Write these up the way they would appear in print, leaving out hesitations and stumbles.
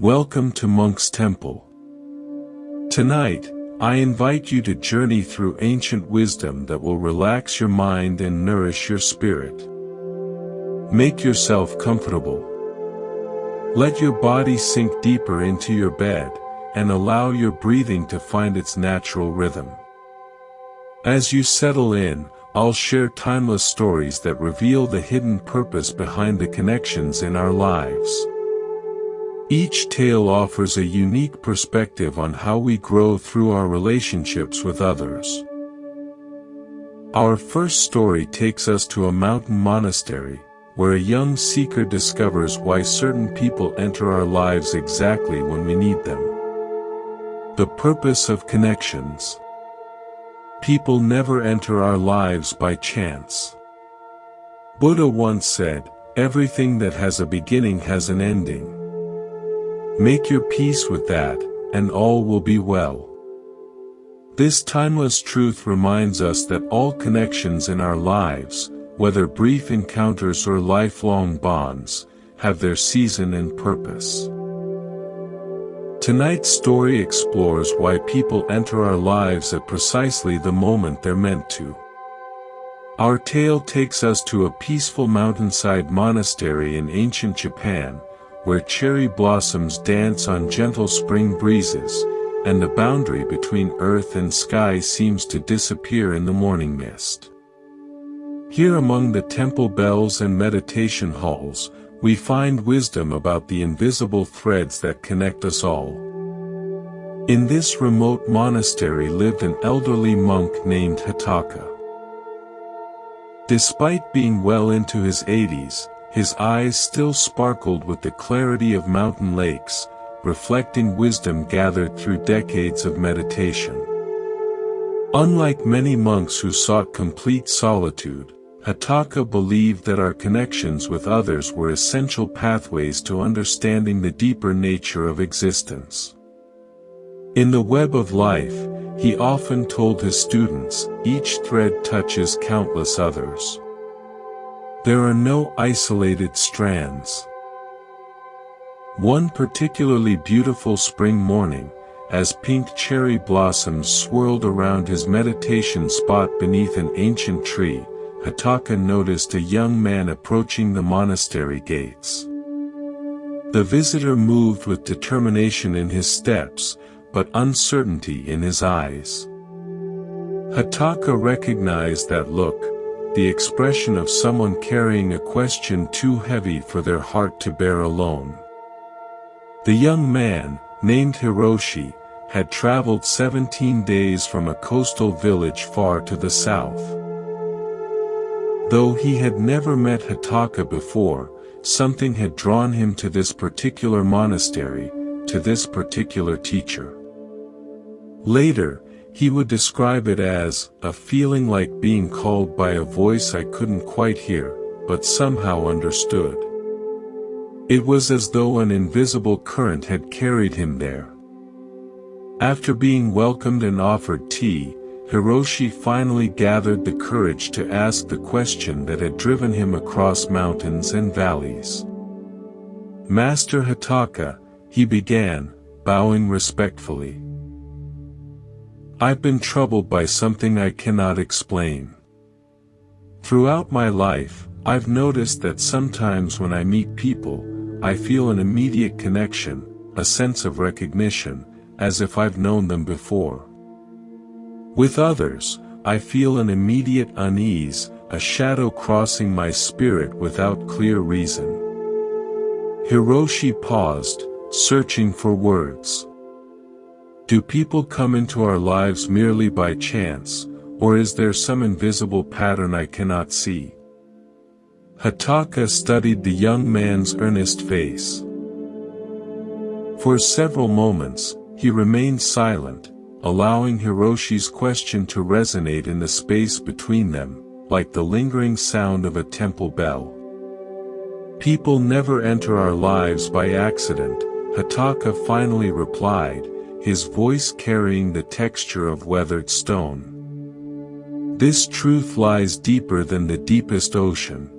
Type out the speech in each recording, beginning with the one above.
Welcome to Monk's Temple. Tonight, I invite you to journey through ancient wisdom that will relax your mind and nourish your spirit. Make yourself comfortable. Let your body sink deeper into your bed, and allow your breathing to find its natural rhythm. As you settle in, I'll share timeless stories that reveal the hidden purpose behind the connections in our lives. Each tale offers a unique perspective on how we grow through our relationships with others. Our first story takes us to a mountain monastery, where a young seeker discovers why certain people enter our lives exactly when we need them. The purpose of connections. People never enter our lives by chance. Buddha once said, "Everything that has a beginning has an ending. Make your peace with that, and all will be well." This timeless truth reminds us that all connections in our lives, whether brief encounters or lifelong bonds, have their season and purpose. Tonight's story explores why people enter our lives at precisely the moment they're meant to. Our tale takes us to a peaceful mountainside monastery in ancient Japan, where cherry blossoms dance on gentle spring breezes, and the boundary between earth and sky seems to disappear in the morning mist. Here among the temple bells and meditation halls, we find wisdom about the invisible threads that connect us all. In this remote monastery lived an elderly monk named Hataka. Despite being well into his 80s, his eyes still sparkled with the clarity of mountain lakes, reflecting wisdom gathered through decades of meditation. Unlike many monks who sought complete solitude, Hataka believed that our connections with others were essential pathways to understanding the deeper nature of existence. In the web of life, he often told his students, each thread touches countless others. There are no isolated strands. One particularly beautiful spring morning, as pink cherry blossoms swirled around his meditation spot beneath an ancient tree, Hataka noticed a young man approaching the monastery gates. The visitor moved with determination in his steps, but uncertainty in his eyes. Hataka recognized that look, the expression of someone carrying a question too heavy for their heart to bear alone. The young man, named Hiroshi, had traveled 17 days from a coastal village far to the south. Though he had never met Hataka before, something had drawn him to this particular monastery, to this particular teacher. Later, he would describe it as a feeling like being called by a voice I couldn't quite hear, but somehow understood. It was as though an invisible current had carried him there. After being welcomed and offered tea, Hiroshi finally gathered the courage to ask the question that had driven him across mountains and valleys. "Master Hataka," he began, bowing respectfully. "I've been troubled by something I cannot explain. Throughout my life, I've noticed that sometimes when I meet people, I feel an immediate connection, a sense of recognition, as if I've known them before. With others, I feel an immediate unease, a shadow crossing my spirit without clear reason." Hiroshi paused, searching for words. Do people come into our lives merely by chance, or is there some invisible pattern I cannot see? Hataka studied the young man's earnest face. For several moments, he remained silent, allowing Hiroshi's question to resonate in the space between them, like the lingering sound of a temple bell. "People never enter our lives by accident," Hataka finally replied, his voice carrying the texture of weathered stone. "This truth lies deeper than the deepest ocean.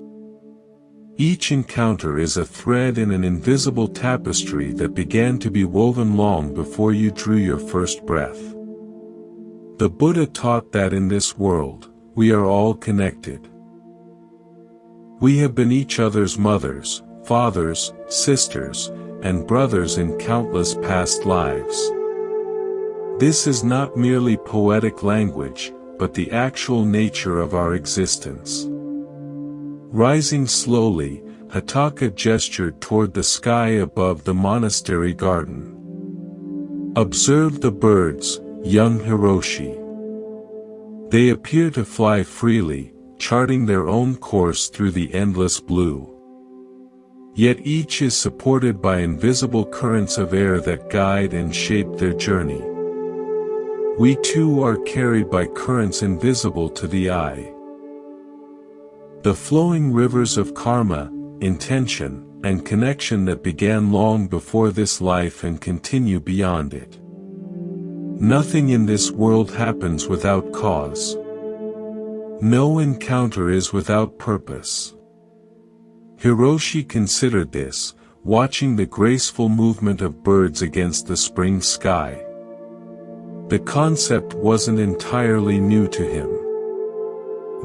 Each encounter is a thread in an invisible tapestry that began to be woven long before you drew your first breath. The Buddha taught that in this world, we are all connected. We have been each other's mothers, fathers, sisters, and brothers in countless past lives. This is not merely poetic language, but the actual nature of our existence. Rising slowly, Hataka gestured toward the sky above the monastery garden. Observe the birds, young Hiroshi. They appear to fly freely, charting their own course through the endless blue. Yet each is supported by invisible currents of air that guide and shape their journey. We too are carried by currents invisible to the eye. The flowing rivers of karma, intention, and connection that began long before this life and continue beyond it. Nothing in this world happens without cause. No encounter is without purpose. Hiroshi considered this, watching the graceful movement of birds against the spring sky. The concept wasn't entirely new to him.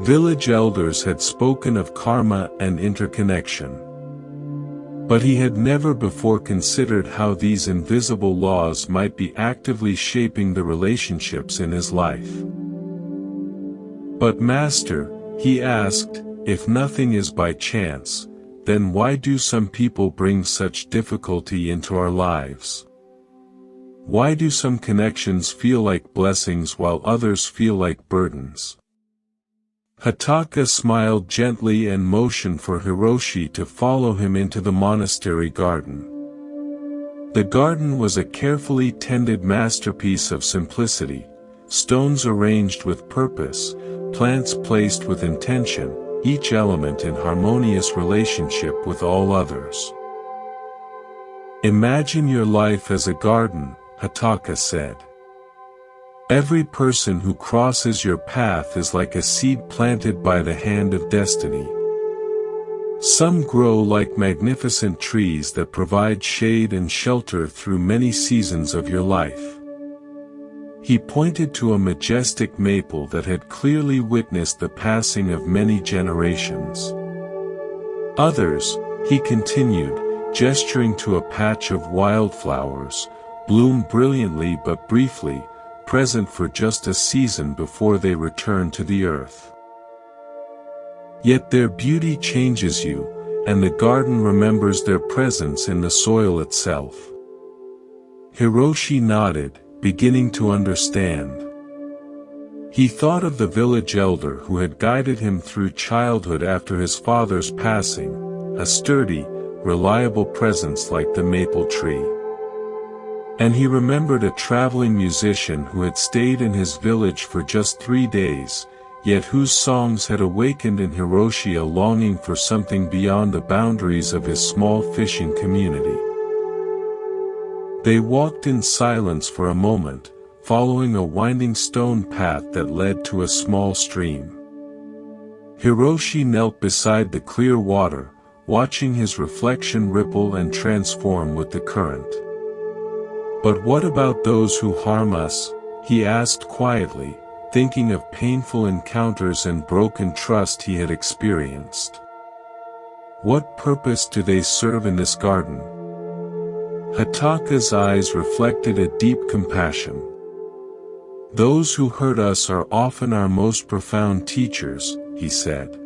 Village elders had spoken of karma and interconnection. But he had never before considered how these invisible laws might be actively shaping the relationships in his life. But Master, he asked, if nothing is by chance, then why do some people bring such difficulty into our lives? Why do some connections feel like blessings while others feel like burdens? Hataka smiled gently and motioned for Hiroshi to follow him into the monastery garden. The garden was a carefully tended masterpiece of simplicity, stones arranged with purpose, plants placed with intention, each element in harmonious relationship with all others. Imagine your life as a garden, Hataka said. Every person who crosses your path is like a seed planted by the hand of destiny. Some grow like magnificent trees that provide shade and shelter through many seasons of your life. He pointed to a majestic maple that had clearly witnessed the passing of many generations. Others, he continued, gesturing to a patch of wildflowers, bloom brilliantly but briefly, present for just a season before they return to the earth. Yet their beauty changes you, and the garden remembers their presence in the soil itself. Hiroshi nodded, beginning to understand. He thought of the village elder who had guided him through childhood after his father's passing, a sturdy, reliable presence like the maple tree. And he remembered a traveling musician who had stayed in his village for just 3 days, yet whose songs had awakened in Hiroshi a longing for something beyond the boundaries of his small fishing community. They walked in silence for a moment, following a winding stone path that led to a small stream. Hiroshi knelt beside the clear water, watching his reflection ripple and transform with the current. But what about those who harm us? He asked quietly, thinking of painful encounters and broken trust he had experienced. What purpose do they serve in this garden? Hataka's eyes reflected a deep compassion. Those who hurt us are often our most profound teachers, he said.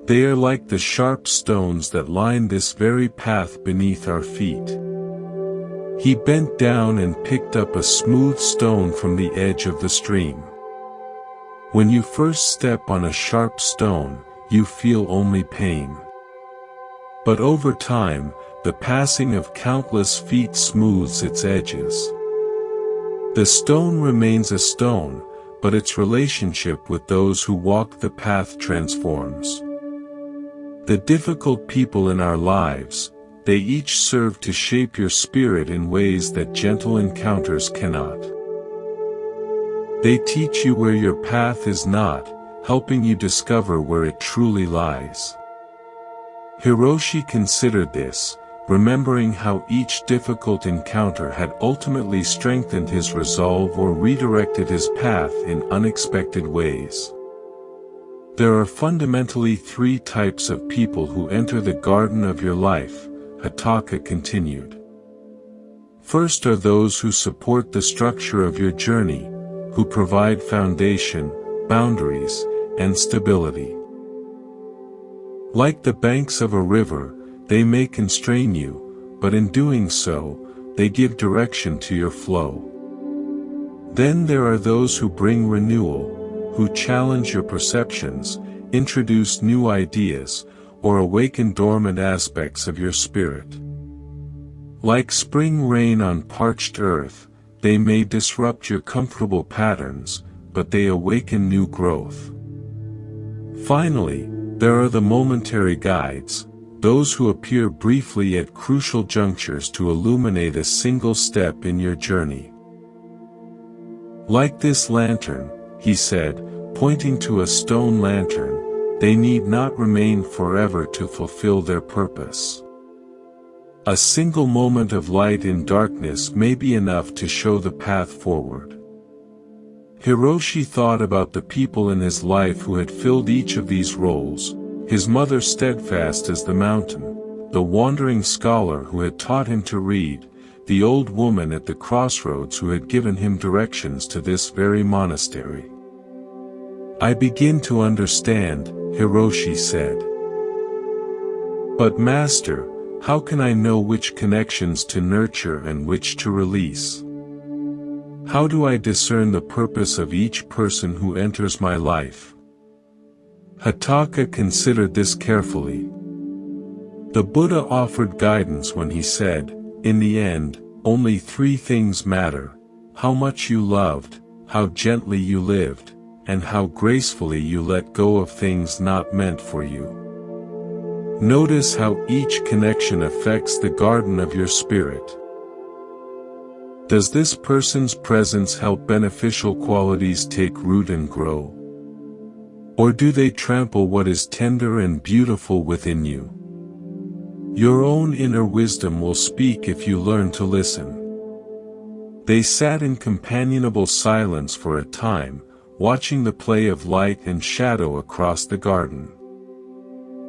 They are like the sharp stones that line this very path beneath our feet. He bent down and picked up a smooth stone from the edge of the stream. When you first step on a sharp stone, you feel only pain. But over time, the passing of countless feet smooths its edges. The stone remains a stone, but its relationship with those who walk the path transforms. The difficult people in our lives, they each serve to shape your spirit in ways that gentle encounters cannot. They teach you where your path is not, helping you discover where it truly lies. Hiroshi considered this, remembering how each difficult encounter had ultimately strengthened his resolve or redirected his path in unexpected ways. There are fundamentally three types of people who enter the garden of your life, Hataka continued. First are those who support the structure of your journey, who provide foundation, boundaries, and stability. Like the banks of a river, they may constrain you, but in doing so, they give direction to your flow. Then there are those who bring renewal, who challenge your perceptions, introduce new ideas, or awaken dormant aspects of your spirit. Like spring rain on parched earth, they may disrupt your comfortable patterns, but they awaken new growth. Finally, there are the momentary guides, those who appear briefly at crucial junctures to illuminate a single step in your journey. Like this lantern, he said, pointing to a stone lantern, they need not remain forever to fulfill their purpose. A single moment of light in darkness may be enough to show the path forward. Hiroshi thought about the people in his life who had filled each of these roles, his mother steadfast as the mountain, the wandering scholar who had taught him to read, the old woman at the crossroads who had given him directions to this very monastery. I begin to understand, Hiroshi said. But Master, how can I know which connections to nurture and which to release? How do I discern the purpose of each person who enters my life? Hataka considered this carefully. The Buddha offered guidance when he said, in the end, only three things matter: how much you loved, how gently you lived, and how gracefully you let go of things not meant for you. Notice how each connection affects the garden of your spirit. Does this person's presence help beneficial qualities take root and grow? Or do they trample what is tender and beautiful within you? Your own inner wisdom will speak if you learn to listen. They sat in companionable silence for a time, watching the play of light and shadow across the garden.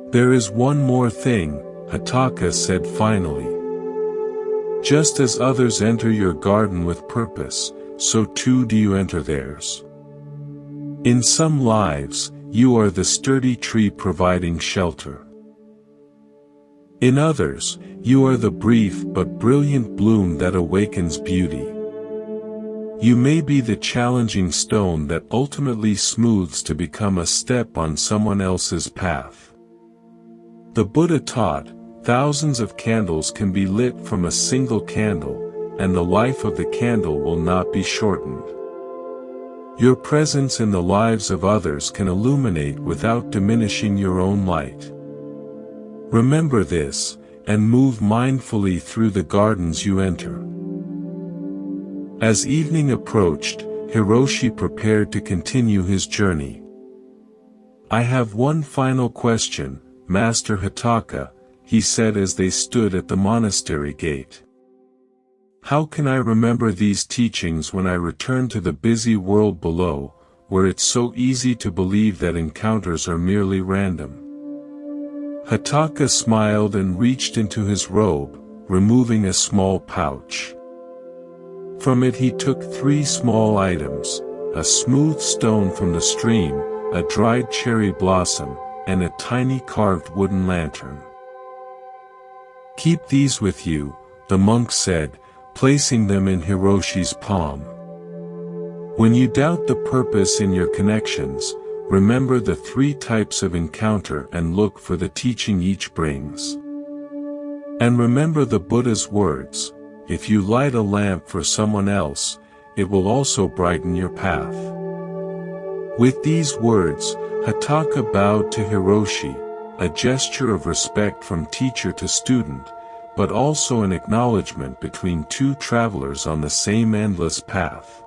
There is one more thing, Hataka said finally. Just as others enter your garden with purpose, so too do you enter theirs. In some lives, you are the sturdy tree providing shelter. In others, you are the brief but brilliant bloom that awakens beauty. You may be the challenging stone that ultimately smooths to become a step on someone else's path. The Buddha taught, thousands of candles can be lit from a single candle, and the life of the candle will not be shortened. Your presence in the lives of others can illuminate without diminishing your own light. Remember this, and move mindfully through the gardens you enter. As evening approached, Hiroshi prepared to continue his journey. I have one final question, Master Hataka, he said as they stood at the monastery gate. How can I remember these teachings when I return to the busy world below, where it's so easy to believe that encounters are merely random? Hataka smiled and reached into his robe, removing a small pouch. From it he took 3 small items, a smooth stone from the stream, a dried cherry blossom, and a tiny carved wooden lantern. Keep these with you, the monk said, placing them in Hiroshi's palm. When you doubt the purpose in your connections, remember the 3 types of encounter and look for the teaching each brings. And remember the Buddha's words, if you light a lamp for someone else, it will also brighten your path. With these words, Hataka bowed to Hiroshi, a gesture of respect from teacher to student, but also an acknowledgement between 2 travelers on the same endless path.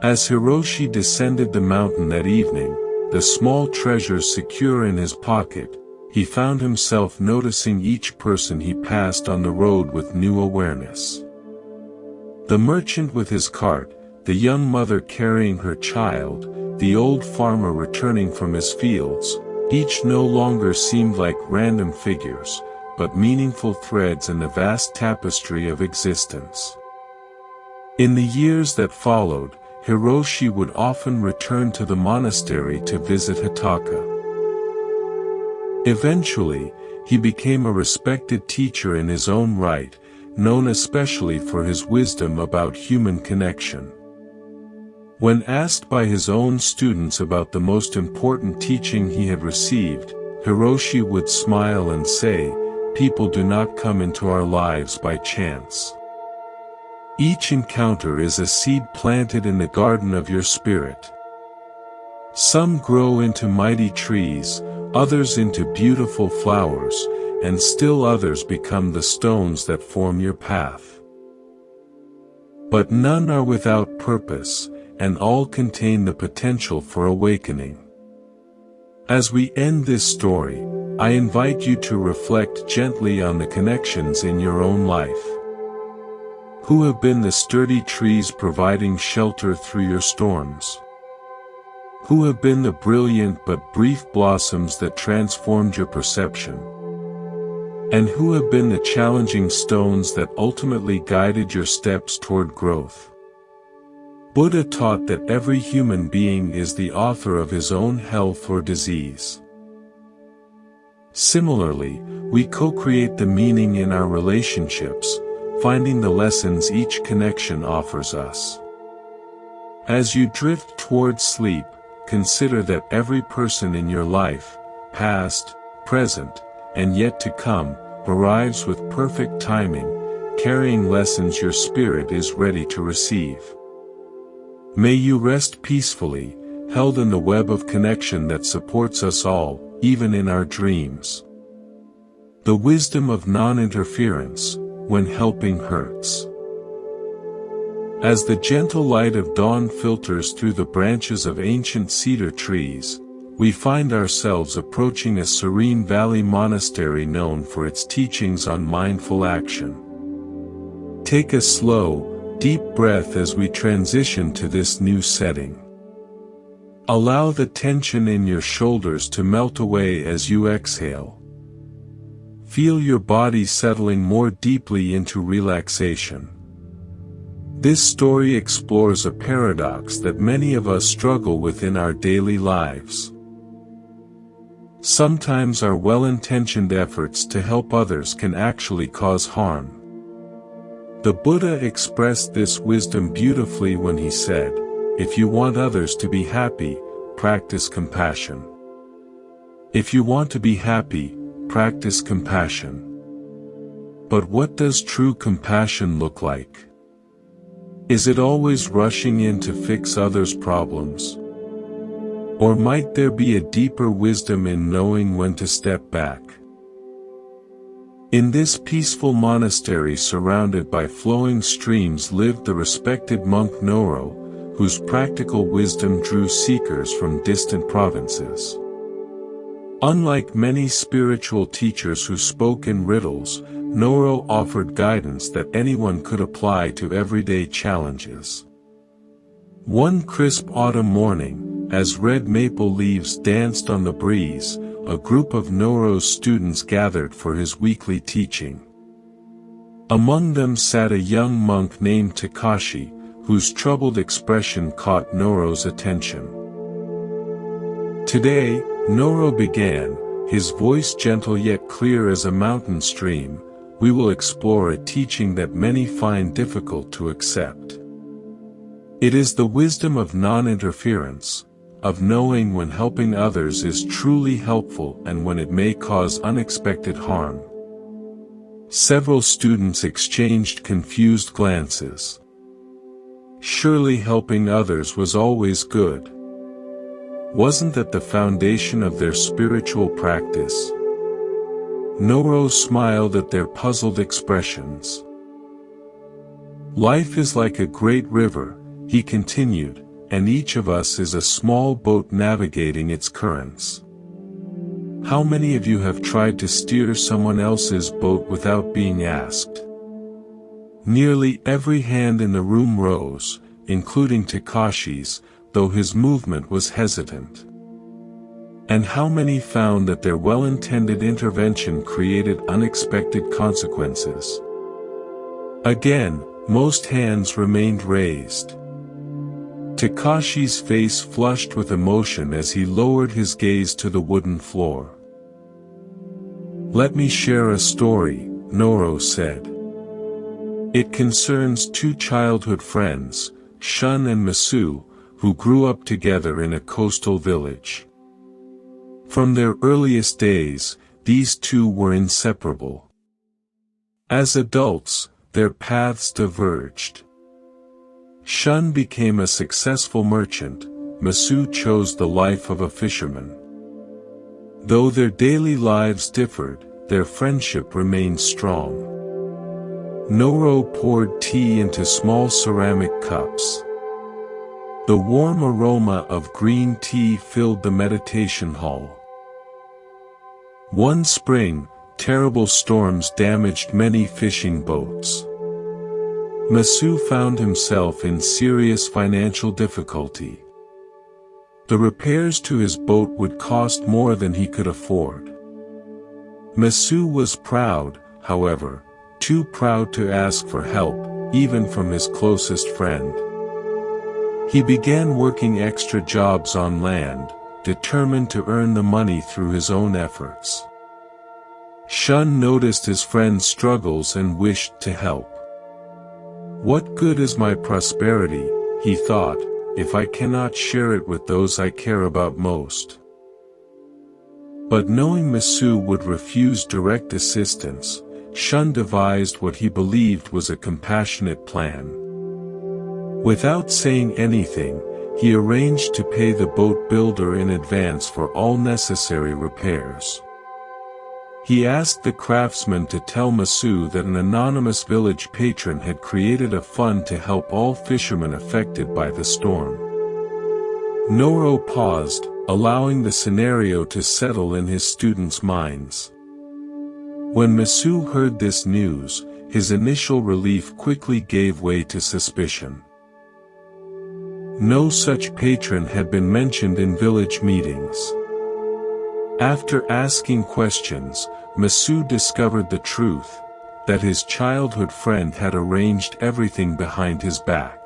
As Hiroshi descended the mountain that evening, the small treasures secure in his pocket, he found himself noticing each person he passed on the road with new awareness. The merchant with his cart, the young mother carrying her child, the old farmer returning from his fields, each no longer seemed like random figures, but meaningful threads in the vast tapestry of existence. In the years that followed, Hiroshi would often return to the monastery to visit Hitaka. Eventually, he became a respected teacher in his own right, known especially for his wisdom about human connection. When asked by his own students about the most important teaching he had received, Hiroshi would smile and say, "People do not come into our lives by chance. Each encounter is a seed planted in the garden of your spirit. Some grow into mighty trees, others into beautiful flowers, and still others become the stones that form your path. But none are without purpose, and all contain the potential for awakening." As we end this story, I invite you to reflect gently on the connections in your own life. Who have been the sturdy trees providing shelter through your storms? Who have been the brilliant but brief blossoms that transformed your perception? And who have been the challenging stones that ultimately guided your steps toward growth? Buddha taught that every human being is the author of his own health or disease. Similarly, we co-create the meaning in our relationships, finding the lessons each connection offers us. As you drift toward sleep, consider that every person in your life, past, present, and yet to come, arrives with perfect timing, carrying lessons your spirit is ready to receive. May you rest peacefully, held in the web of connection that supports us all, even in our dreams. The wisdom of non-interference, when helping hurts. As the gentle light of dawn filters through the branches of ancient cedar trees, we find ourselves approaching a serene valley monastery known for its teachings on mindful action. Take a slow, deep breath as we transition to this new setting. Allow the tension in your shoulders to melt away as you exhale. Feel your body settling more deeply into relaxation. This story explores a paradox that many of us struggle with in our daily lives. Sometimes our well-intentioned efforts to help others can actually cause harm. The Buddha expressed this wisdom beautifully when he said, "If you want others to be happy, practice compassion. If you want to be happy, practice compassion." But what does true compassion look like? Is it always rushing in to fix others' problems? Or might there be a deeper wisdom in knowing when to step back? In this peaceful monastery surrounded by flowing streams lived the respected monk Noro, whose practical wisdom drew seekers from distant provinces. Unlike many spiritual teachers who spoke in riddles, Noro offered guidance that anyone could apply to everyday challenges. One crisp autumn morning, as red maple leaves danced on the breeze, a group of Noro's students gathered for his weekly teaching. Among them sat a young monk named Takashi, whose troubled expression caught Noro's attention. "Today," Noro began, his voice gentle yet clear as a mountain stream, "we will explore a teaching that many find difficult to accept. It is the wisdom of non-interference, of knowing when helping others is truly helpful and when it may cause unexpected harm." Several students exchanged confused glances. Surely helping others was always good. Wasn't that the foundation of their spiritual practice? Noro smiled at their puzzled expressions. "Life is like a great river," he continued, "and each of us is a small boat navigating its currents. How many of you have tried to steer someone else's boat without being asked? Nearly every hand in the room rose, including Takashi's, though his movement was hesitant. And how many found that their well-intended intervention created unexpected consequences? Again, most hands remained raised. Takashi's face flushed with emotion as he lowered his gaze to the wooden floor. "Let me share a story," Noro said. "It concerns two childhood friends, Shun and Masu, who grew up together in a coastal village. From their earliest days, these two were inseparable. As adults, their paths diverged. Shun became a successful merchant, Masu chose the life of a fisherman. Though their daily lives differed, their friendship remained strong." Noro poured tea into small ceramic cups. The warm aroma of green tea filled the meditation hall. One spring, terrible storms damaged many fishing boats. Masu found himself in serious financial difficulty. The repairs to his boat would cost more than he could afford. Masu was proud, however, too proud to ask for help, even from his closest friend. He began working extra jobs on land, determined to earn the money through his own efforts. Shun noticed his friend's struggles and wished to help. "What good is my prosperity," he thought, "if I cannot share it with those I care about most?" But knowing Masu would refuse direct assistance, Shun devised what he believed was a compassionate plan. Without saying anything, he arranged to pay the boat builder in advance for all necessary repairs. He asked the craftsman to tell Masu that an anonymous village patron had created a fund to help all fishermen affected by the storm. Noro paused, allowing the scenario to settle in his students' minds. When Masu heard this news, his initial relief quickly gave way to suspicion. No such patron had been mentioned in village meetings. After asking questions, Masu discovered the truth, that his childhood friend had arranged everything behind his back.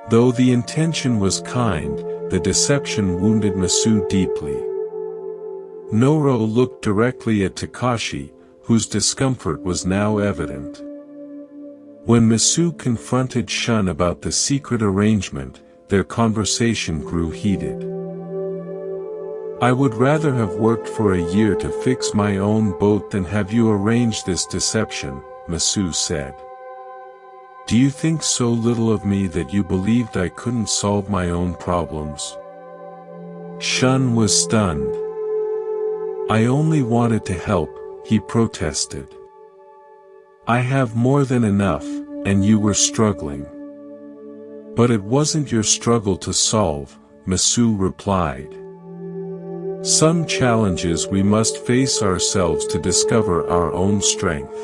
Though the intention was kind, the deception wounded Masu deeply. Noro looked directly at Takashi, whose discomfort was now evident. When Masu confronted Shun about the secret arrangement, their conversation grew heated. "I would rather have worked for a year to fix my own boat than have you arrange this deception," Masu said. "Do you think so little of me that you believed I couldn't solve my own problems?" Shun was stunned. "I only wanted to help," he protested. "I have more than enough, and you were struggling." "But it wasn't your struggle to solve," Masu replied. "Some challenges we must face ourselves to discover our own strength."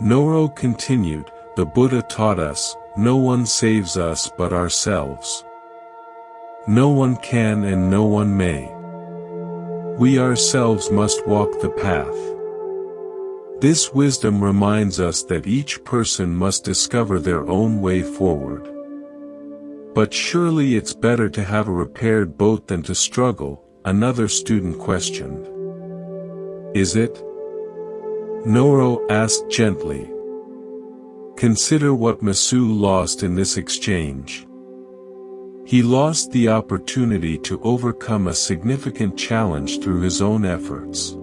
Noro continued, "The Buddha taught us, no one saves us but ourselves. No one can and no one may. We ourselves must walk the path. This wisdom reminds us that each person must discover their own way forward. But surely it's better to have a repaired boat than to struggle," another student questioned. "Is it?" Noro asked gently. "Consider what Masu lost in this exchange. He lost the opportunity to overcome a significant challenge through his own efforts.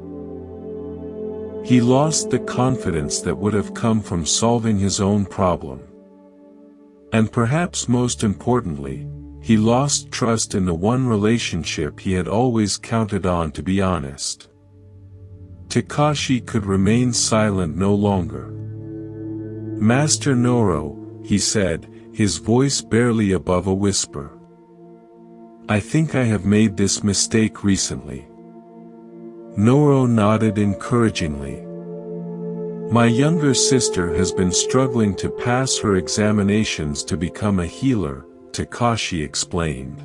He lost the confidence that would have come from solving his own problem. And perhaps most importantly, he lost trust in the one relationship he had always counted on to be honest." Takashi could remain silent no longer. "Master Noro," he said, his voice barely above a whisper. I think I have made this mistake recently. Noro nodded encouragingly. My younger sister has been struggling to pass her examinations to become a healer, Takashi explained.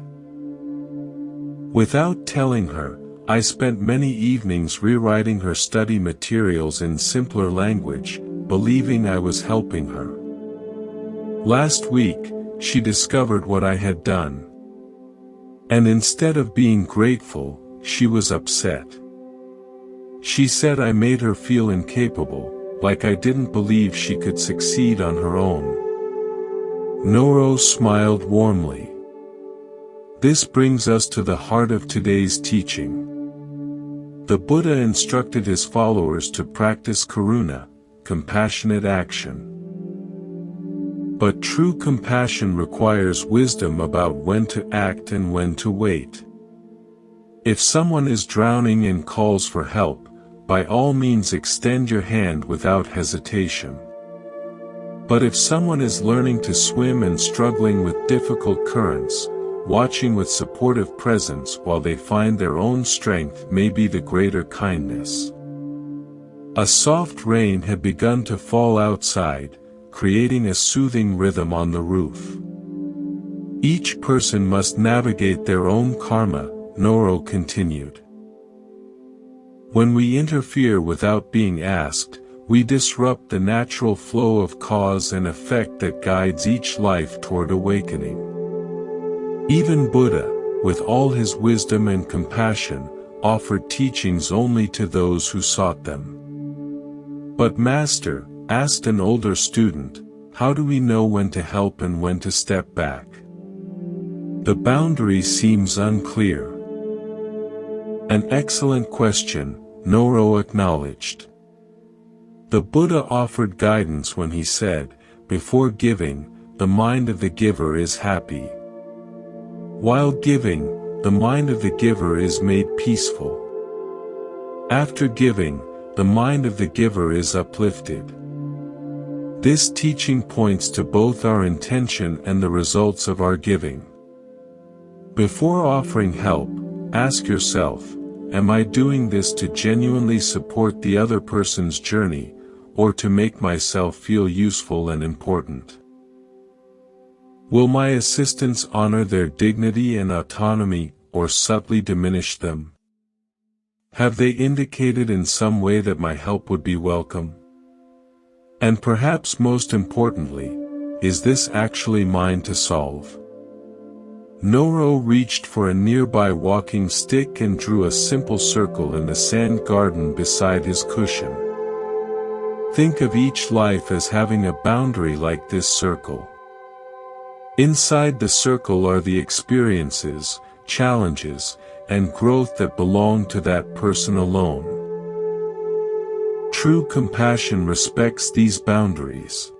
Without telling her, I spent many evenings rewriting her study materials in simpler language, believing I was helping her. Last week, she discovered what I had done. And instead of being grateful, she was upset. She said I made her feel incapable, like I didn't believe she could succeed on her own. Noro smiled warmly. This brings us to the heart of today's teaching. The Buddha instructed his followers to practice karuna, compassionate action. But true compassion requires wisdom about when to act and when to wait. If someone is drowning and calls for help, by all means extend your hand without hesitation. But if someone is learning to swim and struggling with difficult currents, watching with supportive presence while they find their own strength may be the greater kindness. A soft rain had begun to fall outside, creating a soothing rhythm on the roof. Each person must navigate their own karma, Noro continued. When we interfere without being asked, we disrupt the natural flow of cause and effect that guides each life toward awakening. Even Buddha, with all his wisdom and compassion, offered teachings only to those who sought them. But Master, asked an older student, how do we know when to help and when to step back? The boundary seems unclear. An excellent question, Noro acknowledged. The Buddha offered guidance when he said, before giving, the mind of the giver is happy. While giving, the mind of the giver is made peaceful. After giving, the mind of the giver is uplifted. This teaching points to both our intention and the results of our giving. Before offering help, ask yourself, am I doing this to genuinely support the other person's journey, or to make myself feel useful and important? Will my assistance honor their dignity and autonomy, or subtly diminish them? Have they indicated in some way that my help would be welcome? And perhaps most importantly, is this actually mine to solve? Noro reached for a nearby walking stick and drew a simple circle in the sand garden beside his cushion. Think of each life as having a boundary like this circle. Inside the circle are the experiences, challenges, and growth that belong to that person alone. True compassion respects these boundaries.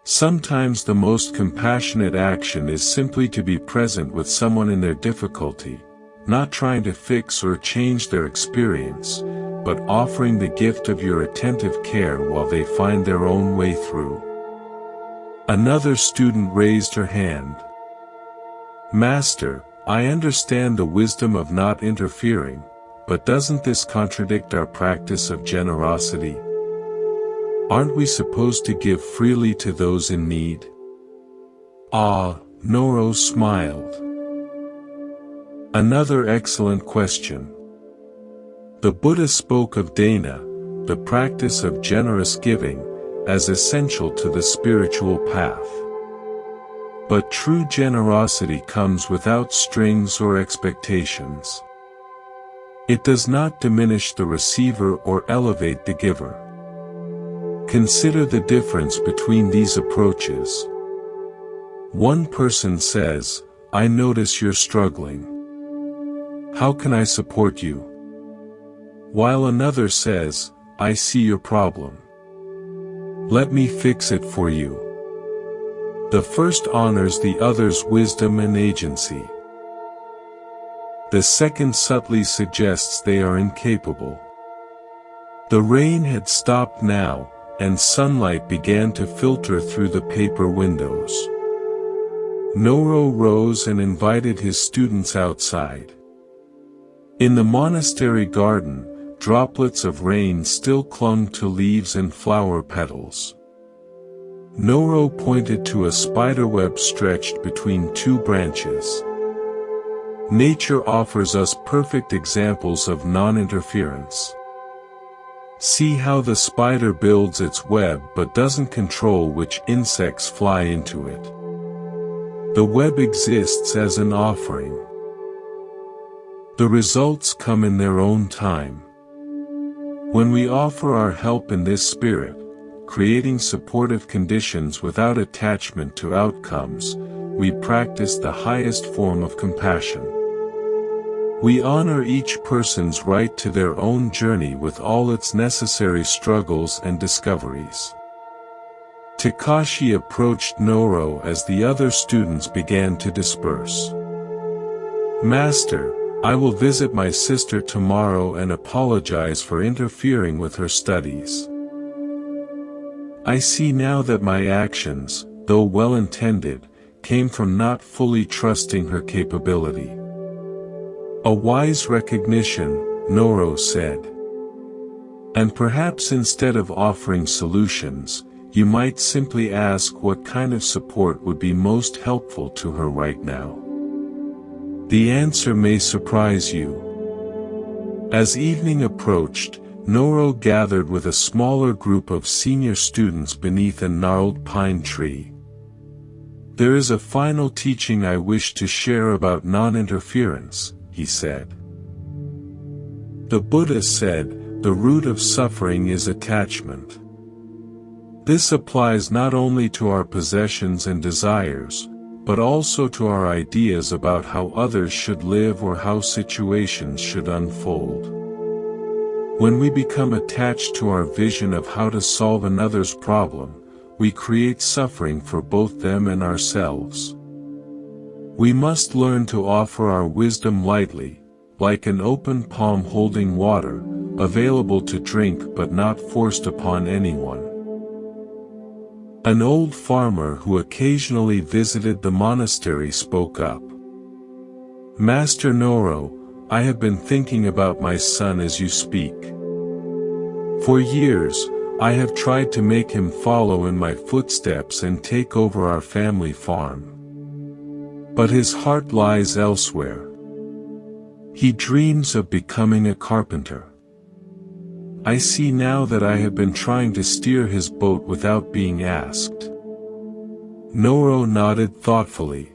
Sometimes the most compassionate action is simply to be present with someone in their difficulty, not trying to fix or change their experience, but offering the gift of your attentive care while they find their own way through. Another student raised her hand. Master, I understand the wisdom of not interfering, but doesn't this contradict our practice of generosity? Aren't we supposed to give freely to those in need? Ah, Noro smiled. Another excellent question. The Buddha spoke of dana, the practice of generous giving, as essential to the spiritual path. But true generosity comes without strings or expectations. It does not diminish the receiver or elevate the giver. Consider the difference between these approaches. One person says, I notice you're struggling. How can I support you? While another says, I see your problem. Let me fix it for you. The first honors the other's wisdom and agency. The second subtly suggests they are incapable. The rain had stopped now, and sunlight began to filter through the paper windows. Noro rose and invited his students outside. In the monastery garden, droplets of rain still clung to leaves and flower petals. Noro pointed to a spiderweb stretched between two branches. Nature offers us perfect examples of non-interference. See how the spider builds its web but doesn't control which insects fly into it. The web exists as an offering. The results come in their own time. When we offer our help in this spirit, creating supportive conditions without attachment to outcomes, we practice the highest form of compassion. We honor each person's right to their own journey with all its necessary struggles and discoveries. Takashi approached Noro as the other students began to disperse. "Master, I will visit my sister tomorrow and apologize for interfering with her studies. I see now that my actions, though well-intended, came from not fully trusting her capability." "A wise recognition," Noro said. "And perhaps instead of offering solutions, you might simply ask what kind of support would be most helpful to her right now. The answer may surprise you." As evening approached, Noro gathered with a smaller group of senior students beneath a gnarled pine tree. "There is a final teaching I wish to share about non-interference," he said. "The Buddha said, the root of suffering is attachment. This applies not only to our possessions and desires, but also to our ideas about how others should live or how situations should unfold. When we become attached to our vision of how to solve another's problem, we create suffering for both them and ourselves. We must learn to offer our wisdom lightly, like an open palm holding water, available to drink but not forced upon anyone." An old farmer who occasionally visited the monastery spoke up. "Master Noro, I have been thinking about my son as you speak. For years, I have tried to make him follow in my footsteps and take over our family farm. But his heart lies elsewhere. He dreams of becoming a carpenter. I see now that I have been trying to steer his boat without being asked." Noro nodded thoughtfully.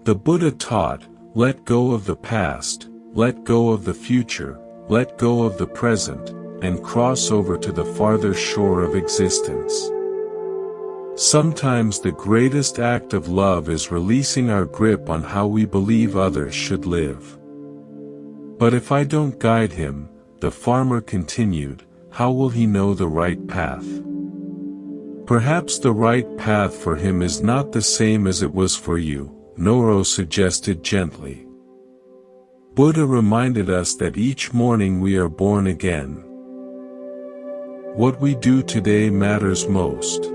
"The Buddha taught, let go of the past, let go of the future, let go of the present, and cross over to the farther shore of existence. Sometimes the greatest act of love is releasing our grip on how we believe others should live. But if I don't guide him," the farmer continued, "how will he know the right path? Perhaps the right path for him is not the same as it was for you," Noro suggested gently. "Buddha reminded us that each morning we are born again. What we do today matters most.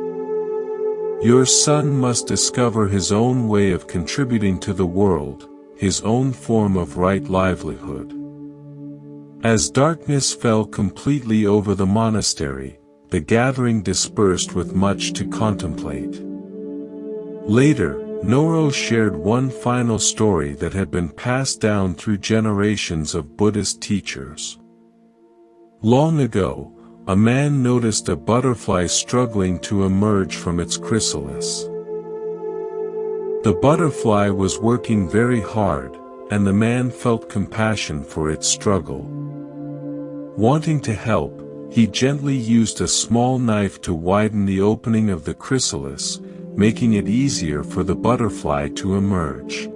Your son must discover his own way of contributing to the world, his own form of right livelihood." As darkness fell completely over the monastery, the gathering dispersed with much to contemplate. Later, Noro shared one final story that had been passed down through generations of Buddhist teachers. Long ago, a man noticed a butterfly struggling to emerge from its chrysalis. The butterfly was working very hard, and the man felt compassion for its struggle. Wanting to help, he gently used a small knife to widen the opening of the chrysalis, making it easier for the butterfly to emerge.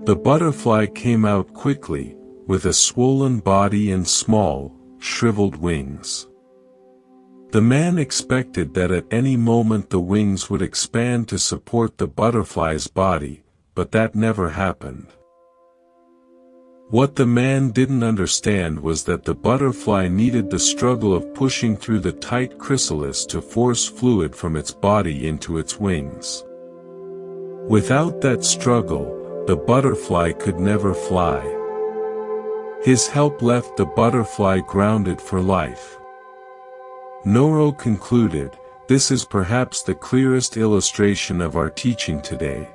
The butterfly came out quickly, with a swollen body and small, shriveled wings. The man expected that at any moment the wings would expand to support the butterfly's body, but that never happened. What the man didn't understand was that the butterfly needed the struggle of pushing through the tight chrysalis to force fluid from its body into its wings. Without that struggle, the butterfly could never fly. His help left the butterfly grounded for life. Noro concluded, "This is perhaps the clearest illustration of our teaching today.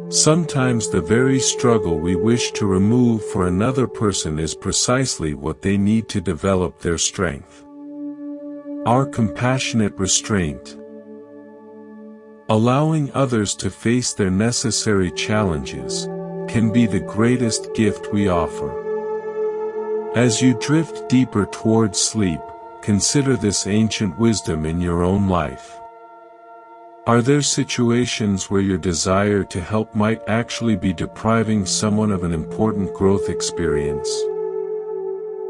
Sometimes the very struggle we wish to remove for another person is precisely what they need to develop their strength." Our compassionate restraint. Allowing others to face their necessary challenges can be the greatest gift we offer. As you drift deeper towards sleep, consider this ancient wisdom in your own life. Are there situations where your desire to help might actually be depriving someone of an important growth experience?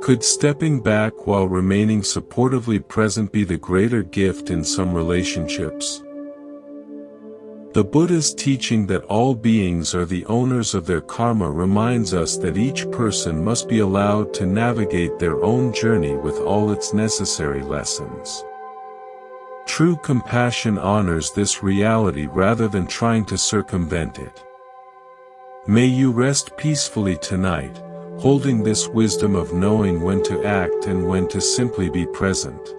Could stepping back while remaining supportively present be the greater gift in some relationships? The Buddhist teaching that all beings are the owners of their karma reminds us that each person must be allowed to navigate their own journey with all its necessary lessons. True compassion honors this reality rather than trying to circumvent it. May you rest peacefully tonight, holding this wisdom of knowing when to act and when to simply be present.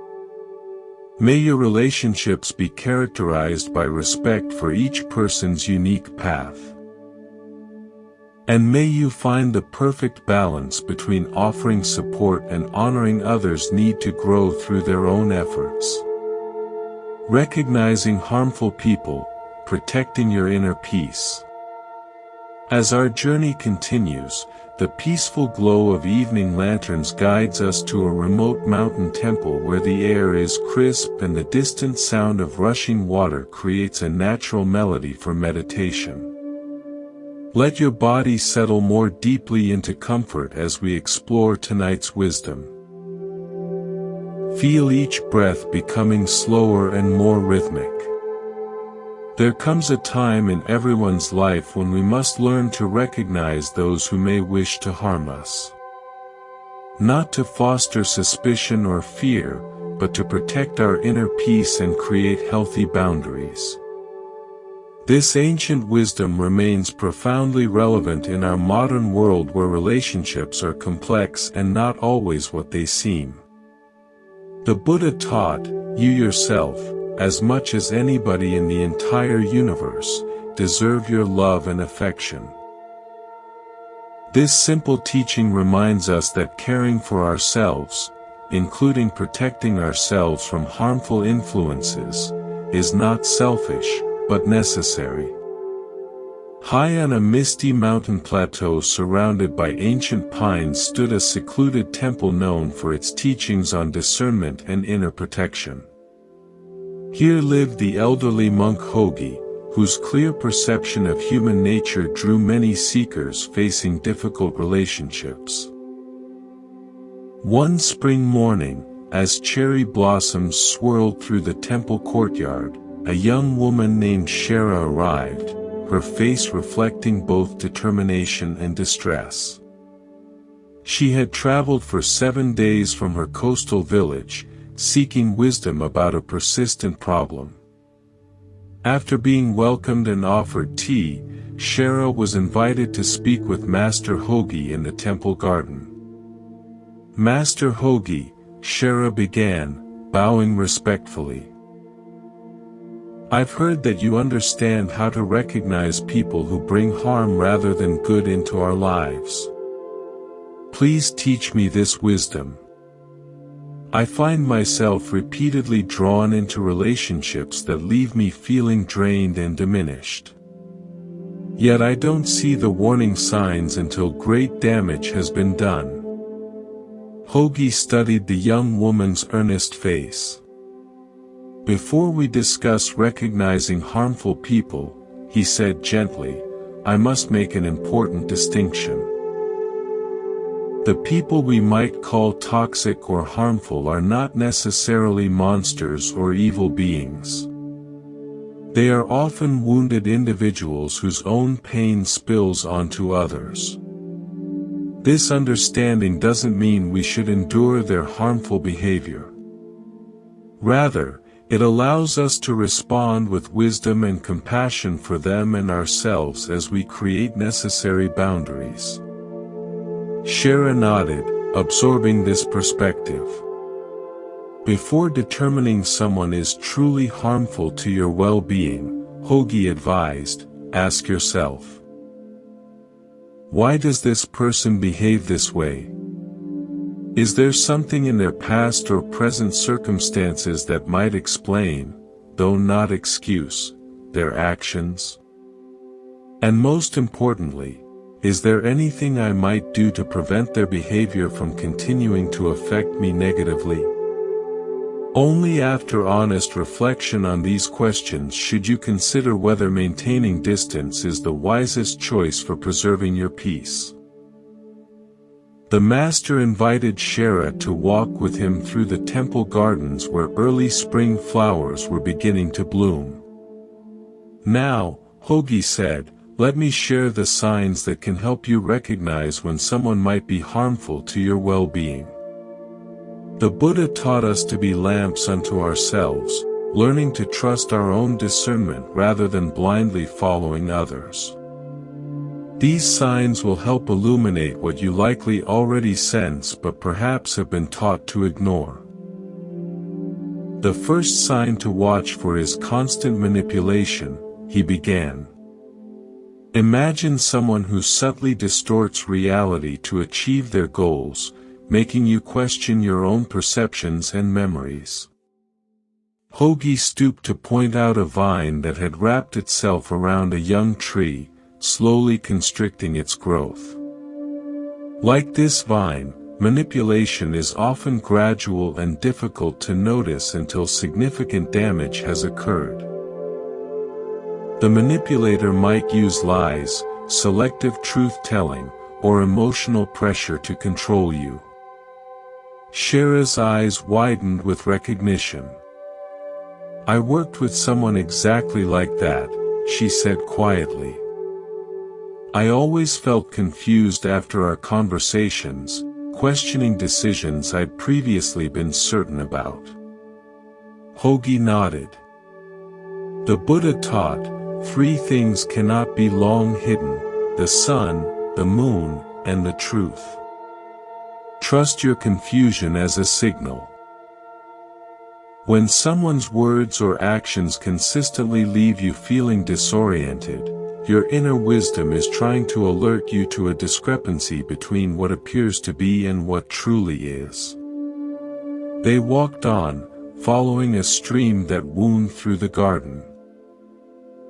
May your relationships be characterized by respect for each person's unique path. And may you find the perfect balance between offering support and honoring others' need to grow through their own efforts. Recognizing harmful people, protecting your inner peace. As our journey continues, the peaceful glow of evening lanterns guides us to a remote mountain temple where the air is crisp and the distant sound of rushing water creates a natural melody for meditation. Let your body settle more deeply into comfort as we explore tonight's wisdom. Feel each breath becoming slower and more rhythmic. There comes a time in everyone's life when we must learn to recognize those who may wish to harm us. Not to foster suspicion or fear, but to protect our inner peace and create healthy boundaries. This ancient wisdom remains profoundly relevant in our modern world where relationships are complex and not always what they seem. The Buddha taught, "You yourself, as much as anybody in the entire universe, deserve your love and affection." This simple teaching reminds us that caring for ourselves, including protecting ourselves from harmful influences, is not selfish, but necessary. High on a misty mountain plateau surrounded by ancient pines stood a secluded temple known for its teachings on discernment and inner protection. Here lived the elderly monk Hogi, whose clear perception of human nature drew many seekers facing difficult relationships. One spring morning, as cherry blossoms swirled through the temple courtyard, a young woman named Shara arrived, her face reflecting both determination and distress. She had traveled for 7 days from her coastal village, seeking wisdom about a persistent problem. After being welcomed and offered tea, Shara was invited to speak with Master Hogi in the temple garden. "Master Hogi," Shara began, bowing respectfully. "I've heard that you understand how to recognize people who bring harm rather than good into our lives. Please teach me this wisdom. I find myself repeatedly drawn into relationships that leave me feeling drained and diminished. Yet I don't see the warning signs until great damage has been done." Hogi studied the young woman's earnest face. "Before we discuss recognizing harmful people," he said gently, "I must make an important distinction. The people we might call toxic or harmful are not necessarily monsters or evil beings. They are often wounded individuals whose own pain spills onto others. This understanding doesn't mean we should endure their harmful behavior. Rather, It allows us to respond with wisdom and compassion for them and ourselves as we create necessary boundaries. Shara nodded, absorbing this perspective. Before determining someone is truly harmful to your well-being, Hoagie advised, ask yourself, why does this person behave this way? Is there something in their past or present circumstances that might explain, though not excuse, their actions? And most importantly, is there anything I might do to prevent their behavior from continuing to affect me negatively? Only after honest reflection on these questions should you consider whether maintaining distance is the wisest choice for preserving your peace. The master invited Shara to walk with him through the temple gardens where early spring flowers were beginning to bloom. Now, Hoagie said, let me share the signs that can help you recognize when someone might be harmful to your well-being. The Buddha taught us to be lamps unto ourselves, learning to trust our own discernment rather than blindly following others. These signs will help illuminate what you likely already sense but perhaps have been taught to ignore. The first sign to watch for is constant manipulation, he began. Imagine someone who subtly distorts reality to achieve their goals, making you question your own perceptions and memories. Hoagie stooped to point out a vine that had wrapped itself around a young tree, slowly constricting its growth. Like this vine, manipulation is often gradual and difficult to notice until significant damage has occurred. The manipulator might use lies, selective truth-telling, or emotional pressure to control you. Shara's eyes widened with recognition. I worked with someone exactly like that, she said quietly. I always felt confused after our conversations, questioning decisions I'd previously been certain about. Hoagie nodded. The Buddha taught, 3 things cannot be long hidden: the sun, the moon, and the truth. Trust your confusion as a signal. When someone's words or actions consistently leave you feeling disoriented, your inner wisdom is trying to alert you to a discrepancy between what appears to be and what truly is. They walked on, following a stream that wound through the garden.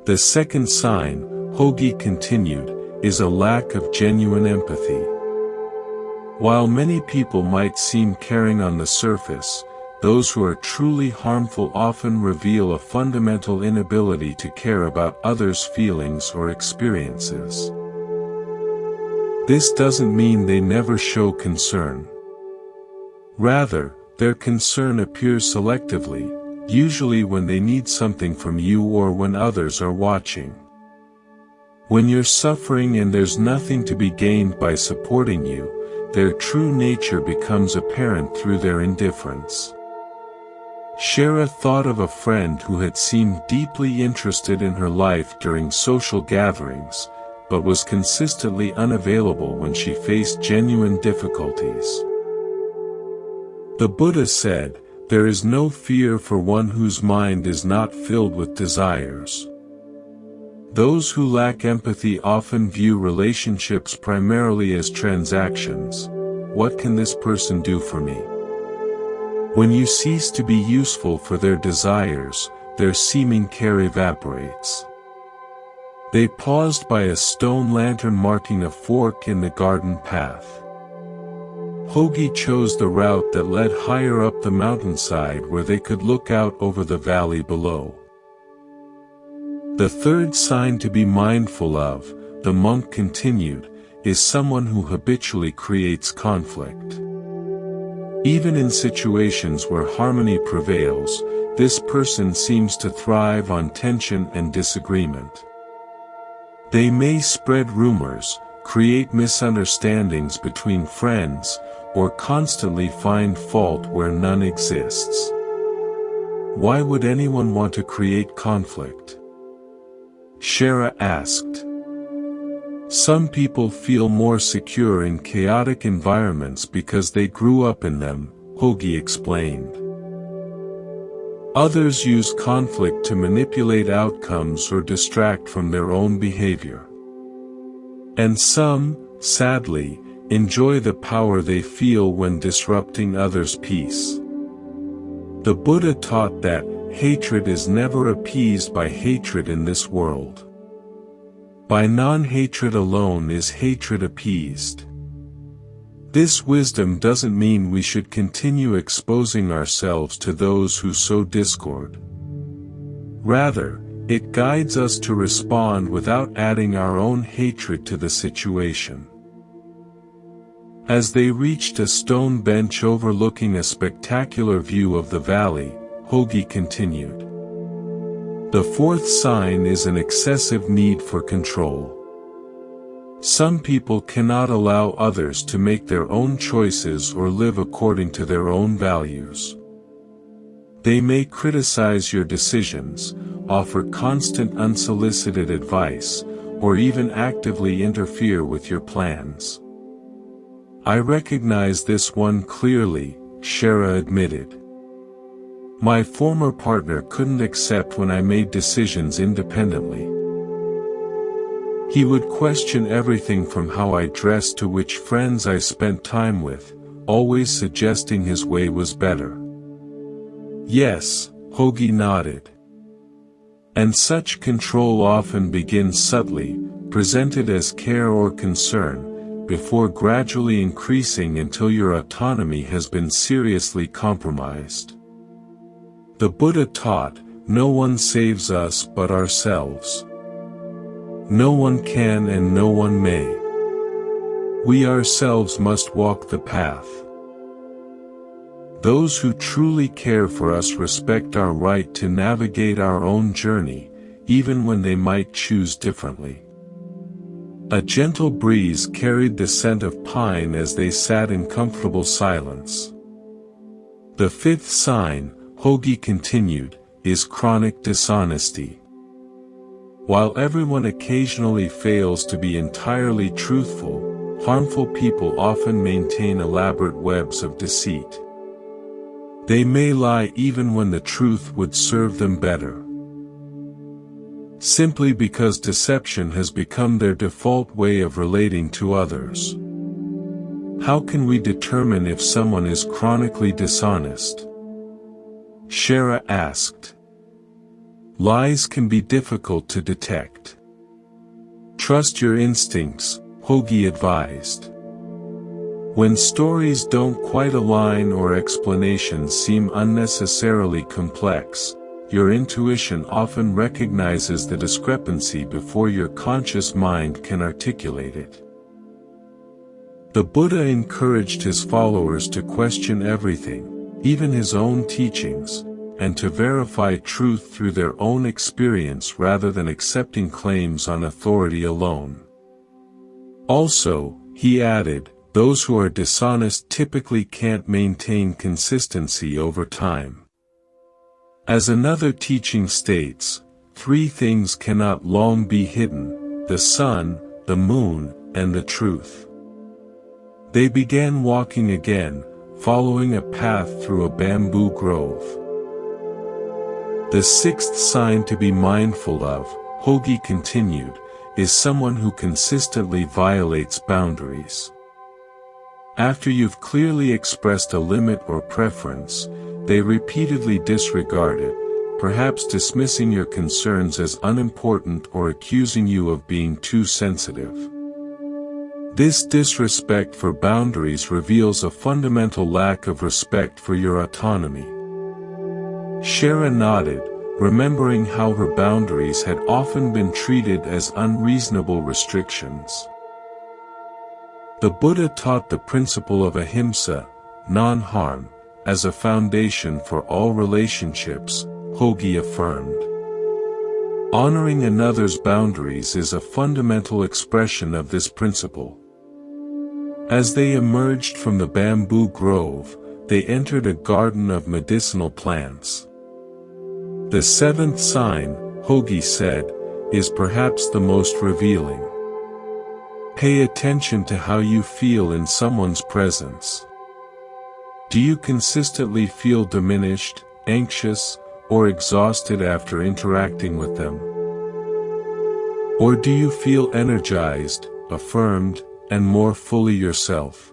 The second sign, Hoagie continued, is a lack of genuine empathy. While many people might seem caring on the surface, those who are truly harmful often reveal a fundamental inability to care about others' feelings or experiences. This doesn't mean they never show concern. Rather, their concern appears selectively, usually when they need something from you or when others are watching. When you're suffering and there's nothing to be gained by supporting you, their true nature becomes apparent through their indifference. Shara thought of a friend who had seemed deeply interested in her life during social gatherings, but was consistently unavailable when she faced genuine difficulties. The Buddha said, there is no fear for one whose mind is not filled with desires. Those who lack empathy often view relationships primarily as transactions. What can this person do for me? When you cease to be useful for their desires, their seeming care evaporates. They paused by a stone lantern marking a fork in the garden path. Hoagie chose the route that led higher up the mountainside where they could look out over the valley below. The third sign to be mindful of, the monk continued, is someone who habitually creates conflict. Even in situations where harmony prevails, this person seems to thrive on tension and disagreement. They may spread rumors, create misunderstandings between friends, or constantly find fault where none exists. Why would anyone want to create conflict? Shara asked. Some people feel more secure in chaotic environments because they grew up in them, Hogi explained. Others use conflict to manipulate outcomes or distract from their own behavior. And some, sadly, enjoy the power they feel when disrupting others' peace. The Buddha taught that hatred is never appeased by hatred in this world. By non-hatred alone is hatred appeased. This wisdom doesn't mean we should continue exposing ourselves to those who sow discord. Rather, it guides us to respond without adding our own hatred to the situation. As they reached a stone bench overlooking a spectacular view of the valley, Hogi continued. The fourth sign is an excessive need for control. Some people cannot allow others to make their own choices or live according to their own values. They may criticize your decisions, offer constant unsolicited advice, or even actively interfere with your plans. I recognize this one clearly, Shara admitted. My former partner couldn't accept when I made decisions independently. He would question everything from how I dressed to which friends I spent time with, always suggesting his way was better. Yes, Hogi nodded. And such control often begins subtly, presented as care or concern, before gradually increasing until your autonomy has been seriously compromised. The Buddha taught, no one saves us but ourselves. No one can and no one may. We ourselves must walk the path. Those who truly care for us respect our right to navigate our own journey, even when they might choose differently. A gentle breeze carried the scent of pine as they sat in comfortable silence. The fifth sign, Hogi continued, is chronic dishonesty. While everyone occasionally fails to be entirely truthful, harmful people often maintain elaborate webs of deceit. They may lie even when the truth would serve them better. Simply because deception has become their default way of relating to others. How can we determine if someone is chronically dishonest? Shara asked. Lies can be difficult to detect. Trust your instincts, Hogi advised. When stories don't quite align or explanations seem unnecessarily complex, your intuition often recognizes the discrepancy before your conscious mind can articulate it. The Buddha encouraged his followers to question everything, even his own teachings, and to verify truth through their own experience rather than accepting claims on authority alone. Also, he added, those who are dishonest typically can't maintain consistency over time. As another teaching states, three things cannot long be hidden: the sun, the moon, and the truth. They began walking again, following a path through a bamboo grove. The sixth sign to be mindful of, Hogi continued, is someone who consistently violates boundaries. After you've clearly expressed a limit or preference, they repeatedly disregard it, perhaps dismissing your concerns as unimportant or accusing you of being too sensitive. This disrespect for boundaries reveals a fundamental lack of respect for your autonomy. Shara nodded, remembering how her boundaries had often been treated as unreasonable restrictions. The Buddha taught the principle of ahimsa, non-harm, as a foundation for all relationships, Hogi affirmed. Honoring another's boundaries is a fundamental expression of this principle. As they emerged from the bamboo grove, they entered a garden of medicinal plants. The seventh sign, Hoagie said, is perhaps the most revealing. Pay attention to how you feel in someone's presence. Do you consistently feel diminished, anxious, or exhausted after interacting with them? Or do you feel energized, affirmed, and more fully yourself?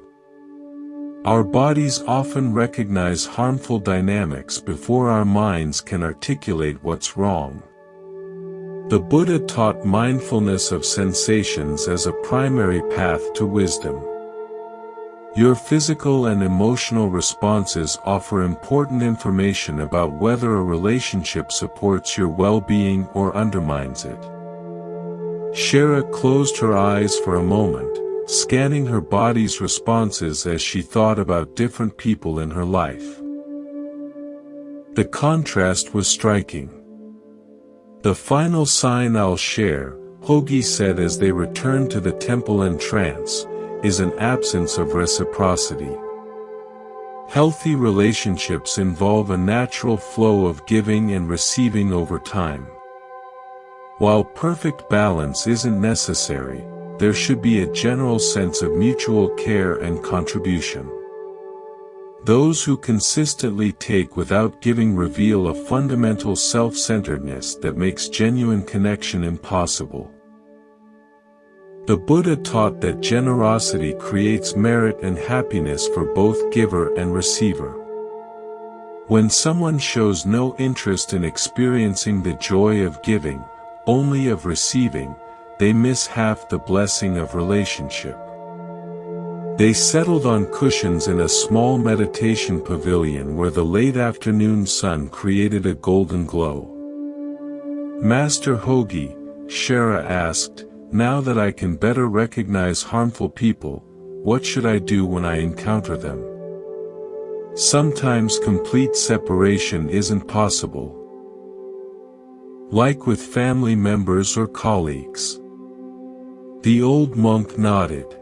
Our bodies often recognize harmful dynamics before our minds can articulate what's wrong. The Buddha taught mindfulness of sensations as a primary path to wisdom. Your physical and emotional responses offer important information about whether a relationship supports your well-being or undermines it. Shara closed her eyes for a moment, scanning her body's responses as she thought about different people in her life. The contrast was striking. The final sign I'll share, Hoagie said as they returned to the temple entrance, is an absence of reciprocity. Healthy relationships involve a natural flow of giving and receiving over time. While perfect balance isn't necessary, there should be a general sense of mutual care and contribution. Those who consistently take without giving reveal a fundamental self-centeredness that makes genuine connection impossible. The Buddha taught that generosity creates merit and happiness for both giver and receiver. When someone shows no interest in experiencing the joy of giving, only of receiving, they miss half the blessing of relationship. They settled on cushions in a small meditation pavilion where the late afternoon sun created a golden glow. Master Hoagie, Shara asked, now that I can better recognize harmful people, what should I do when I encounter them? Sometimes complete separation isn't possible. Like with family members or colleagues. The old monk nodded.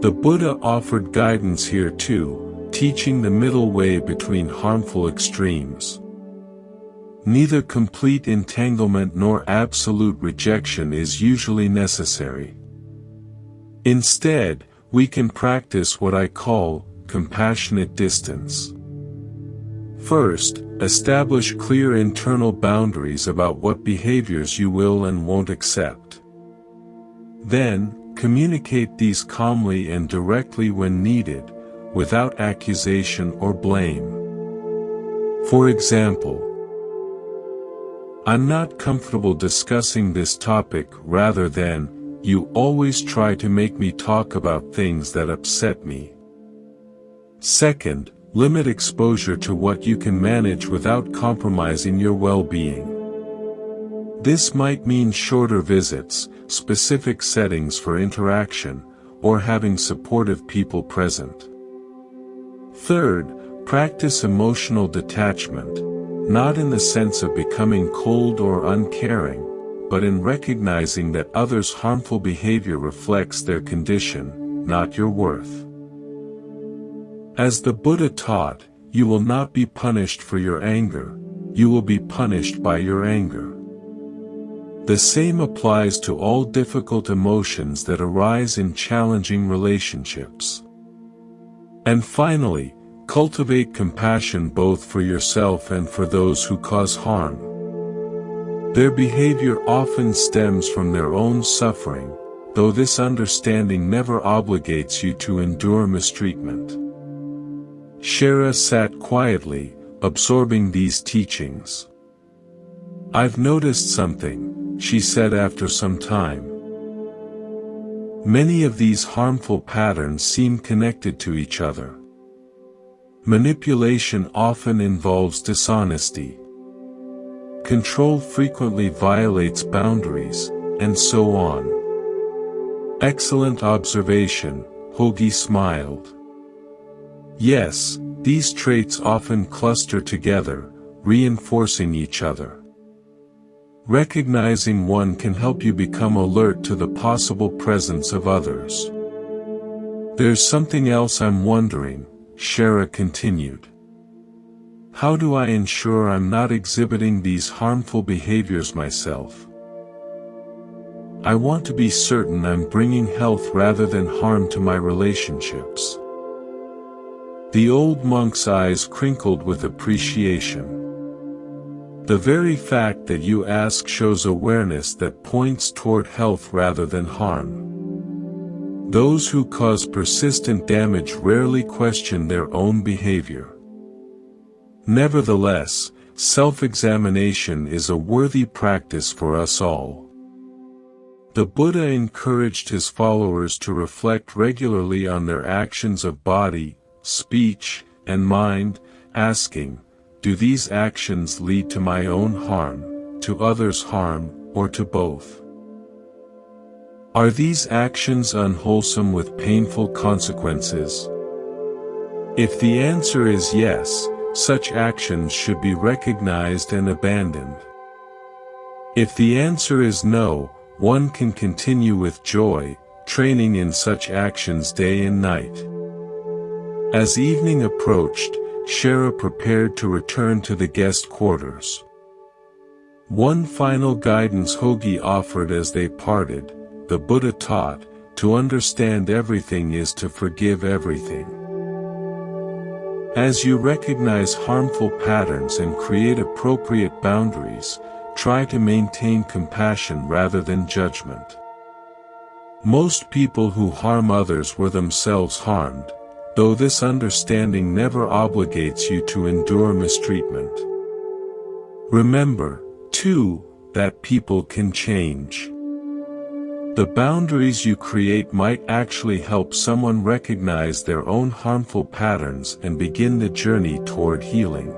The Buddha offered guidance here too, teaching the middle way between harmful extremes. Neither complete entanglement nor absolute rejection is usually necessary. Instead, we can practice what I call compassionate distance. First, establish clear internal boundaries about what behaviors you will and won't accept. Then, communicate these calmly and directly when needed, without accusation or blame. For example, I'm not comfortable discussing this topic rather than, you always try to make me talk about things that upset me. Second, limit exposure to what you can manage without compromising your well-being. This might mean shorter visits, specific settings for interaction, or having supportive people present. Third, practice emotional detachment, not in the sense of becoming cold or uncaring, but in recognizing that others' harmful behavior reflects their condition, not your worth. As the Buddha taught, you will not be punished for your anger, you will be punished by your anger. The same applies to all difficult emotions that arise in challenging relationships. And finally, cultivate compassion both for yourself and for those who cause harm. Their behavior often stems from their own suffering, though this understanding never obligates you to endure mistreatment. Shara sat quietly, absorbing these teachings. I've noticed something, she said after some time. Many of these harmful patterns seem connected to each other. Manipulation often involves dishonesty. Control frequently violates boundaries, and so on. Excellent observation, Hoagie smiled. Yes, these traits often cluster together, reinforcing each other. Recognizing one can help you become alert to the possible presence of others. There's something else I'm wondering, Shara continued. How do I ensure I'm not exhibiting these harmful behaviors myself? I want to be certain I'm bringing health rather than harm to my relationships. The old monk's eyes crinkled with appreciation. The very fact that you ask shows awareness that points toward health rather than harm. Those who cause persistent damage rarely question their own behavior. Nevertheless, self-examination is a worthy practice for us all. The Buddha encouraged his followers to reflect regularly on their actions of body, speech, and mind, asking, do these actions lead to my own harm, to others' harm, or to both? Are these actions unwholesome with painful consequences? If the answer is yes, such actions should be recognized and abandoned. If the answer is no, one can continue with joy, training in such actions day and night. As evening approached, Shara prepared to return to the guest quarters. One final guidance Hogi offered as they parted, the Buddha taught, to understand everything is to forgive everything. As you recognize harmful patterns and create appropriate boundaries, try to maintain compassion rather than judgment. Most people who harm others were themselves harmed, though this understanding never obligates you to endure mistreatment. Remember, too, that people can change. The boundaries you create might actually help someone recognize their own harmful patterns and begin the journey toward healing.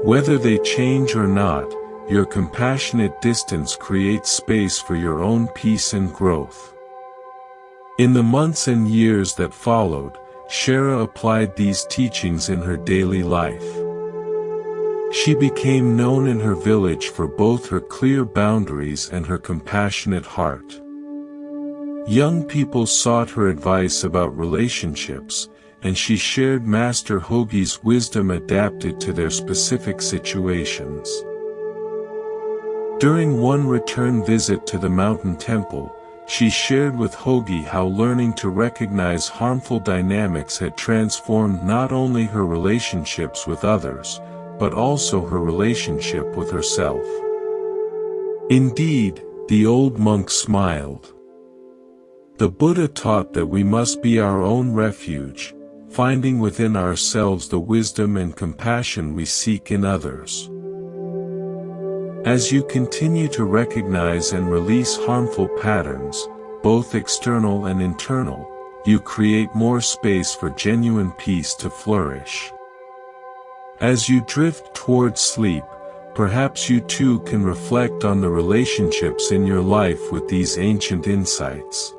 Whether they change or not, your compassionate distance creates space for your own peace and growth. In the months and years that followed, Shara applied these teachings in her daily life. She became known in her village for both her clear boundaries and her compassionate heart. Young people sought her advice about relationships, and she shared Master Hogi's wisdom adapted to their specific situations. During one return visit to the mountain temple, she shared with Hogi how learning to recognize harmful dynamics had transformed not only her relationships with others, but also her relationship with herself. Indeed, the old monk smiled. The Buddha taught that we must be our own refuge, finding within ourselves the wisdom and compassion we seek in others. As you continue to recognize and release harmful patterns, both external and internal, you create more space for genuine peace to flourish. As you drift towards sleep, perhaps you too can reflect on the relationships in your life with these ancient insights.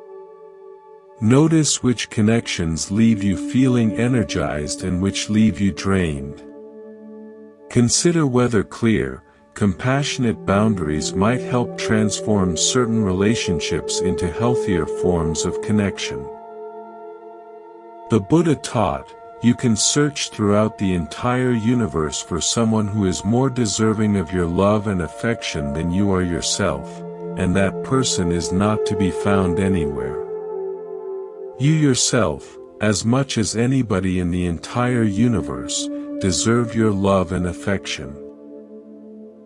Notice which connections leave you feeling energized and which leave you drained. Consider whether clear, compassionate boundaries might help transform certain relationships into healthier forms of connection. The Buddha taught, you can search throughout the entire universe for someone who is more deserving of your love and affection than you are yourself, and that person is not to be found anywhere. You yourself, as much as anybody in the entire universe, deserve your love and affection.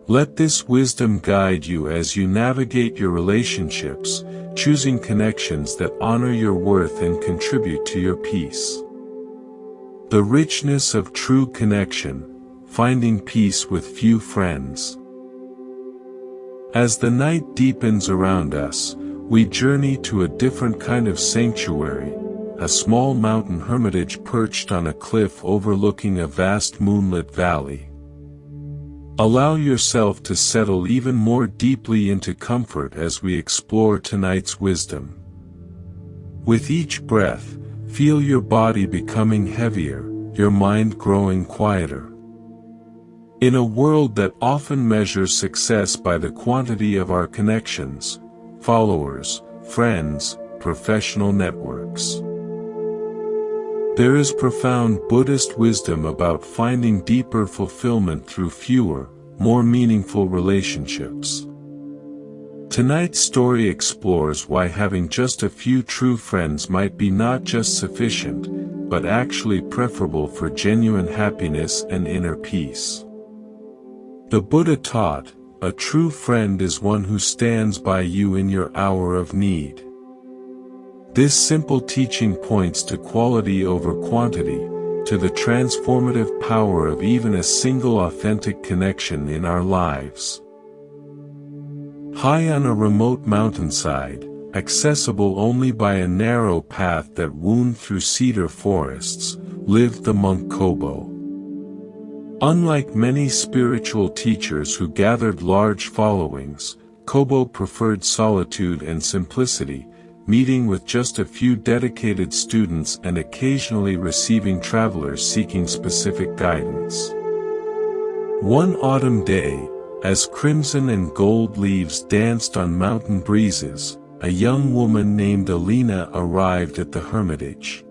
Let this wisdom guide you as you navigate your relationships, choosing connections that honor your worth and contribute to your peace. The richness of true connection, finding peace with few friends. As the night deepens around us, we journey to a different kind of sanctuary, a small mountain hermitage perched on a cliff overlooking a vast moonlit valley. Allow yourself to settle even more deeply into comfort as we explore tonight's wisdom. With each breath, feel your body becoming heavier, your mind growing quieter. In a world that often measures success by the quantity of our connections, followers, friends, professional networks, There is profound Buddhist wisdom about finding deeper fulfillment through fewer, more meaningful relationships. Tonight's story explores why having just a few true friends might be not just sufficient, but actually preferable for genuine happiness and inner peace. The Buddha taught, "A true friend is one who stands by you in your hour of need." This simple teaching points to quality over quantity, to the transformative power of even a single authentic connection in our lives. High on a remote mountainside, accessible only by a narrow path that wound through cedar forests, lived the monk Kobo. Unlike many spiritual teachers who gathered large followings, Kobo preferred solitude and simplicity, meeting with just a few dedicated students and occasionally receiving travelers seeking specific guidance. One autumn day, as crimson and gold leaves danced on mountain breezes, a young woman named Alina arrived at the hermitage.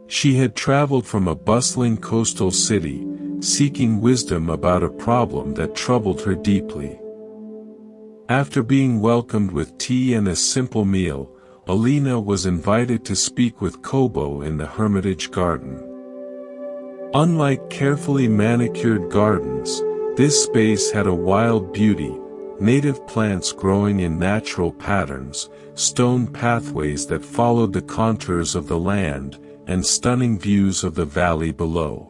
She had traveled from a bustling coastal city, seeking wisdom about a problem that troubled her deeply. After being welcomed with tea and a simple meal, Alina was invited to speak with Kobo in the hermitage garden. Unlike carefully manicured gardens, this space had a wild beauty, native plants growing in natural patterns, stone pathways that followed the contours of the land, and stunning views of the valley below.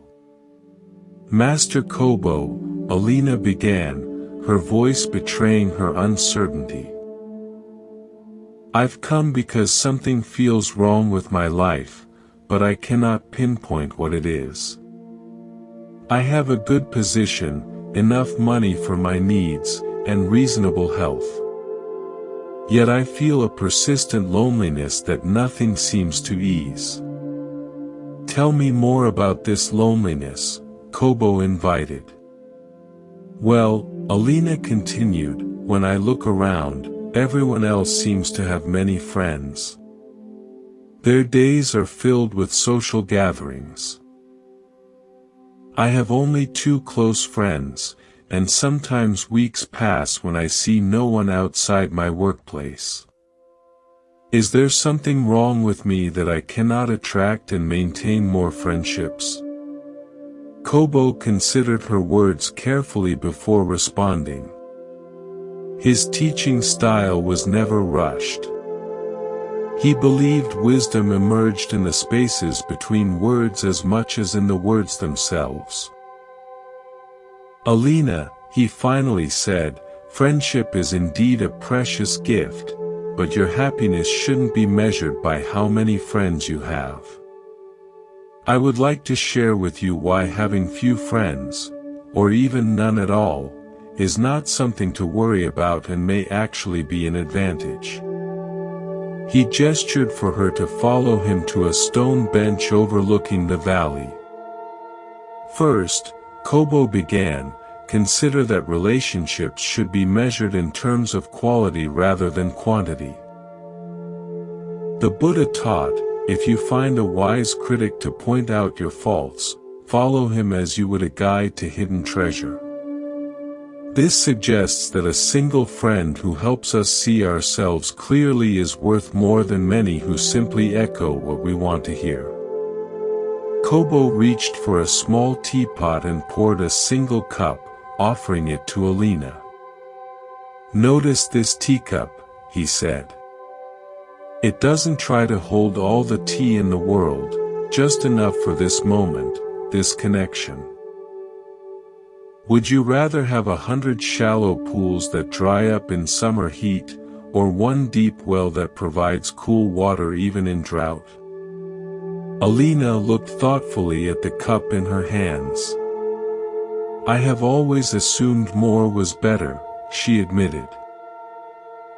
"Master Kobo," Alina began, her voice betraying her uncertainty. "I've come because something feels wrong with my life, but I cannot pinpoint what it is. I have a good position, enough money for my needs, and reasonable health. Yet I feel a persistent loneliness that nothing seems to ease." "Tell me more about this loneliness," Kobo invited. "Well," Alina continued, "when I look around, everyone else seems to have many friends. Their days are filled with social gatherings. I have only 2 close friends, and sometimes weeks pass when I see no one outside my workplace. Is there something wrong with me that I cannot attract and maintain more friendships?" Kobo considered her words carefully before responding. His teaching style was never rushed. He believed wisdom emerged in the spaces between words as much as in the words themselves. "Alina," he finally said, "friendship is indeed a precious gift, but your happiness shouldn't be measured by how many friends you have. I would like to share with you why having few friends, or even none at all, is not something to worry about and may actually be an advantage." He gestured for her to follow him to a stone bench overlooking the valley. "First," Kobo began, "consider that relationships should be measured in terms of quality rather than quantity. The Buddha taught, if you find a wise critic to point out your faults, follow him as you would a guide to hidden treasure. This suggests that a single friend who helps us see ourselves clearly is worth more than many who simply echo what we want to hear." Kobo reached for a small teapot and poured a single cup, offering it to Alina. "Notice this teacup," he said. "It doesn't try to hold all the tea in the world, just enough for this moment, this connection. Would you rather have 100 shallow pools that dry up in summer heat, or one deep well that provides cool water even in drought?" Alina looked thoughtfully at the cup in her hands. "I have always assumed more was better," she admitted.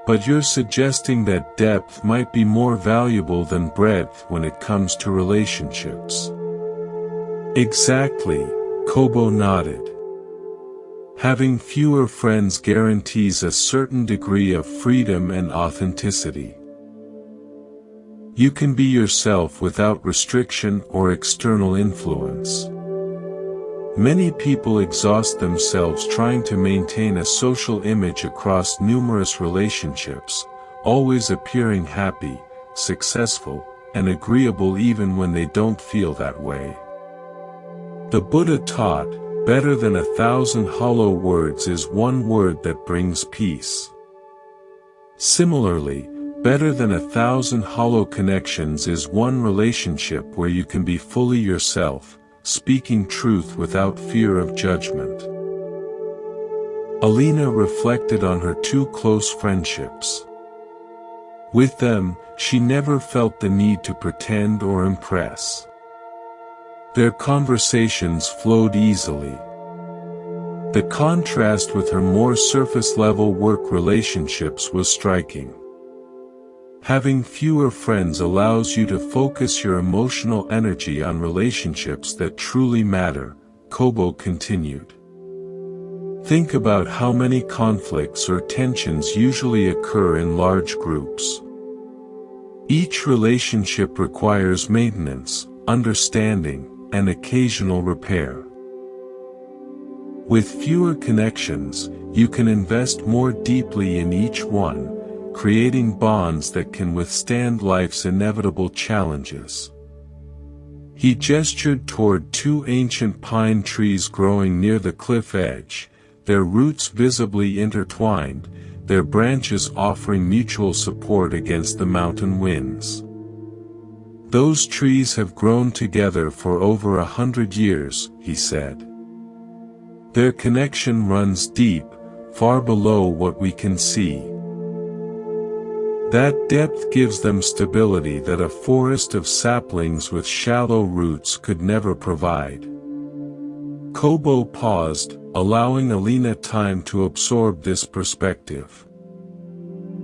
"But you're suggesting that depth might be more valuable than breadth when it comes to relationships." "Exactly," Kobo nodded. "Having fewer friends guarantees a certain degree of freedom and authenticity. You can be yourself without restriction or external influence. Many people exhaust themselves trying to maintain a social image across numerous relationships, always appearing happy, successful, and agreeable even when they don't feel that way. The Buddha taught, better than 1,000 hollow words is one word that brings peace. Similarly, better than 1,000 hollow connections is one relationship where you can be fully yourself, speaking truth without fear of judgment. Alina reflected on her 2 close friendships. With them, she never felt the need to pretend or impress. Their conversations flowed easily. The contrast with her more surface-level work relationships was striking. Having fewer friends allows you to focus your emotional energy on relationships that truly matter, Kobo continued. Think about how many conflicts or tensions usually occur in large groups. Each relationship requires maintenance, understanding, and occasional repair. With fewer connections, you can invest more deeply in each one, creating bonds that can withstand life's inevitable challenges. He gestured toward 2 ancient pine trees growing near the cliff edge, their roots visibly intertwined, their branches offering mutual support against the mountain winds. Those trees have grown together for over 100 years, he said. Their connection runs deep, far below what we can see. That depth gives them stability that a forest of saplings with shallow roots could never provide. Kobo paused, allowing Alina time to absorb this perspective.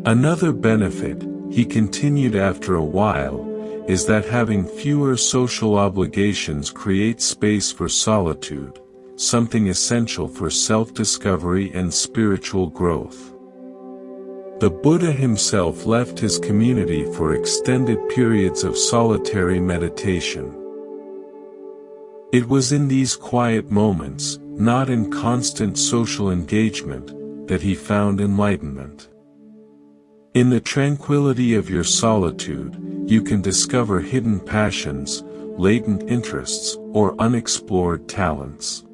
Another benefit, he continued after a while, is that having fewer social obligations creates space for solitude, something essential for self-discovery and spiritual growth. The Buddha himself left his community for extended periods of solitary meditation. It was in these quiet moments, not in constant social engagement, that he found enlightenment. In the tranquility of your solitude, you can discover hidden passions, latent interests, or unexplored talents.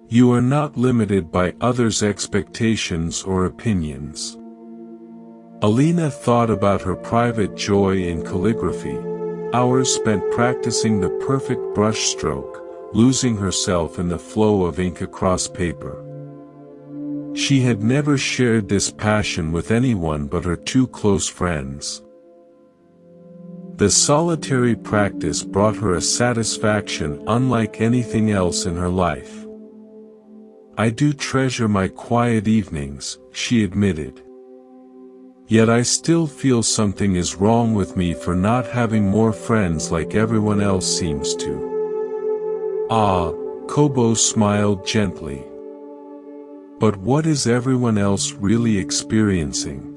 You are not limited by others' expectations or opinions. Alina thought about her private joy in calligraphy, hours spent practicing the perfect brushstroke, losing herself in the flow of ink across paper. She had never shared this passion with anyone but her 2 close friends. The solitary practice brought her a satisfaction unlike anything else in her life. I do treasure my quiet evenings, she admitted. Yet I still feel something is wrong with me for not having more friends like everyone else seems to. Ah, Kobo smiled gently. But what is everyone else really experiencing?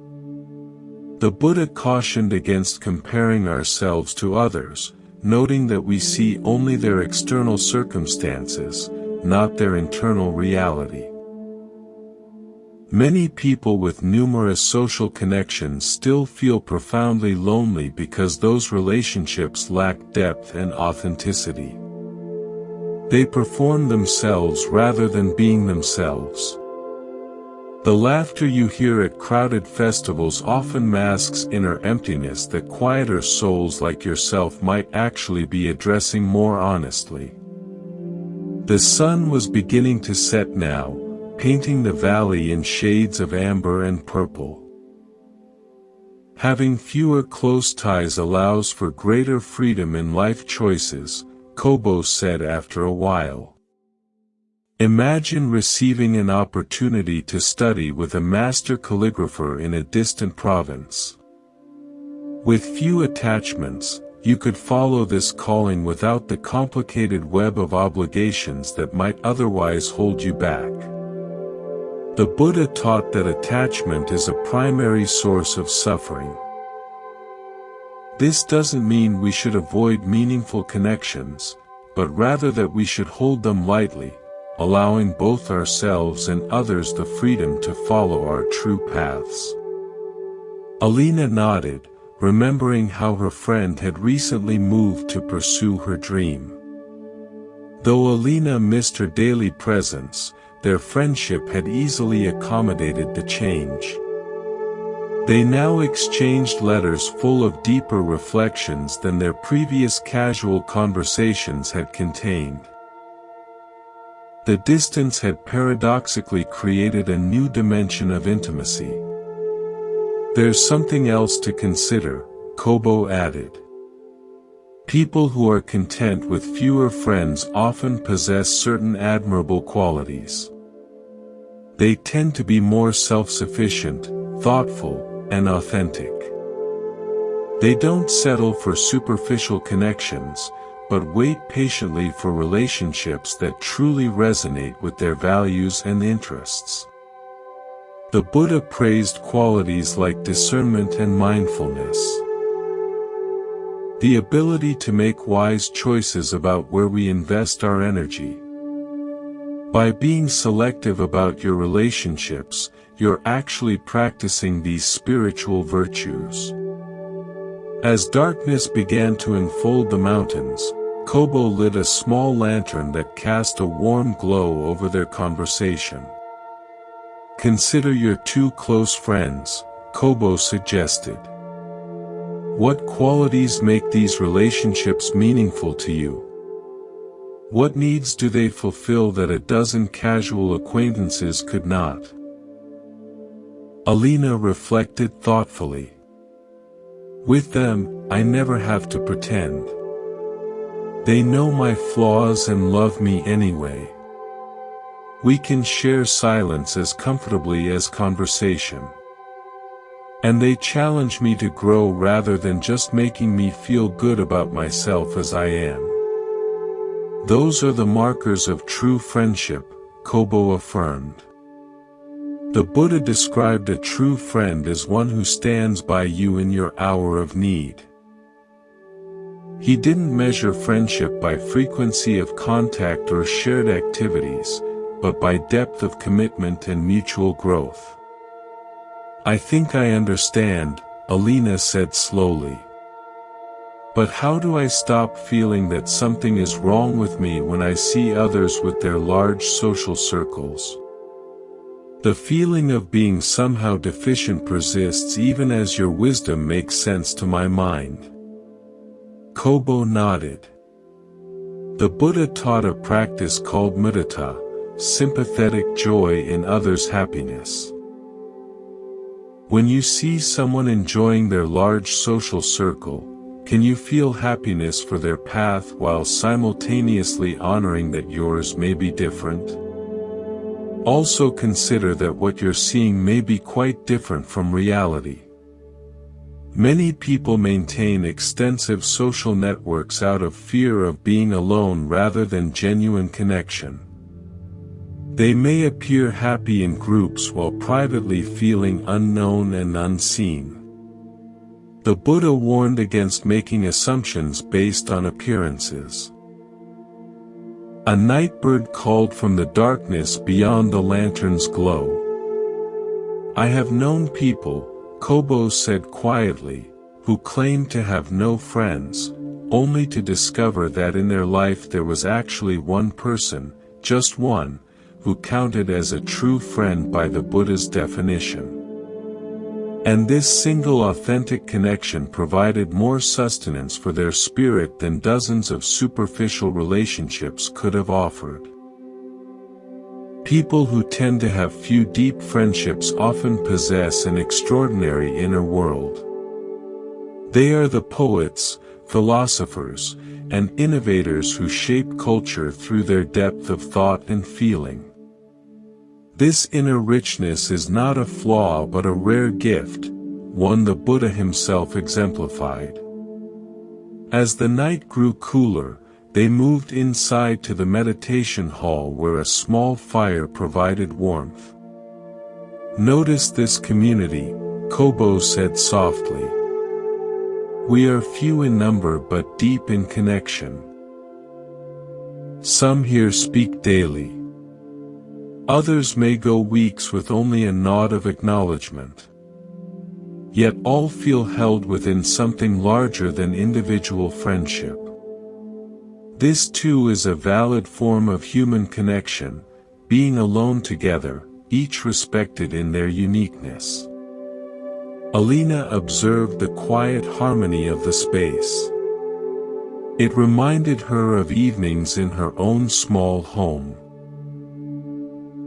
The Buddha cautioned against comparing ourselves to others, noting that we see only their external circumstances, not their internal reality. Many people with numerous social connections still feel profoundly lonely because those relationships lack depth and authenticity. They perform themselves rather than being themselves. The laughter you hear at crowded festivals often masks inner emptiness that quieter souls like yourself might actually be addressing more honestly. The sun was beginning to set now, painting the valley in shades of amber and purple. Having fewer close ties allows for greater freedom in life choices, Kobo said after a while. Imagine receiving an opportunity to study with a master calligrapher in a distant province. With few attachments, you could follow this calling without the complicated web of obligations that might otherwise hold you back. The Buddha taught that attachment is a primary source of suffering. This doesn't mean we should avoid meaningful connections, but rather that we should hold them lightly, allowing both ourselves and others the freedom to follow our true paths. Alina nodded, remembering how her friend had recently moved to pursue her dream. Though Alina missed her daily presence, their friendship had easily accommodated the change. They now exchanged letters full of deeper reflections than their previous casual conversations had contained. The distance had paradoxically created a new dimension of intimacy. "There's something else to consider," Kobo added. "People who are content with fewer friends often possess certain admirable qualities. They tend to be more self-sufficient, thoughtful, and authentic. They don't settle for superficial connections, but wait patiently for relationships that truly resonate with their values and interests." The Buddha praised qualities like discernment and mindfulness. The ability to make wise choices about where we invest our energy. By being selective about your relationships, you're actually practicing these spiritual virtues. As darkness began to enfold the mountains, Kobo lit a small lantern that cast a warm glow over their conversation. "Consider your two close friends," Kobo suggested. "What qualities make these relationships meaningful to you? What needs do they fulfill that a dozen casual acquaintances could not?" Alina reflected thoughtfully. "With them, I never have to pretend. They know my flaws and love me anyway. We can share silence as comfortably as conversation. And they challenge me to grow rather than just making me feel good about myself as I am. Those are the markers of true friendship," Kobo affirmed. The Buddha described a true friend as one who stands by you in your hour of need. He didn't measure friendship by frequency of contact or shared activities, but by depth of commitment and mutual growth. "I think I understand," Alina said slowly. "But how do I stop feeling that something is wrong with me when I see others with their large social circles? The feeling of being somehow deficient persists even as your wisdom makes sense to my mind." Kobo nodded. The Buddha taught a practice called mudita, sympathetic joy in others' happiness. When you see someone enjoying their large social circle, can you feel happiness for their path while simultaneously honoring that yours may be different? Also consider that what you're seeing may be quite different from reality. Many people maintain extensive social networks out of fear of being alone rather than genuine connection. They may appear happy in groups while privately feeling unknown and unseen. The Buddha warned against making assumptions based on appearances. A night bird called from the darkness beyond the lantern's glow. "I have known people," Kobo said quietly, "who claimed to have no friends, only to discover that in their life there was actually one person, just one, who counted as a true friend by the Buddha's definition. And this single authentic connection provided more sustenance for their spirit than dozens of superficial relationships could have offered." People who tend to have few deep friendships often possess an extraordinary inner world. They are the poets, philosophers, and innovators who shape culture through their depth of thought and feeling. This inner richness is not a flaw but a rare gift, one the Buddha himself exemplified. As the night grew cooler, they moved inside to the meditation hall where a small fire provided warmth. "Notice this community," Kobo said softly. We are few in number but deep in connection. Some here speak daily. Others may go weeks with only a nod of acknowledgement. Yet all feel held within something larger than individual friendship. This too is a valid form of human connection, being alone together, each respected in their uniqueness. Alina observed the quiet harmony of the space. It reminded her of evenings in her own small home.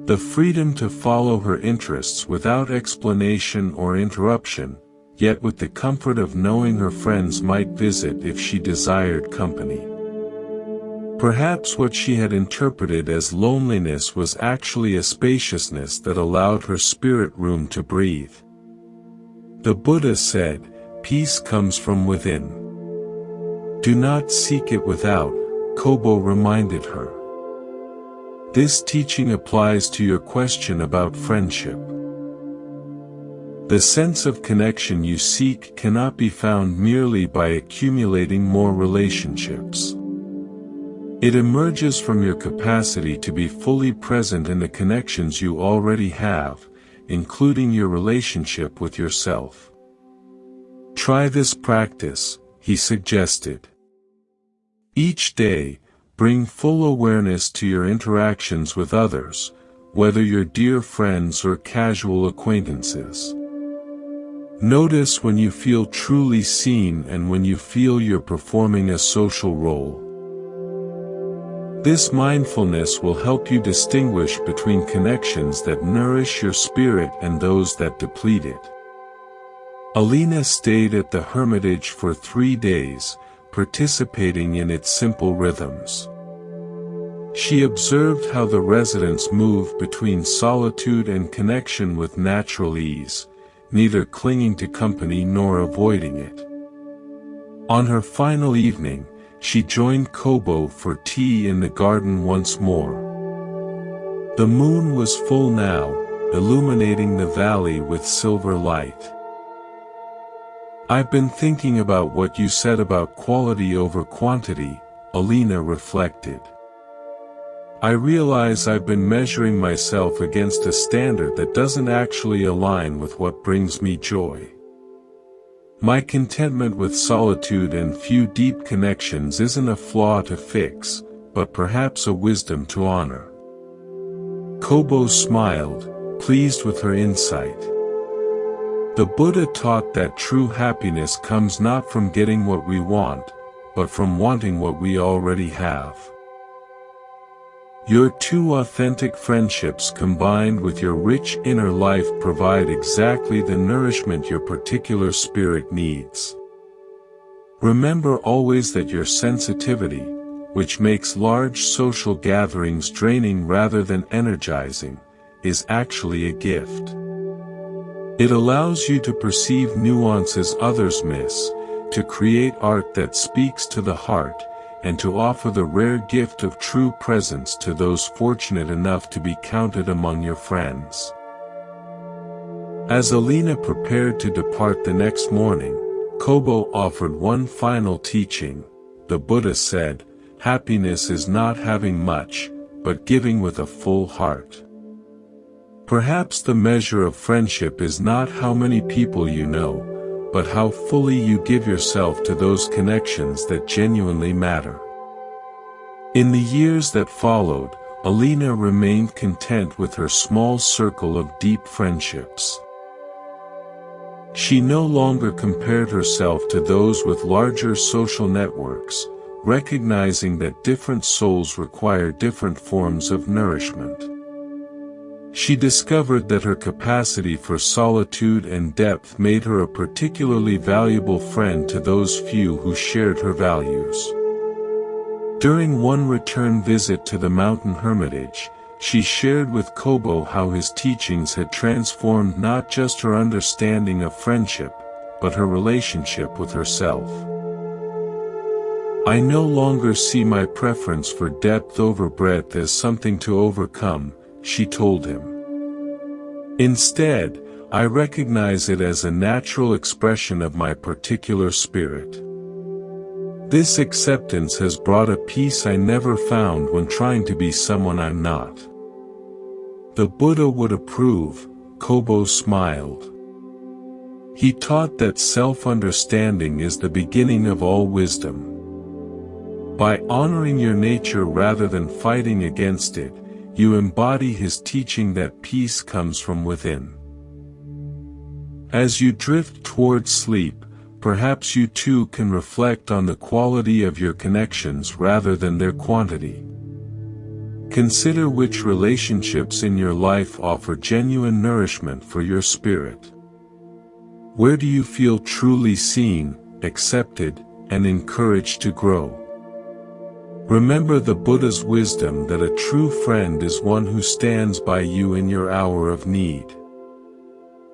The freedom to follow her interests without explanation or interruption, yet with the comfort of knowing her friends might visit if she desired company. Perhaps what she had interpreted as loneliness was actually a spaciousness that allowed her spirit room to breathe. The Buddha said, "Peace comes from within. Do not seek it without," Kobo reminded her. This teaching applies to your question about friendship. The sense of connection you seek cannot be found merely by accumulating more relationships. It emerges from your capacity to be fully present in the connections you already have, including your relationship with yourself. Try this practice, he suggested. Each day, bring full awareness to your interactions with others, whether you're dear friends or casual acquaintances. Notice when you feel truly seen and when you feel you're performing a social role. This mindfulness will help you distinguish between connections that nourish your spirit and those that deplete it. Alina stayed at the hermitage for 3 days, participating in its simple rhythms. She observed how the residents moved between solitude and connection with natural ease, neither clinging to company nor avoiding it. On her final evening, she joined Kobo for tea in the garden once more. The moon was full now, illuminating the valley with silver light. "I've been thinking about what you said about quality over quantity," Alina reflected. "I realize I've been measuring myself against a standard that doesn't actually align with what brings me joy. My contentment with solitude and few deep connections isn't a flaw to fix, but perhaps a wisdom to honor." Kobo smiled, pleased with her insight. The Buddha taught that true happiness comes not from getting what we want, but from wanting what we already have. Your two authentic friendships combined with your rich inner life provide exactly the nourishment your particular spirit needs. Remember always that your sensitivity, which makes large social gatherings draining rather than energizing, is actually a gift. It allows you to perceive nuances others miss, to create art that speaks to the heart, and to offer the rare gift of true presence to those fortunate enough to be counted among your friends. As Alina prepared to depart the next morning, Kobo offered one final teaching. The Buddha said, "Happiness is not having much, but giving with a full heart." Perhaps the measure of friendship is not how many people you know, but how fully you give yourself to those connections that genuinely matter. In the years that followed, Alina remained content with her small circle of deep friendships. She no longer compared herself to those with larger social networks, recognizing that different souls require different forms of nourishment. She discovered that her capacity for solitude and depth made her a particularly valuable friend to those few who shared her values. During one return visit to the mountain hermitage, she shared with Kobo how his teachings had transformed not just her understanding of friendship, but her relationship with herself. "I no longer see my preference for depth over breadth as something to overcome," she told him. "Instead, I recognize it as a natural expression of my particular spirit. This acceptance has brought a peace I never found when trying to be someone I'm not. The Buddha would approve, Kobo smiled. He taught that self-understanding is the beginning of all wisdom. By honoring your nature rather than fighting against it, you embody his teaching that peace comes from within. As you drift toward sleep, perhaps you too can reflect on the quality of your connections rather than their quantity. Consider which relationships in your life offer genuine nourishment for your spirit. Where do you feel truly seen, accepted, and encouraged to grow? Remember the Buddha's wisdom that a true friend is one who stands by you in your hour of need.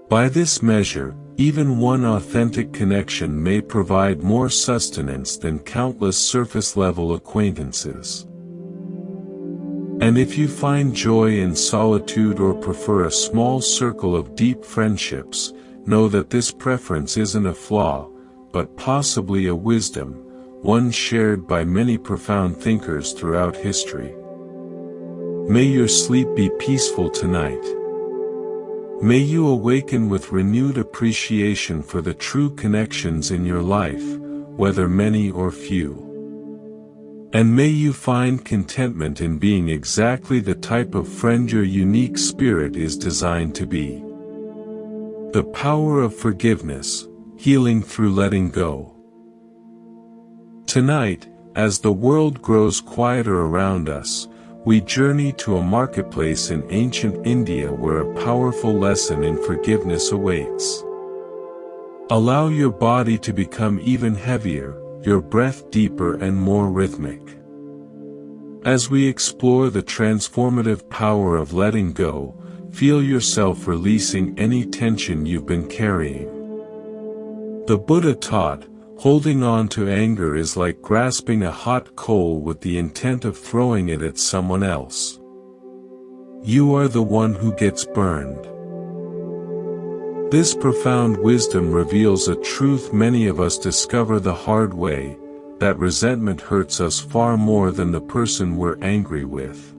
By this measure, even one authentic connection may provide more sustenance than countless surface-level acquaintances. And if you find joy in solitude or prefer a small circle of deep friendships, know that this preference isn't a flaw, but possibly a wisdom, one shared by many profound thinkers throughout history. May your sleep be peaceful tonight. May you awaken with renewed appreciation for the true connections in your life, whether many or few. And may you find contentment in being exactly the type of friend your unique spirit is designed to be. The power of forgiveness, healing through letting go. Tonight, as the world grows quieter around us, we journey to a marketplace in ancient India where a powerful lesson in forgiveness awaits. Allow your body to become even heavier, your breath deeper and more rhythmic. As we explore the transformative power of letting go, feel yourself releasing any tension you've been carrying. The Buddha taught, holding on to anger is like grasping a hot coal with the intent of throwing it at someone else. You are the one who gets burned. This profound wisdom reveals a truth many of us discover the hard way, that resentment hurts us far more than the person we're angry with.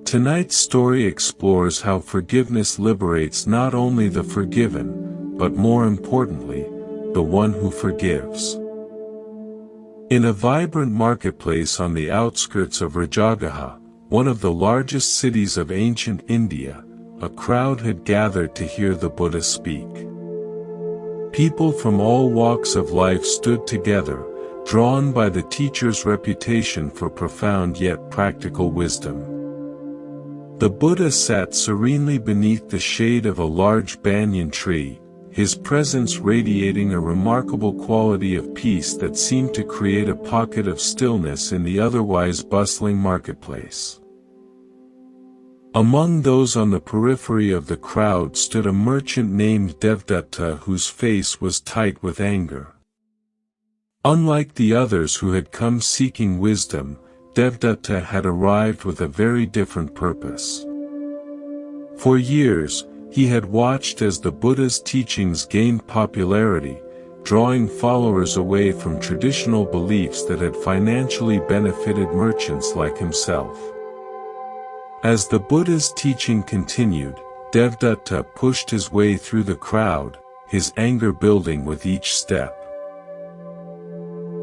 Tonight's story explores how forgiveness liberates not only the forgiven, but more importantly, the one who forgives. In a vibrant marketplace on the outskirts of Rajagaha, one of the largest cities of ancient India, a crowd had gathered to hear the Buddha speak. People from all walks of life stood together, drawn by the teacher's reputation for profound yet practical wisdom. The Buddha sat serenely beneath the shade of a large banyan tree, his presence radiating a remarkable quality of peace that seemed to create a pocket of stillness in the otherwise bustling marketplace. Among those on the periphery of the crowd stood a merchant named Devdatta whose face was tight with anger. Unlike the others who had come seeking wisdom, Devdatta had arrived with a very different purpose. For years, he had watched as the Buddha's teachings gained popularity, drawing followers away from traditional beliefs that had financially benefited merchants like himself. As the Buddha's teaching continued, Devdatta pushed his way through the crowd, his anger building with each step.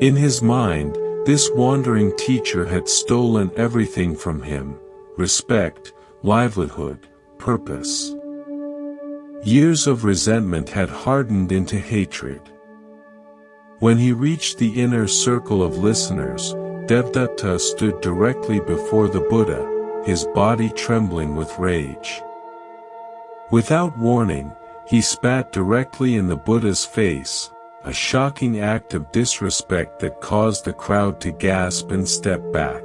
In his mind, this wandering teacher had stolen everything from him: respect, livelihood, purpose. Years of resentment had hardened into hatred. When he reached the inner circle of listeners, Devdatta stood directly before the Buddha, his body trembling with rage. Without warning, he spat directly in the Buddha's face, a shocking act of disrespect that caused the crowd to gasp and step back.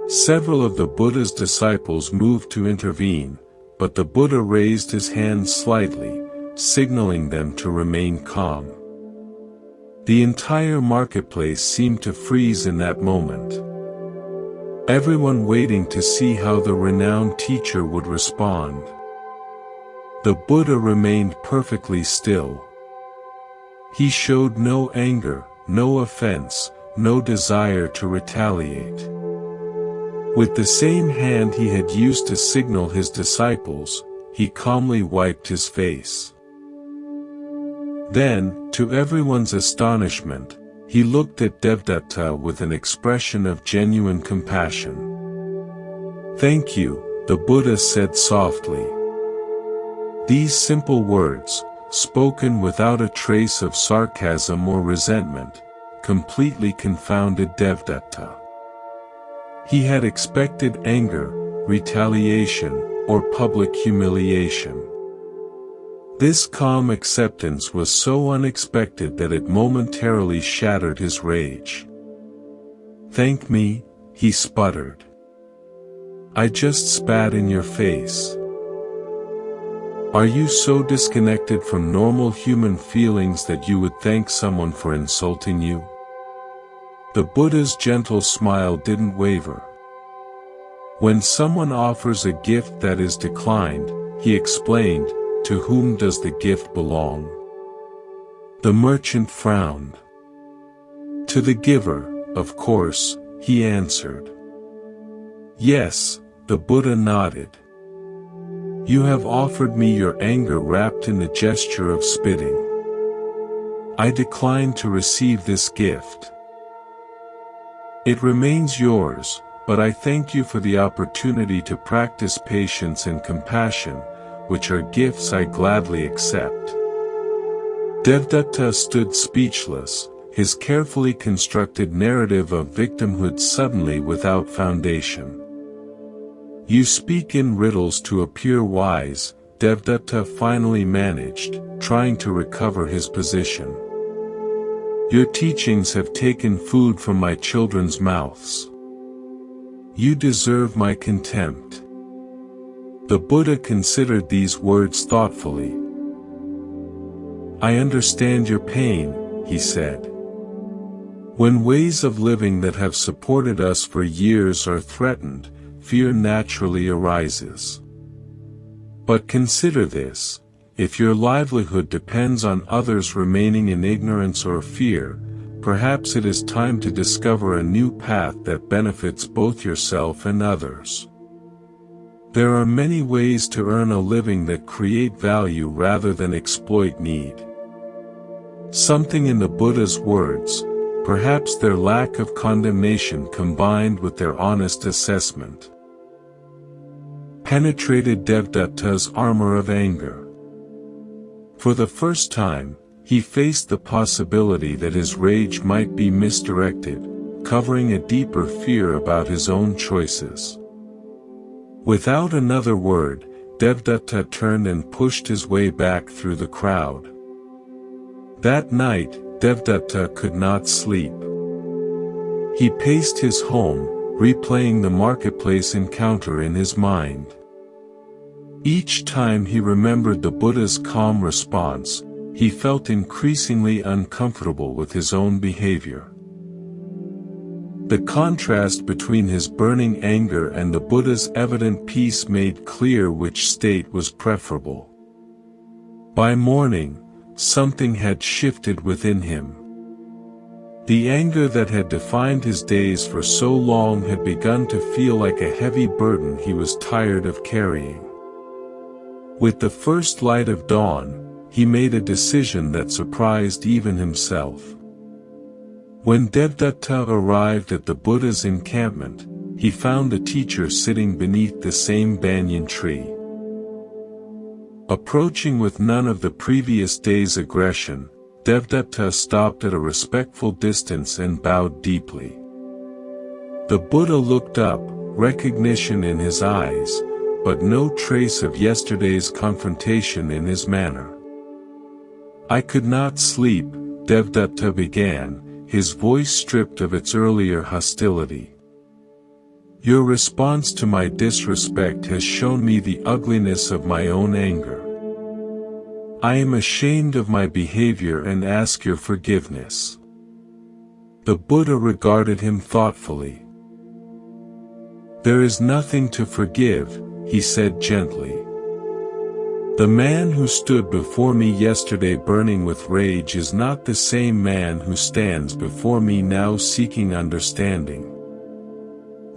Several of the Buddha's disciples moved to intervene, but the Buddha raised his hand slightly, signaling them to remain calm. The entire marketplace seemed to freeze in that moment. Everyone waiting to see how the renowned teacher would respond. The Buddha remained perfectly still. He showed no anger, no offense, no desire to retaliate. With the same hand he had used to signal his disciples, he calmly wiped his face. Then, to everyone's astonishment, he looked at Devdatta with an expression of genuine compassion. "Thank you," the Buddha said softly. These simple words, spoken without a trace of sarcasm or resentment, completely confounded Devdatta. He had expected anger, retaliation, or public humiliation. This calm acceptance was so unexpected that it momentarily shattered his rage. "Thank me," he sputtered. "I just spat in your face. Are you so disconnected from normal human feelings that you would thank someone for insulting you?" The Buddha's gentle smile didn't waver. "When someone offers a gift that is declined," he explained, "to whom does the gift belong?" The merchant frowned. "To the giver, of course," he answered. "Yes," the Buddha nodded. "You have offered me your anger wrapped in the gesture of spitting. I decline to receive this gift. It remains yours, but I thank you for the opportunity to practice patience and compassion, which are gifts I gladly accept." Devdatta stood speechless, his carefully constructed narrative of victimhood suddenly without foundation. "You speak in riddles to appear wise," Devdatta finally managed, trying to recover his position. "Your teachings have taken food from my children's mouths. You deserve my contempt." The Buddha considered these words thoughtfully. "I understand your pain," he said. "When ways of living that have supported us for years are threatened, fear naturally arises. But consider this: if your livelihood depends on others remaining in ignorance or fear, perhaps it is time to discover a new path that benefits both yourself and others. There are many ways to earn a living that create value rather than exploit need." Something in the Buddha's words, perhaps their lack of condemnation combined with their honest assessment, penetrated Devdatta's armor of anger. For the first time, he faced the possibility that his rage might be misdirected, covering a deeper fear about his own choices. Without another word, Devdatta turned and pushed his way back through the crowd. That night, Devdatta could not sleep. He paced his home, replaying the marketplace encounter in his mind. Each time he remembered the Buddha's calm response, he felt increasingly uncomfortable with his own behavior. The contrast between his burning anger and the Buddha's evident peace made clear which state was preferable. By morning, something had shifted within him. The anger that had defined his days for so long had begun to feel like a heavy burden he was tired of carrying. With the first light of dawn, he made a decision that surprised even himself. When Devdatta arrived at the Buddha's encampment, he found the teacher sitting beneath the same banyan tree. Approaching with none of the previous day's aggression, Devdatta stopped at a respectful distance and bowed deeply. The Buddha looked up, recognition in his eyes, but no trace of yesterday's confrontation in his manner. "I could not sleep," Devdatta began, his voice stripped of its earlier hostility. "Your response to my disrespect has shown me the ugliness of my own anger. I am ashamed of my behavior and ask your forgiveness." The Buddha regarded him thoughtfully. "There is nothing to forgive," he said gently. The man who stood before me yesterday burning with rage is not the same man who stands before me now seeking understanding.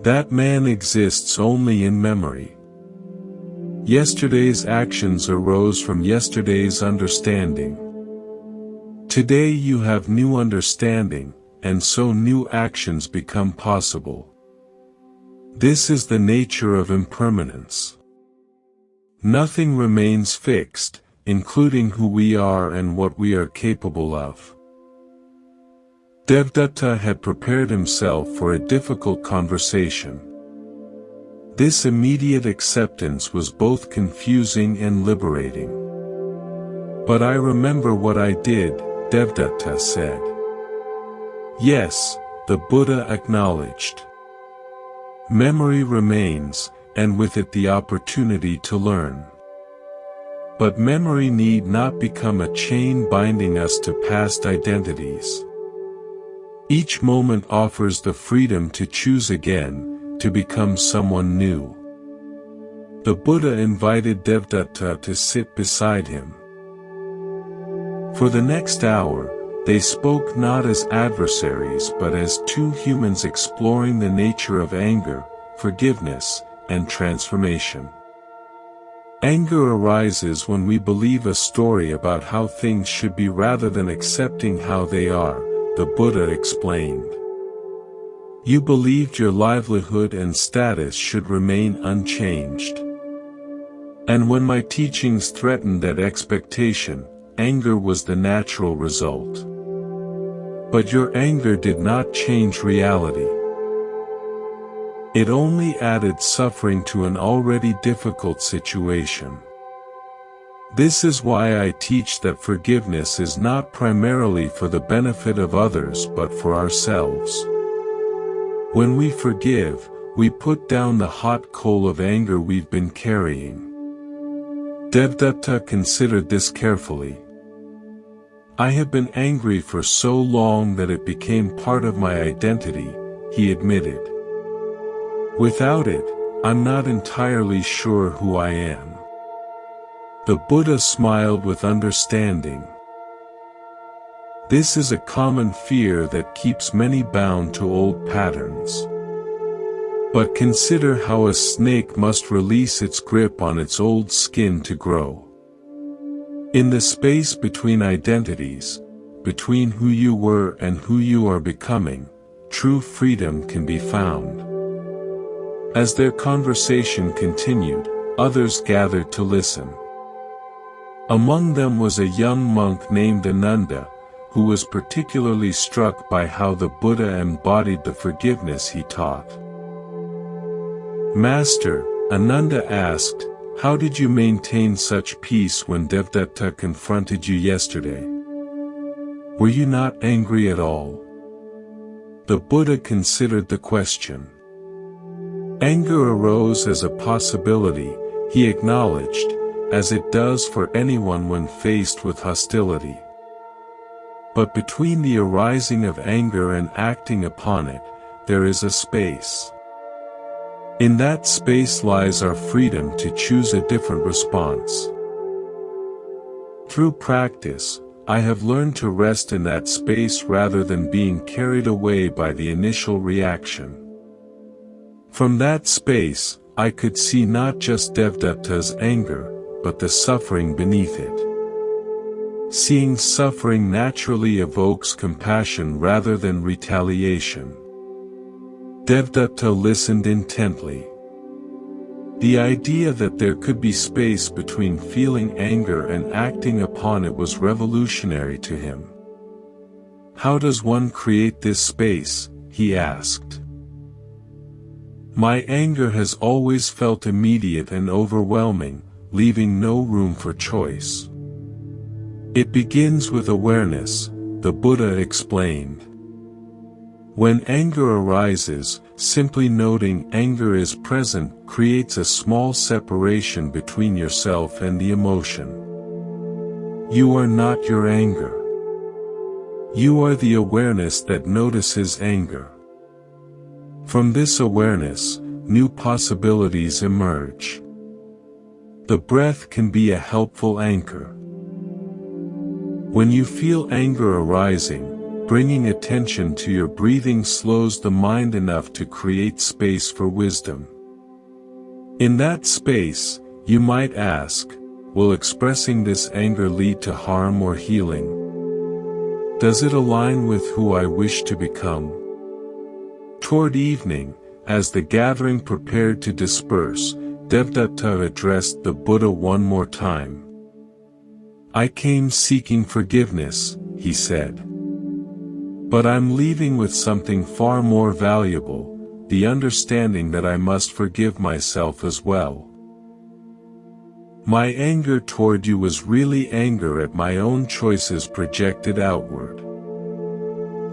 That man exists only in memory. Yesterday's actions arose from yesterday's understanding. Today you have new understanding, and so new actions become possible. This is the nature of impermanence. Nothing remains fixed, including who we are and what we are capable of. Devdatta had prepared himself for a difficult conversation. This immediate acceptance was both confusing and liberating. But I remember what I did, Devdatta said. Yes, the Buddha acknowledged. Memory remains, and with it the opportunity to learn. But memory need not become a chain binding us to past identities. Each moment offers the freedom to choose again, to become someone new. The Buddha invited Devdatta to sit beside him. For the next hour, they spoke not as adversaries but as two humans exploring the nature of anger, forgiveness, and transformation. Anger arises when we believe a story about how things should be rather than accepting how they are, the Buddha explained. You believed your livelihood and status should remain unchanged. And when my teachings threatened that expectation, anger was the natural result. But your anger did not change reality. It only added suffering to an already difficult situation. This is why I teach that forgiveness is not primarily for the benefit of others but for ourselves. When we forgive, we put down the hot coal of anger we've been carrying. Devdatta considered this carefully. I have been angry for so long that it became part of my identity, he admitted. Without it, I'm not entirely sure who I am. The Buddha smiled with understanding. This is a common fear that keeps many bound to old patterns. But consider how a snake must release its grip on its old skin to grow. In the space between identities, between who you were and who you are becoming, true freedom can be found. As their conversation continued, others gathered to listen. Among them was a young monk named Ananda, who was particularly struck by how the Buddha embodied the forgiveness he taught. Master, Ananda asked, how did you maintain such peace when Devdatta confronted you yesterday? Were you not angry at all? The Buddha considered the question. Anger arose as a possibility, he acknowledged, as it does for anyone when faced with hostility. But between the arising of anger and acting upon it, there is a space. In that space lies our freedom to choose a different response. Through practice, I have learned to rest in that space rather than being carried away by the initial reaction. From that space, I could see not just Devdatta's anger, but the suffering beneath it. Seeing suffering naturally evokes compassion rather than retaliation. Devdatta listened intently. The idea that there could be space between feeling anger and acting upon it was revolutionary to him. How does one create this space? He asked. My anger has always felt immediate and overwhelming, leaving no room for choice. It begins with awareness, the Buddha explained. When anger arises, simply noting anger is present creates a small separation between yourself and the emotion. You are not your anger. You are the awareness that notices anger. From this awareness, new possibilities emerge. The breath can be a helpful anchor. When you feel anger arising, bringing attention to your breathing slows the mind enough to create space for wisdom. In that space, you might ask, will expressing this anger lead to harm or healing? Does it align with who I wish to become? Toward evening, as the gathering prepared to disperse, Devdatta addressed the Buddha one more time. I came seeking forgiveness, he said. But I'm leaving with something far more valuable, the understanding that I must forgive myself as well. My anger toward you was really anger at my own choices projected outward.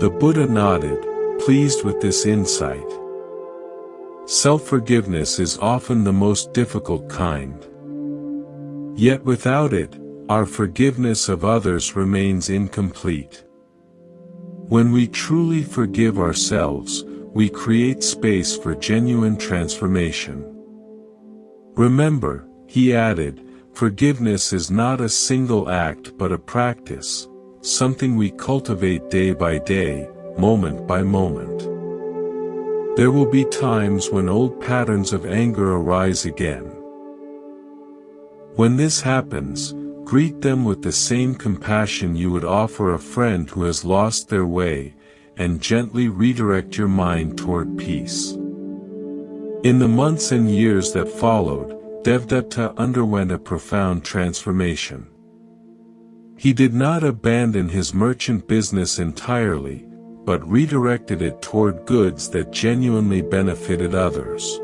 The Buddha nodded, pleased with this insight. Self-forgiveness is often the most difficult kind. Yet without it, our forgiveness of others remains incomplete. When we truly forgive ourselves, we create space for genuine transformation. Remember, he added, forgiveness is not a single act but a practice, something we cultivate day by day, moment by moment. There will be times when old patterns of anger arise again. When this happens, greet them with the same compassion you would offer a friend who has lost their way, and gently redirect your mind toward peace. In the months and years that followed, Devdatta underwent a profound transformation. He did not abandon his merchant business entirely, but redirected it toward goods that genuinely benefited others.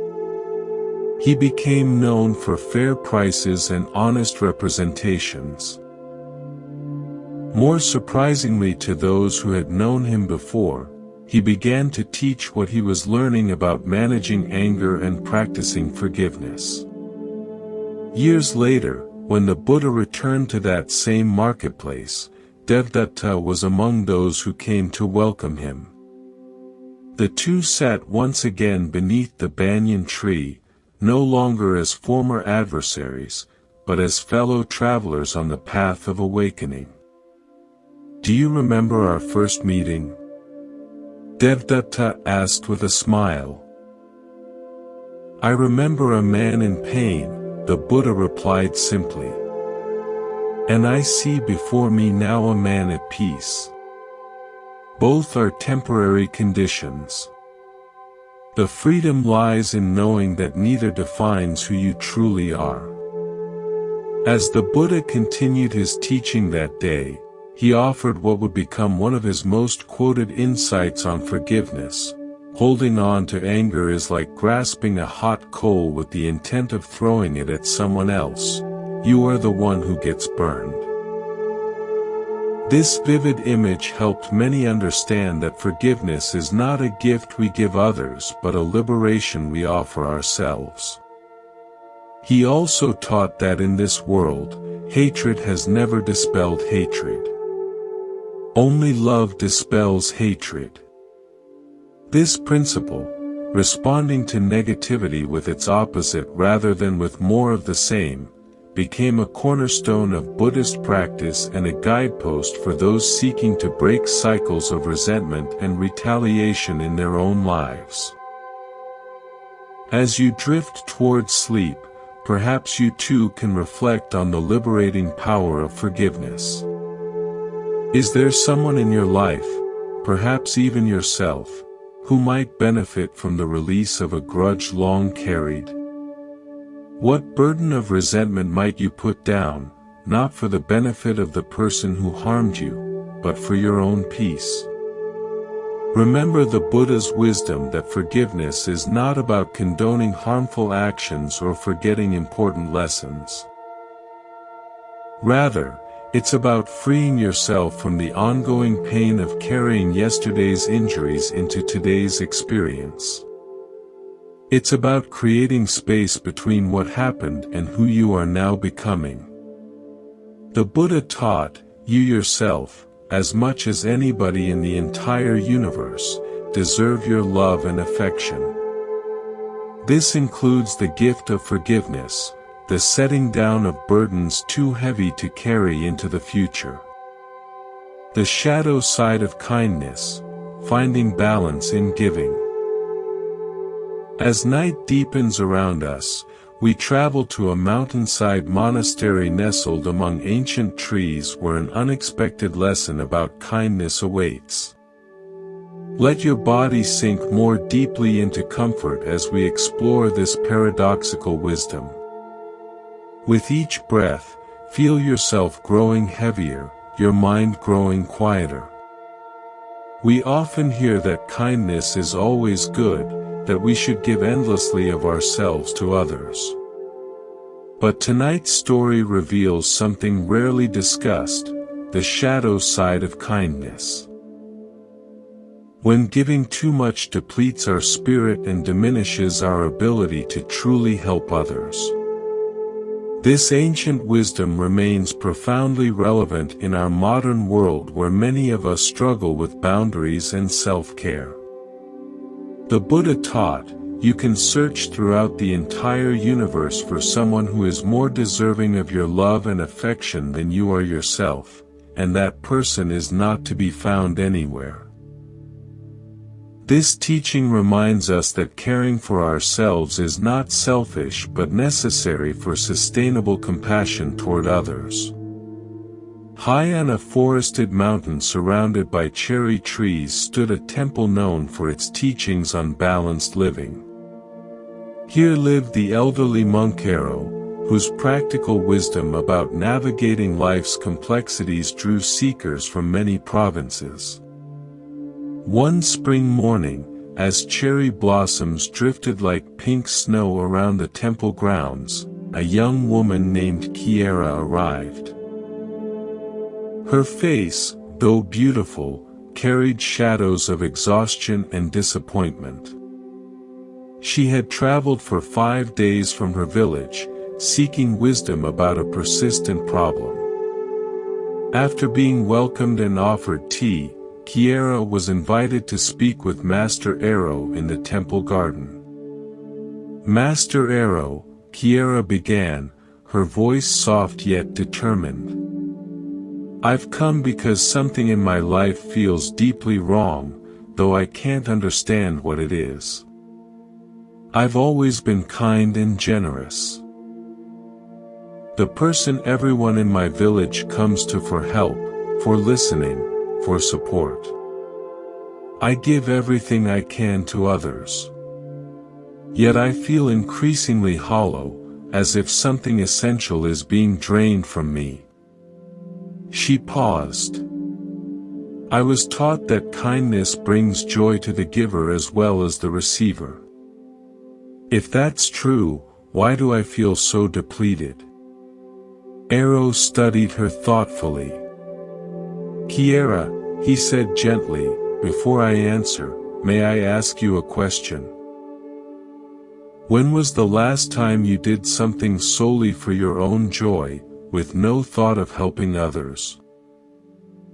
He became known for fair prices and honest representations. More surprisingly to those who had known him before, he began to teach what he was learning about managing anger and practicing forgiveness. Years later, when the Buddha returned to that same marketplace, Devdatta was among those who came to welcome him. The two sat once again beneath the banyan tree, no longer as former adversaries, but as fellow travelers on the path of awakening. Do you remember our first meeting? Devdatta asked with a smile. I remember a man in pain, the Buddha replied simply. And I see before me now a man at peace. Both are temporary conditions. The freedom lies in knowing that neither defines who you truly are. As the Buddha continued his teaching that day, he offered what would become one of his most quoted insights on forgiveness. Holding on to anger is like grasping a hot coal with the intent of throwing it at someone else. You are the one who gets burned. This vivid image helped many understand that forgiveness is not a gift we give others but a liberation we offer ourselves. He also taught that in this world, hatred has never dispelled hatred. Only love dispels hatred. This principle, responding to negativity with its opposite rather than with more of the same, became a cornerstone of Buddhist practice and a guidepost for those seeking to break cycles of resentment and retaliation in their own lives. As you drift toward sleep, perhaps you too can reflect on the liberating power of forgiveness. Is there someone in your life, perhaps even yourself, who might benefit from the release of a grudge long carried? What burden of resentment might you put down, not for the benefit of the person who harmed you, but for your own peace? Remember the Buddha's wisdom that forgiveness is not about condoning harmful actions or forgetting important lessons. Rather, it's about freeing yourself from the ongoing pain of carrying yesterday's injuries into today's experience. It's about creating space between what happened and who you are now becoming. The Buddha taught, you yourself, as much as anybody in the entire universe, deserve your love and affection. This includes the gift of forgiveness, the setting down of burdens too heavy to carry into the future. The shadow side of kindness, finding balance in giving. As night deepens around us, we travel to a mountainside monastery nestled among ancient trees where an unexpected lesson about kindness awaits. Let your body sink more deeply into comfort as we explore this paradoxical wisdom. With each breath, feel yourself growing heavier, your mind growing quieter. We often hear that kindness is always good, that we should give endlessly of ourselves to others. But tonight's story reveals something rarely discussed, the shadow side of kindness. When giving too much depletes our spirit and diminishes our ability to truly help others. This ancient wisdom remains profoundly relevant in our modern world where many of us struggle with boundaries and self-care. The Buddha taught, you can search throughout the entire universe for someone who is more deserving of your love and affection than you are yourself, and that person is not to be found anywhere. This teaching reminds us that caring for ourselves is not selfish but necessary for sustainable compassion toward others. High on a forested mountain surrounded by cherry trees stood a temple known for its teachings on balanced living. Here lived the elderly monk Ero, whose practical wisdom about navigating life's complexities drew seekers from many provinces. One spring morning, as cherry blossoms drifted like pink snow around the temple grounds, a young woman named Kiera arrived. Her face, though beautiful, carried shadows of exhaustion and disappointment. She had traveled for 5 days from her village, seeking wisdom about a persistent problem. After being welcomed and offered tea, Kiera was invited to speak with Master Ero in the temple garden. Master Ero, Kiera began, her voice soft yet determined. I've come because something in my life feels deeply wrong, though I can't understand what it is. I've always been kind and generous. The person everyone in my village comes to for help, for listening, for support. I give everything I can to others. Yet I feel increasingly hollow, as if something essential is being drained from me. She paused. I was taught that kindness brings joy to the giver as well as the receiver. If that's true, why do I feel so depleted? Ero studied her thoughtfully. Kiera, he said gently, before I answer, may I ask you a question? When was the last time you did something solely for your own joy, with no thought of helping others?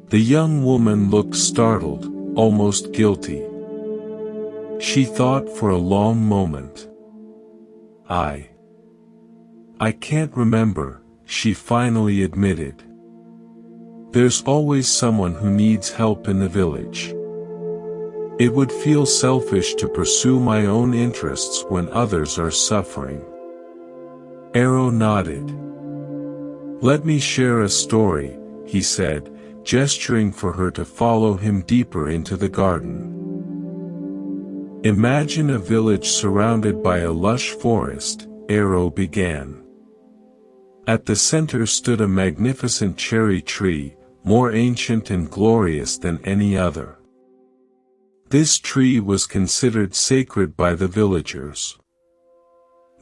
The young woman looked startled, almost guilty. She thought for a long moment. I can't remember, she finally admitted. There's always someone who needs help in the village. It would feel selfish to pursue my own interests when others are suffering. Ero nodded. Let me share a story, he said, gesturing for her to follow him deeper into the garden. Imagine a village surrounded by a lush forest, Ero began. At the center stood a magnificent cherry tree, more ancient and glorious than any other. This tree was considered sacred by the villagers.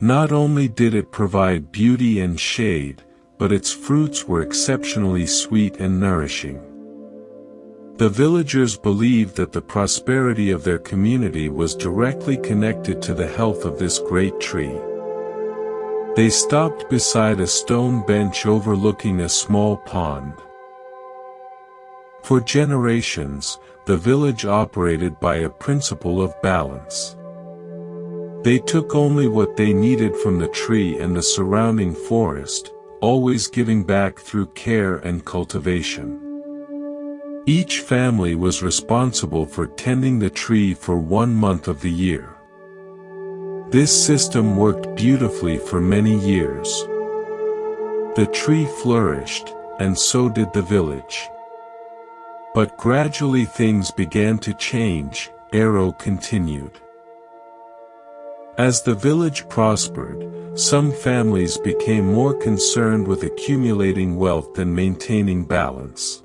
Not only did it provide beauty and shade, but its fruits were exceptionally sweet and nourishing. The villagers believed that the prosperity of their community was directly connected to the health of this great tree. They stopped beside a stone bench overlooking a small pond. For generations, the village operated by a principle of balance. They took only what they needed from the tree and the surrounding forest, always giving back through care and cultivation. Each family was responsible for tending the tree for 1 month of the year. This system worked beautifully for many years. The tree flourished, and so did the village. But gradually things began to change, Arrow continued. As the village prospered, some families became more concerned with accumulating wealth than maintaining balance.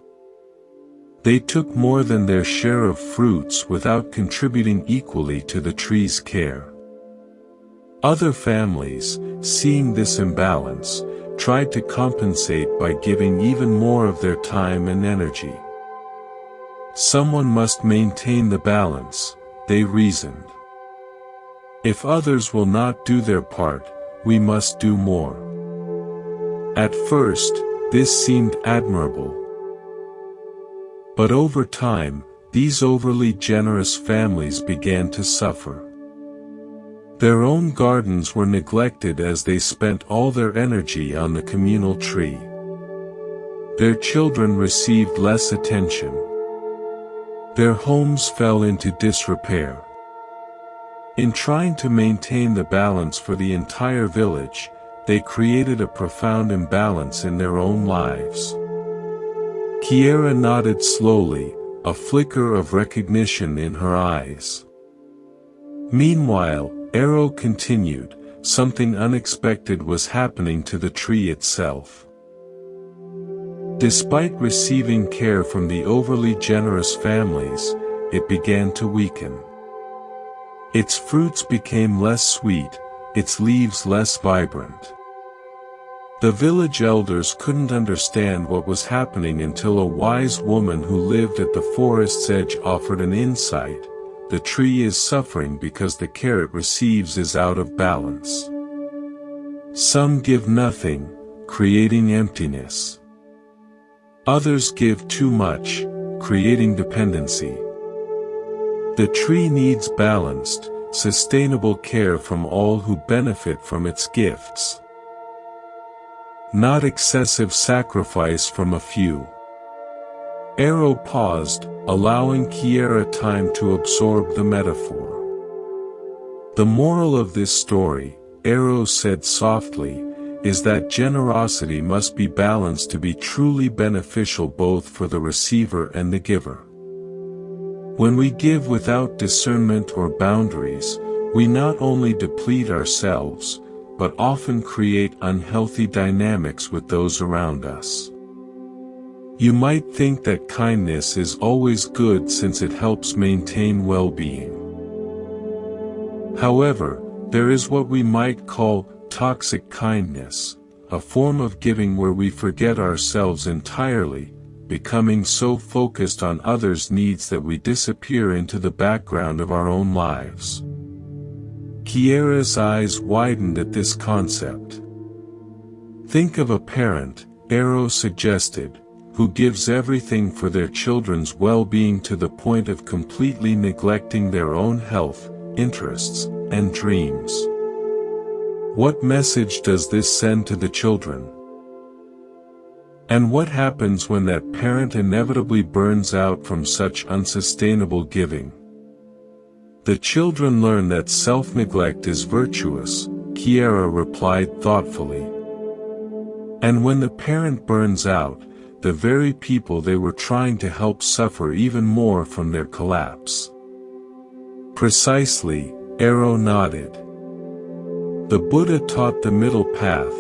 They took more than their share of fruits without contributing equally to the tree's care. Other families, seeing this imbalance, tried to compensate by giving even more of their time and energy. Someone must maintain the balance, they reasoned. If others will not do their part, we must do more. At first, this seemed admirable. But over time, these overly generous families began to suffer. Their own gardens were neglected as they spent all their energy on the communal tree. Their children received less attention. Their homes fell into disrepair. In trying to maintain the balance for the entire village, they created a profound imbalance in their own lives. Kiera nodded slowly, a flicker of recognition in her eyes. Meanwhile, Arrow continued, something unexpected was happening to the tree itself. Despite receiving care from the overly generous families, it began to weaken. Its fruits became less sweet, its leaves less vibrant. The village elders couldn't understand what was happening until a wise woman who lived at the forest's edge offered an insight: the tree is suffering because the care it receives is out of balance. Some give nothing, creating emptiness. Others give too much, creating dependency. The tree needs balanced, sustainable care from all who benefit from its gifts. Not excessive sacrifice from a few. Arrow paused, allowing Kiera time to absorb the metaphor. The moral of this story, Arrow said softly, is that generosity must be balanced to be truly beneficial both for the receiver and the giver. When we give without discernment or boundaries, we not only deplete ourselves, but often create unhealthy dynamics with those around us. You might think that kindness is always good since it helps maintain well-being. However, there is what we might call toxic kindness, a form of giving where we forget ourselves entirely, becoming so focused on others' needs that we disappear into the background of our own lives. Kiera's eyes widened at this concept. Think of a parent, Arrow suggested, who gives everything for their children's well-being to the point of completely neglecting their own health, interests, and dreams. What message does this send to the children? And what happens when that parent inevitably burns out from such unsustainable giving? The children learn that self-neglect is virtuous, Kiera replied thoughtfully. And when the parent burns out, the very people they were trying to help suffer even more from their collapse. Precisely, Arrow nodded. The Buddha taught the middle path,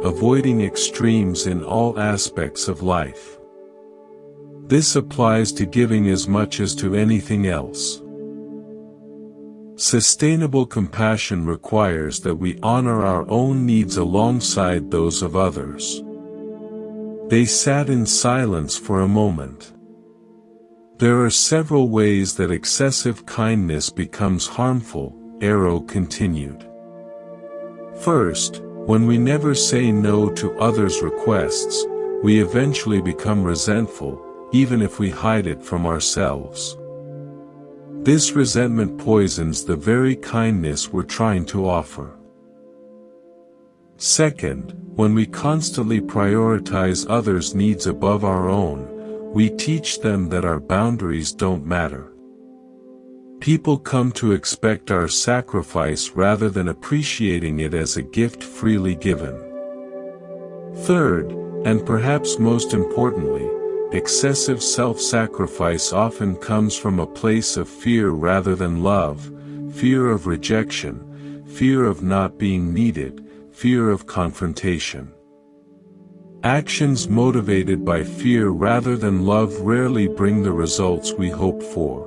avoiding extremes in all aspects of life. This applies to giving as much as to anything else. Sustainable compassion requires that we honor our own needs alongside those of others. They sat in silence for a moment. There are several ways that excessive kindness becomes harmful, Arrow continued. First, when we never say no to others' requests, we eventually become resentful, even if we hide it from ourselves. This resentment poisons the very kindness we're trying to offer. Second, when we constantly prioritize others' needs above our own, we teach them that our boundaries don't matter. People come to expect our sacrifice rather than appreciating it as a gift freely given. Third, and perhaps most importantly, excessive self-sacrifice often comes from a place of fear rather than love, fear of rejection, fear of not being needed, fear of confrontation. Actions motivated by fear rather than love rarely bring the results we hope for.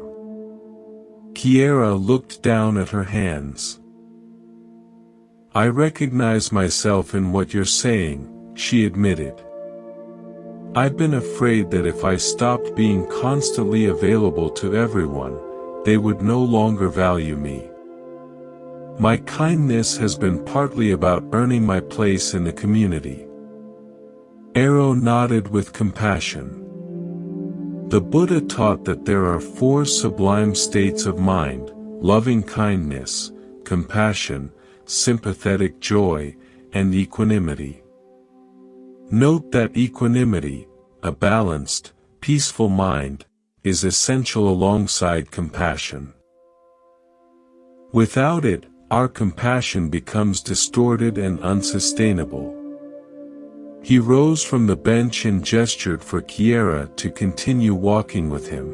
Kiera looked down at her hands. I recognize myself in what you're saying, she admitted. I've been afraid that if I stopped being constantly available to everyone, they would no longer value me. My kindness has been partly about earning my place in the community. Arrow nodded with compassion. The Buddha taught that there are 4 sublime states of mind: loving kindness, compassion, sympathetic joy, and equanimity. Note that equanimity, a balanced, peaceful mind, is essential alongside compassion. Without it, our compassion becomes distorted and unsustainable. He rose from the bench and gestured for Kiera to continue walking with him.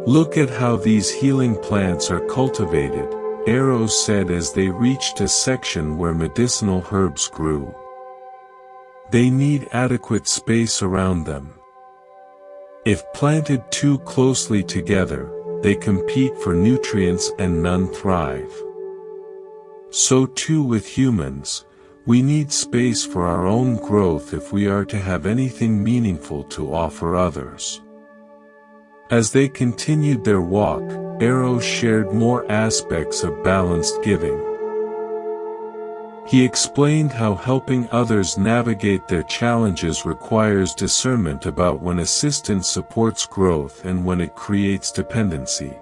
Look at how these healing plants are cultivated, Arrow said as they reached a section where medicinal herbs grew. They need adequate space around them. If planted too closely together, they compete for nutrients and none thrive. So too with humans, we need space for our own growth if we are to have anything meaningful to offer others. As they continued their walk, Arrow shared more aspects of balanced giving. He explained how helping others navigate their challenges requires discernment about when assistance supports growth and when it creates dependency.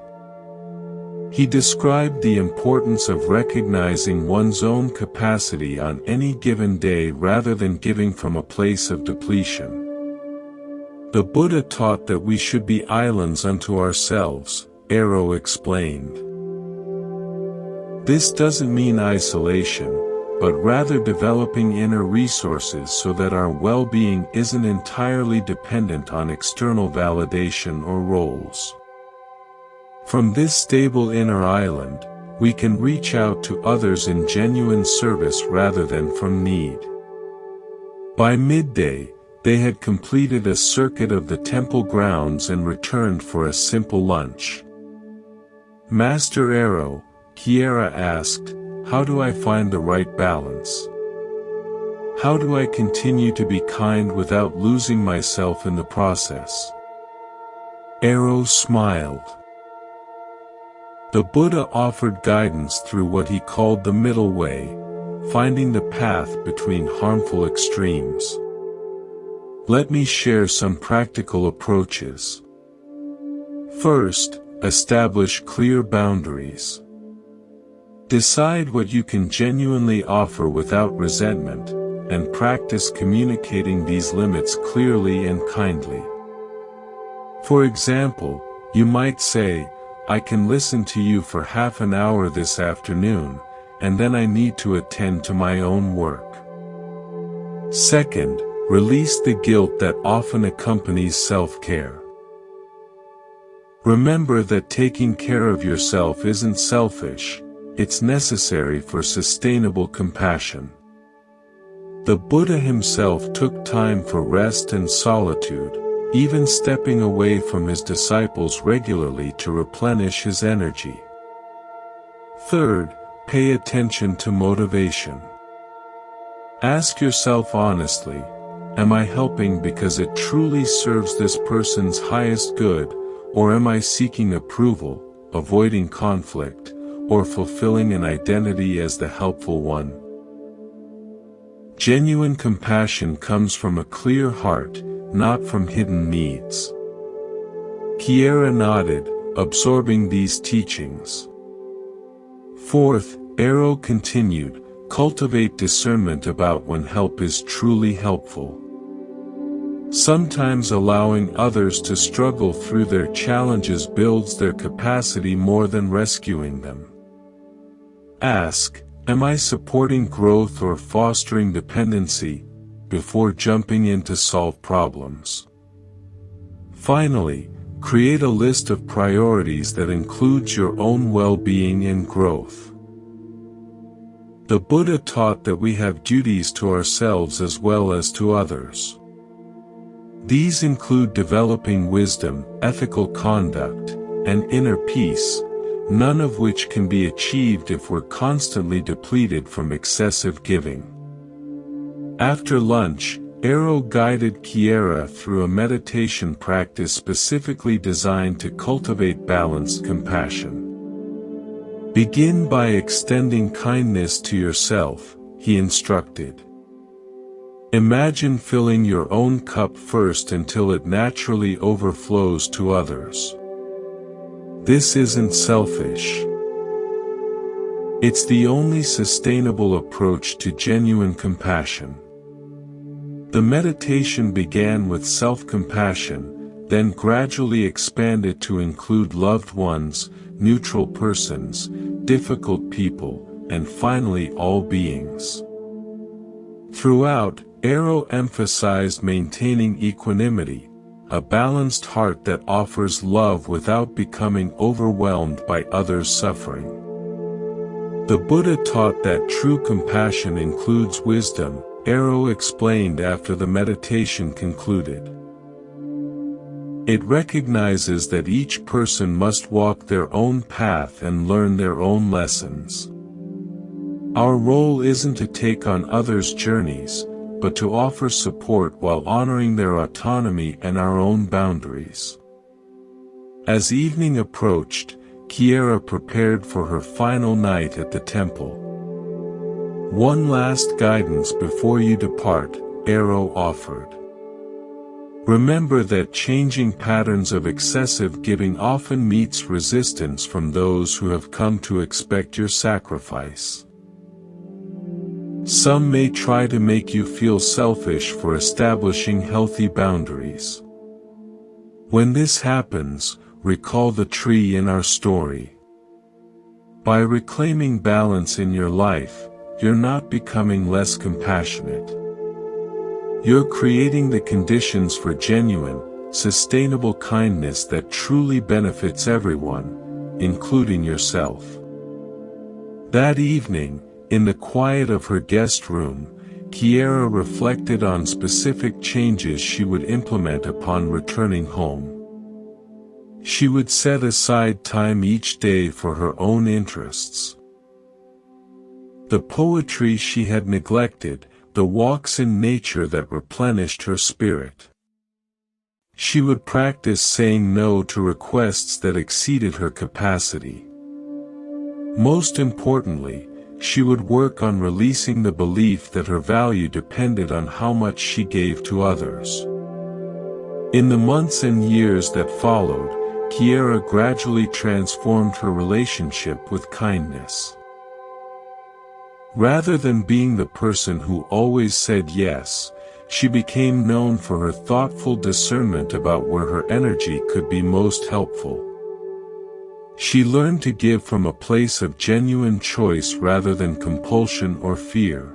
He described the importance of recognizing one's own capacity on any given day rather than giving from a place of depletion. The Buddha taught that we should be islands unto ourselves, Arrow explained. This doesn't mean isolation, but rather developing inner resources so that our well-being isn't entirely dependent on external validation or roles. From this stable inner island, we can reach out to others in genuine service rather than from need. By midday, they had completed a circuit of the temple grounds and returned for a simple lunch. Master Arrow, Kiera asked, how do I find the right balance? How do I continue to be kind without losing myself in the process? Arrow smiled. The Buddha offered guidance through what he called the middle way, finding the path between harmful extremes. Let me share some practical approaches. First, establish clear boundaries. Decide what you can genuinely offer without resentment, and practice communicating these limits clearly and kindly. For example, you might say, I can listen to you for half an hour this afternoon, and then I need to attend to my own work. Second, release the guilt that often accompanies self-care. Remember that taking care of yourself isn't selfish, it's necessary for sustainable compassion. The Buddha himself took time for rest and solitude, even stepping away from his disciples regularly to replenish his energy. Third, pay attention to motivation. Ask yourself honestly, am I helping because it truly serves this person's highest good, or am I seeking approval, avoiding conflict, or fulfilling an identity as the helpful one? Genuine compassion comes from a clear heart, not from hidden needs. Kiera nodded, absorbing these teachings. Fourth, Arrow continued, cultivate discernment about when help is truly helpful. Sometimes allowing others to struggle through their challenges builds their capacity more than rescuing them. Ask, am I supporting growth or fostering dependency, before jumping in to solve problems. Finally, create a list of priorities that includes your own well-being and growth. The Buddha taught that we have duties to ourselves as well as to others. These include developing wisdom, ethical conduct, and inner peace, none of which can be achieved if we're constantly depleted from excessive giving. After lunch, Arrow guided Kiera through a meditation practice specifically designed to cultivate balanced compassion. Begin by extending kindness to yourself, he instructed. Imagine filling your own cup first until it naturally overflows to others. This isn't selfish. It's the only sustainable approach to genuine compassion. The meditation began with self-compassion, then gradually expanded to include loved ones, neutral persons, difficult people, and finally all beings. Throughout, Arrow emphasized maintaining equanimity, a balanced heart that offers love without becoming overwhelmed by others' suffering. The Buddha taught that true compassion includes wisdom, Arrow explained after the meditation concluded. It recognizes that each person must walk their own path and learn their own lessons. Our role isn't to take on others' journeys, but to offer support while honoring their autonomy and our own boundaries. As evening approached, Kiera prepared for her final night at the temple. One last guidance before you depart, Arrow offered. Remember that changing patterns of excessive giving often meets resistance from those who have come to expect your sacrifice. Some may try to make you feel selfish for establishing healthy boundaries. When this happens, recall the tree in our story. By reclaiming balance in your life, you're not becoming less compassionate. You're creating the conditions for genuine, sustainable kindness that truly benefits everyone, including yourself. That evening, in the quiet of her guest room, Kiera reflected on specific changes she would implement upon returning home. She would set aside time each day for her own interests. The poetry she had neglected, the walks in nature that replenished her spirit. She would practice saying no to requests that exceeded her capacity. Most importantly, she would work on releasing the belief that her value depended on how much she gave to others. In the months and years that followed, Kiera gradually transformed her relationship with kindness. Rather than being the person who always said yes, she became known for her thoughtful discernment about where her energy could be most helpful. She learned to give from a place of genuine choice rather than compulsion or fear.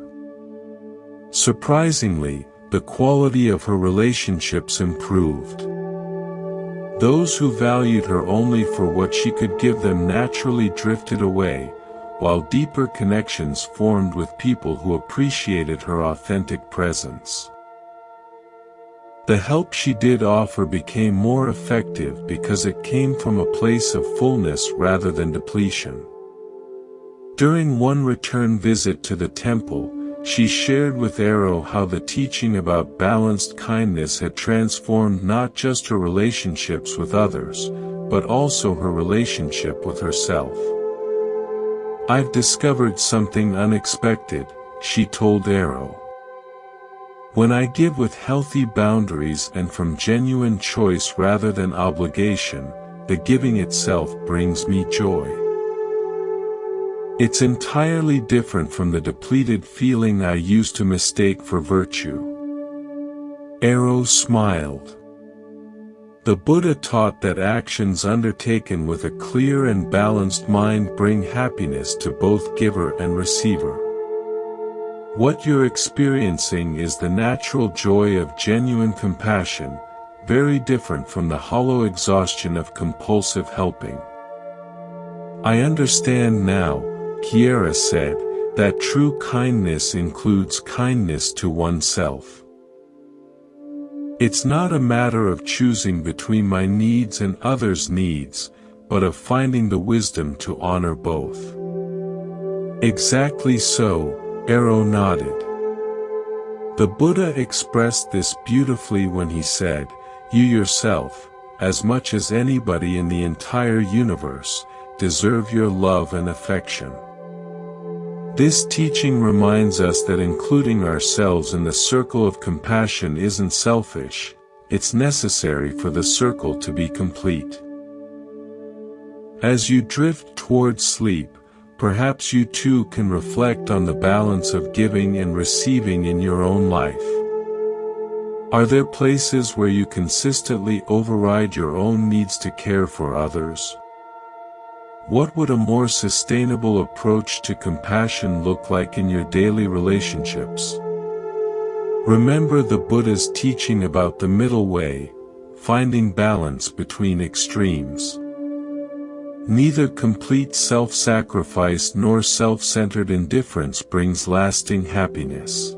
Surprisingly, the quality of her relationships improved. Those who valued her only for what she could give them naturally drifted away, while deeper connections formed with people who appreciated her authentic presence. The help she did offer became more effective because it came from a place of fullness rather than depletion. During one return visit to the temple, she shared with Arrow how the teaching about balanced kindness had transformed not just her relationships with others, but also her relationship with herself. "I've discovered something unexpected," she told Arrow. "When I give with healthy boundaries and from genuine choice rather than obligation, the giving itself brings me joy. It's entirely different from the depleted feeling I used to mistake for virtue. Arrow smiled. The Buddha taught that actions undertaken with a clear and balanced mind bring happiness to both giver and receiver. What you're experiencing is the natural joy of genuine compassion, very different from the hollow exhaustion of compulsive helping. I understand now, Kiera said, that true kindness includes kindness to oneself. It's not a matter of choosing between my needs and others' needs, but of finding the wisdom to honor both. Exactly so, Arrow nodded. The Buddha expressed this beautifully when he said, "You yourself, as much as anybody in the entire universe, deserve your love and affection." This teaching reminds us that including ourselves in the circle of compassion isn't selfish, it's necessary for the circle to be complete. As you drift towards sleep, perhaps you too can reflect on the balance of giving and receiving in your own life. Are there places where you consistently override your own needs to care for others? What would a more sustainable approach to compassion look like in your daily relationships? Remember the Buddha's teaching about the middle way, finding balance between extremes. Neither complete self-sacrifice nor self-centered indifference brings lasting happiness.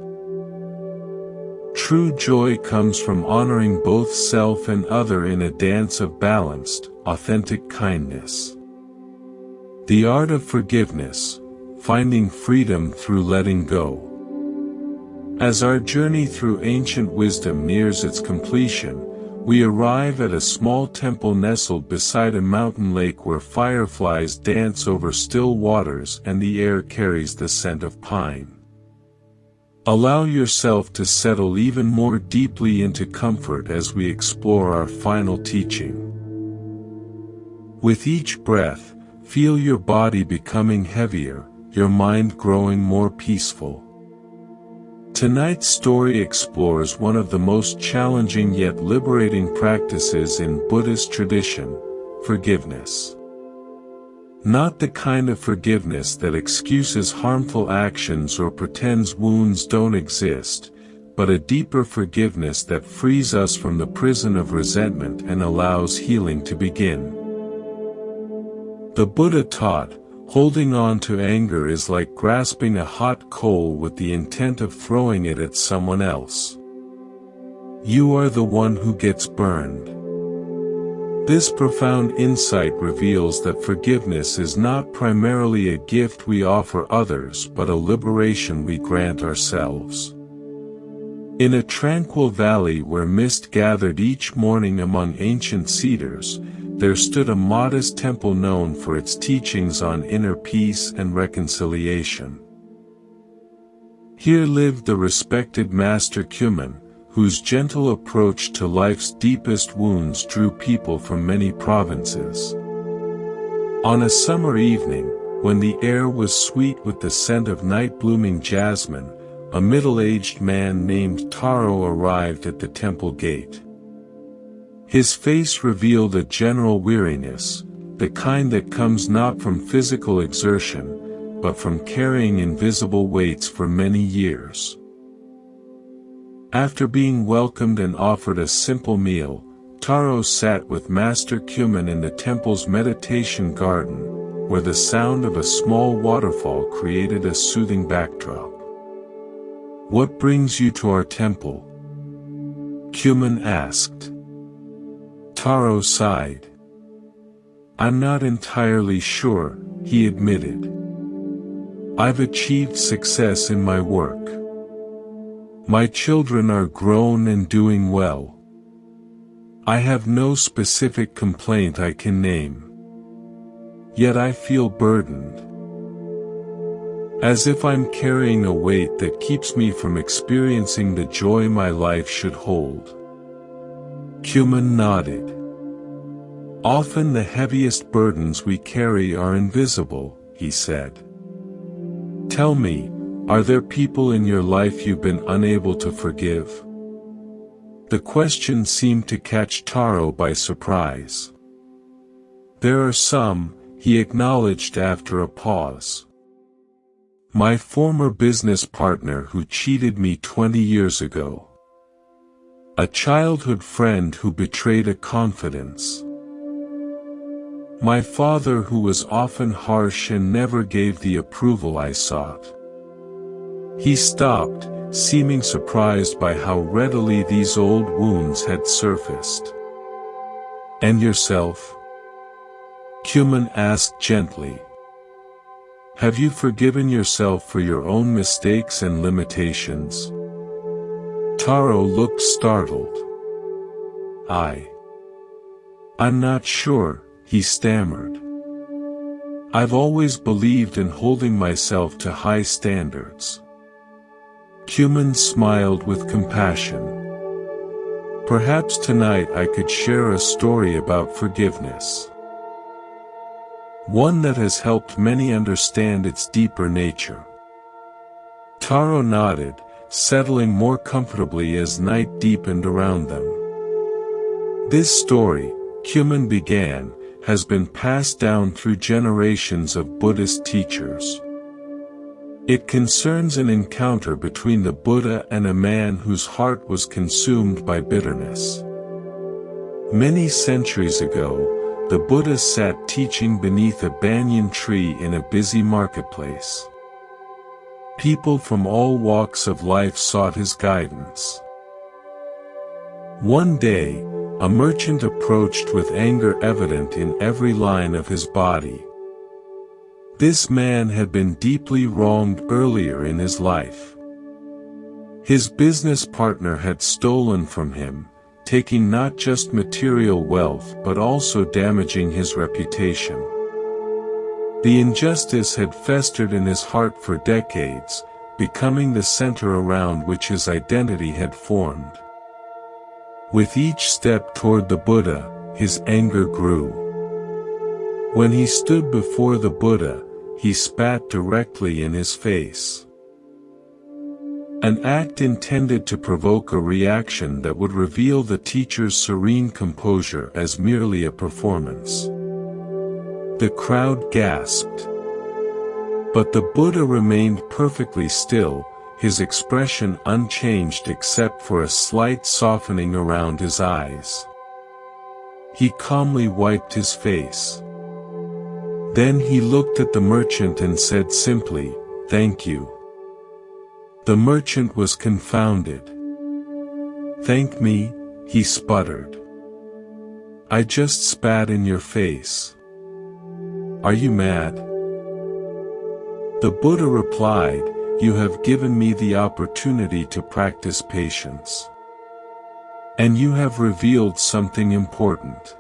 True joy comes from honoring both self and other in a dance of balanced, authentic kindness. The art of forgiveness, finding freedom through letting go. As our journey through ancient wisdom nears its completion, we arrive at a small temple nestled beside a mountain lake where fireflies dance over still waters and the air carries the scent of pine. Allow yourself to settle even more deeply into comfort as we explore our final teaching. With each breath, feel your body becoming heavier, your mind growing more peaceful. Tonight's story explores one of the most challenging yet liberating practices in Buddhist tradition, forgiveness. Not the kind of forgiveness that excuses harmful actions or pretends wounds don't exist, but a deeper forgiveness that frees us from the prison of resentment and allows healing to begin. The Buddha taught, holding on to anger is like grasping a hot coal with the intent of throwing it at someone else. You are the one who gets burned. This profound insight reveals that forgiveness is not primarily a gift we offer others but a liberation we grant ourselves. In a tranquil valley where mist gathered each morning among ancient cedars, there stood a modest temple known for its teachings on inner peace and reconciliation. Here lived the respected Master Cumin, whose gentle approach to life's deepest wounds drew people from many provinces. On a summer evening, when the air was sweet with the scent of night-blooming jasmine, a middle-aged man named Taro arrived at the temple gate. His face revealed a general weariness, the kind that comes not from physical exertion, but from carrying invisible weights for many years. After being welcomed and offered a simple meal, Taro sat with Master Cumin in the temple's meditation garden, where the sound of a small waterfall created a soothing backdrop. "What brings you to our temple?" Cumin asked. Taro sighed. "I'm not entirely sure," he admitted. "I've achieved success in my work. My children are grown and doing well. I have no specific complaint I can name. Yet I feel burdened. As if I'm carrying a weight that keeps me from experiencing the joy my life should hold." Cumin nodded. Often the heaviest burdens we carry are invisible, he said. Tell me, are there people in your life you've been unable to forgive? The question seemed to catch Taro by surprise. There are some, he acknowledged after a pause. My former business partner who cheated me 20 years ago. A childhood friend who betrayed a confidence. My father who was often harsh and never gave the approval I sought. He stopped, seeming surprised by how readily these old wounds had surfaced. And yourself? Cuman asked gently. Have you forgiven yourself for your own mistakes and limitations? Taro looked startled. I'm not sure, he stammered. I've always believed in holding myself to high standards. Cuman smiled with compassion. Perhaps tonight I could share a story about forgiveness. One that has helped many understand its deeper nature. Taro nodded, settling more comfortably as night deepened around them. This story, Cuman began, has been passed down through generations of Buddhist teachers. It concerns an encounter between the Buddha and a man whose heart was consumed by bitterness. Many centuries ago, the Buddha sat teaching beneath a banyan tree in a busy marketplace. People from all walks of life sought his guidance. One day, a merchant approached with anger evident in every line of his body. This man had been deeply wronged earlier in his life. His business partner had stolen from him, taking not just material wealth but also damaging his reputation. The injustice had festered in his heart for decades, becoming the center around which his identity had formed. With each step toward the Buddha, his anger grew. When he stood before the Buddha, he spat directly in his face. An act intended to provoke a reaction that would reveal the teacher's serene composure as merely a performance. The crowd gasped. But the Buddha remained perfectly still, his expression unchanged except for a slight softening around his eyes. He calmly wiped his face. Then he looked at the merchant and said simply, "Thank you." The merchant was confounded. "Thank me?" he sputtered. "I just spat in your face. Are you mad?" The Buddha replied, "You have given me the opportunity to practice patience. And you have revealed something important."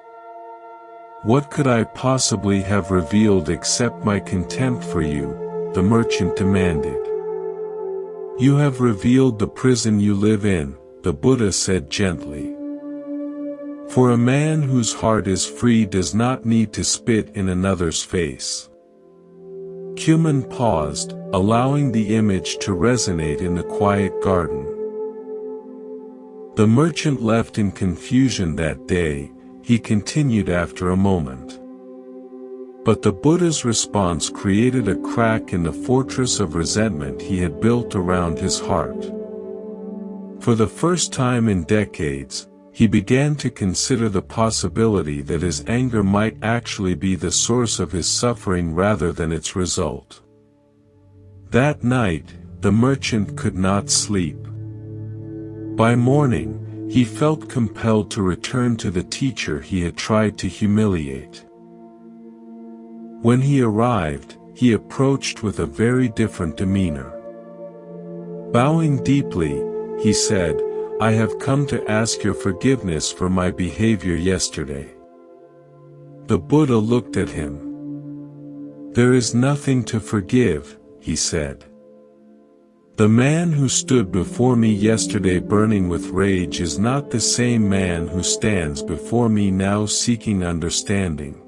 "What could I possibly have revealed except my contempt for you?" the merchant demanded. "You have revealed the prison you live in," the Buddha said gently. For a man whose heart is free does not need to spit in another's face. Cuman paused, allowing the image to resonate in the quiet garden. The merchant left in confusion that day, he continued after a moment. But the Buddha's response created a crack in the fortress of resentment he had built around his heart. For the first time in decades, he began to consider the possibility that his anger might actually be the source of his suffering rather than its result. That night, the merchant could not sleep. By morning, he felt compelled to return to the teacher he had tried to humiliate. When he arrived, he approached with a very different demeanor. Bowing deeply, he said, "I have come to ask your forgiveness for my behavior yesterday." The Buddha looked at him. "There is nothing to forgive," he said. The man who stood before me yesterday burning with rage is not the same man who stands before me now seeking understanding.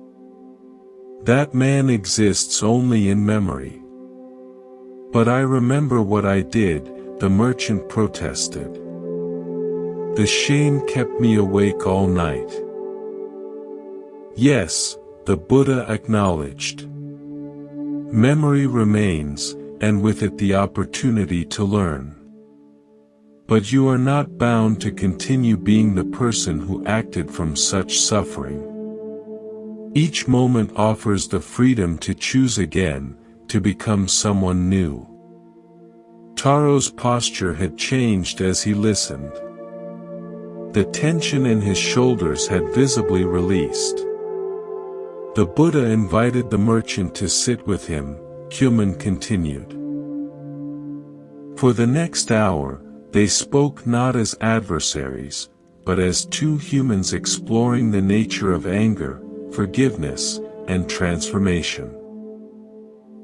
That man exists only in memory. But I remember what I did, the merchant protested. The shame kept me awake all night. Yes, the Buddha acknowledged. Memory remains, and with it the opportunity to learn. But you are not bound to continue being the person who acted from such suffering. Each moment offers the freedom to choose again, to become someone new. Taro's posture had changed as he listened. The tension in his shoulders had visibly released. The Buddha invited the merchant to sit with him, Cumin continued. For the next hour, they spoke not as adversaries, but as two humans exploring the nature of anger, forgiveness, and transformation.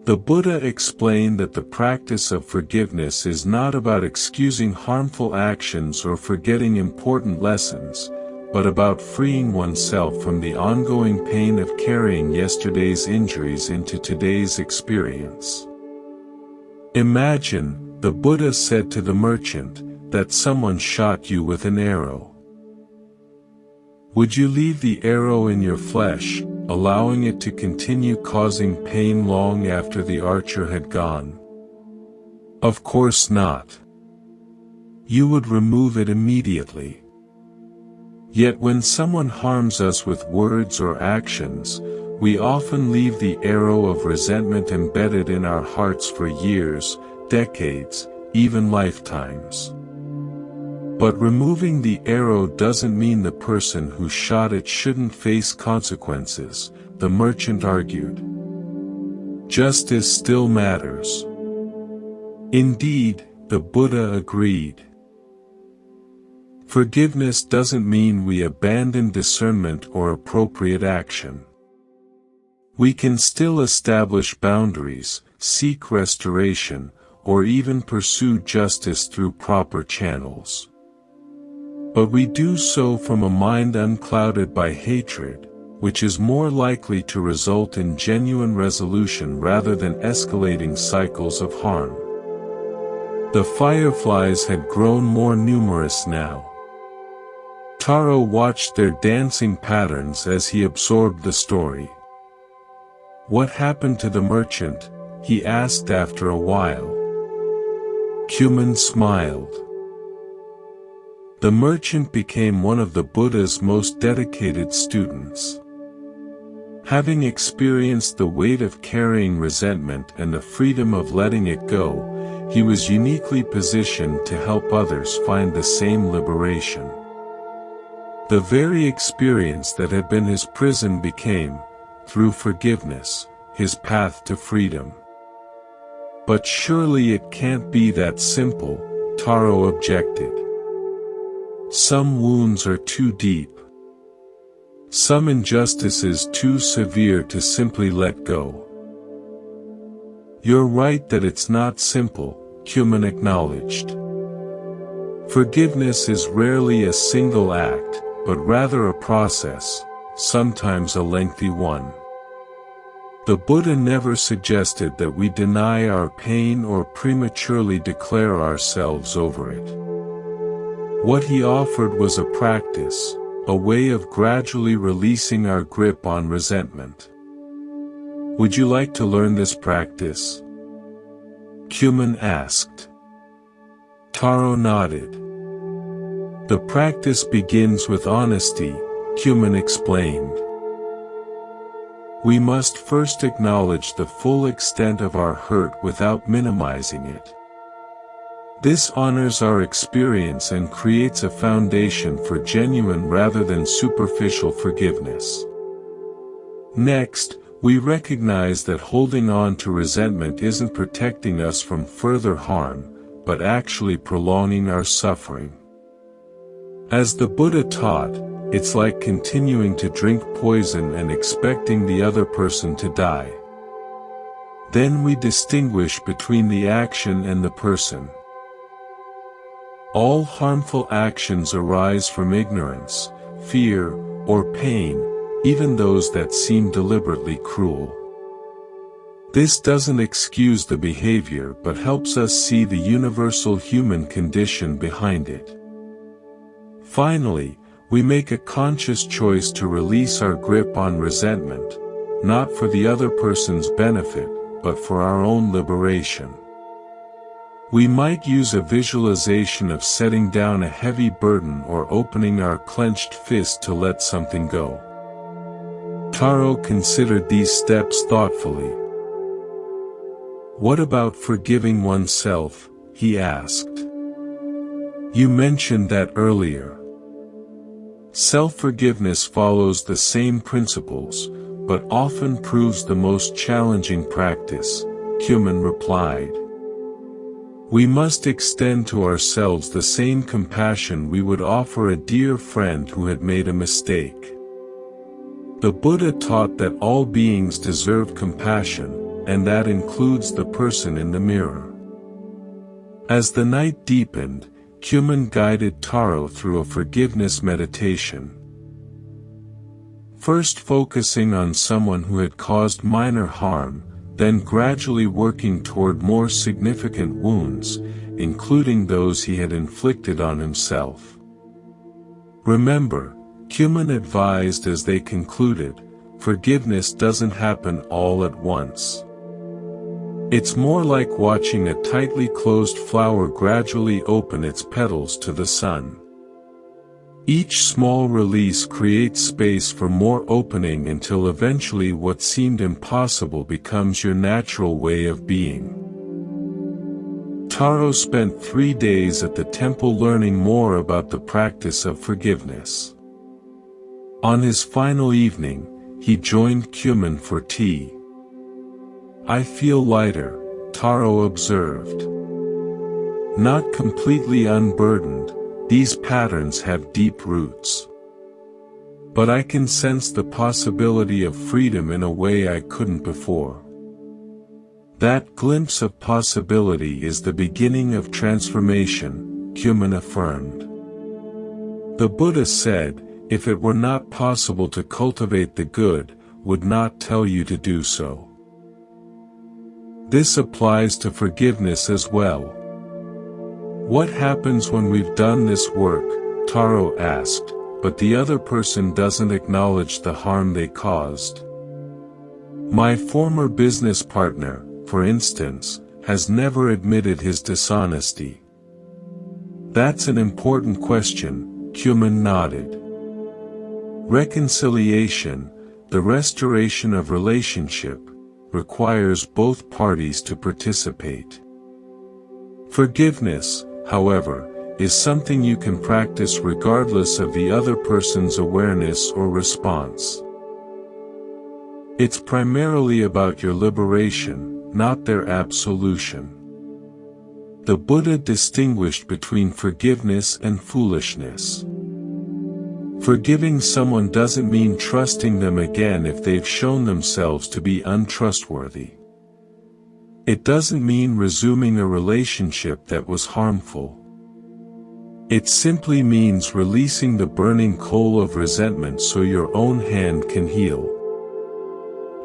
The Buddha explained that the practice of forgiveness is not about excusing harmful actions or forgetting important lessons, but about freeing oneself from the ongoing pain of carrying yesterday's injuries into today's experience. Imagine, the Buddha said to the merchant, that someone shot you with an arrow. Would you leave the arrow in your flesh, allowing it to continue causing pain long after the archer had gone? Of course not. You would remove it immediately. Yet when someone harms us with words or actions, we often leave the arrow of resentment embedded in our hearts for years, decades, even lifetimes. But removing the arrow doesn't mean the person who shot it shouldn't face consequences, the merchant argued. Justice still matters. Indeed, the Buddha agreed. Forgiveness doesn't mean we abandon discernment or appropriate action. We can still establish boundaries, seek restoration, or even pursue justice through proper channels. But we do so from a mind unclouded by hatred, which is more likely to result in genuine resolution rather than escalating cycles of harm. The fireflies had grown more numerous now. Taro watched their dancing patterns as he absorbed the story. What happened to the merchant? He asked after a while. Cumin smiled. The merchant became one of the Buddha's most dedicated students. Having experienced the weight of carrying resentment and the freedom of letting it go, he was uniquely positioned to help others find the same liberation. The very experience that had been his prison became, through forgiveness, his path to freedom. But surely it can't be that simple, Taro objected. Some wounds are too deep. Some injustices too severe to simply let go. You're right that it's not simple, Cumin acknowledged. Forgiveness is rarely a single act, but rather a process, sometimes a lengthy one. The Buddha never suggested that we deny our pain or prematurely declare ourselves over it. What he offered was a practice, a way of gradually releasing our grip on resentment. Would you like to learn this practice? Cumin asked. Taro nodded. The practice begins with honesty, Cumin explained. We must first acknowledge the full extent of our hurt without minimizing it. This honors our experience and creates a foundation for genuine rather than superficial forgiveness. Next, we recognize that holding on to resentment isn't protecting us from further harm, but actually prolonging our suffering. As the Buddha taught, it's like continuing to drink poison and expecting the other person to die. Then we distinguish between the action and the person. All harmful actions arise from ignorance, fear, or pain, even those that seem deliberately cruel. This doesn't excuse the behavior but helps us see the universal human condition behind it. Finally, we make a conscious choice to release our grip on resentment, not for the other person's benefit, but for our own liberation. We might use a visualization of setting down a heavy burden or opening our clenched fist to let something go. Taro considered these steps thoughtfully. "What about forgiving oneself?" he asked. "You mentioned that earlier." Self-forgiveness follows the same principles, but often proves the most challenging practice, Cumin replied. We must extend to ourselves the same compassion we would offer a dear friend who had made a mistake. The Buddha taught that all beings deserve compassion, and that includes the person in the mirror. As the night deepened, Cumin guided Taro through a forgiveness meditation. First focusing on someone who had caused minor harm, then gradually working toward more significant wounds, including those he had inflicted on himself. Remember, Cumin advised as they concluded, forgiveness doesn't happen all at once. It's more like watching a tightly closed flower gradually open its petals to the sun. Each small release creates space for more opening until eventually what seemed impossible becomes your natural way of being. Taro spent 3 days at the temple learning more about the practice of forgiveness. On his final evening, he joined Cumin for tea. "I feel lighter," Taro observed. "Not completely unburdened. These patterns have deep roots. But I can sense the possibility of freedom in a way I couldn't before." That glimpse of possibility is the beginning of transformation, Cumin affirmed. The Buddha said, if it were not possible to cultivate the good, would not tell you to do so. This applies to forgiveness as well. "What happens when we've done this work?" Taro asked, "but the other person doesn't acknowledge the harm they caused?" "My former business partner, for instance, has never admitted his dishonesty." "That's an important question," Cumin nodded. Reconciliation, the restoration of relationship, requires both parties to participate. Forgiveness, however, is something you can practice regardless of the other person's awareness or response. It's primarily about your liberation, not their absolution. The Buddha distinguished between forgiveness and foolishness. Forgiving someone doesn't mean trusting them again if they've shown themselves to be untrustworthy. It doesn't mean resuming a relationship that was harmful. It simply means releasing the burning coal of resentment so your own hand can heal.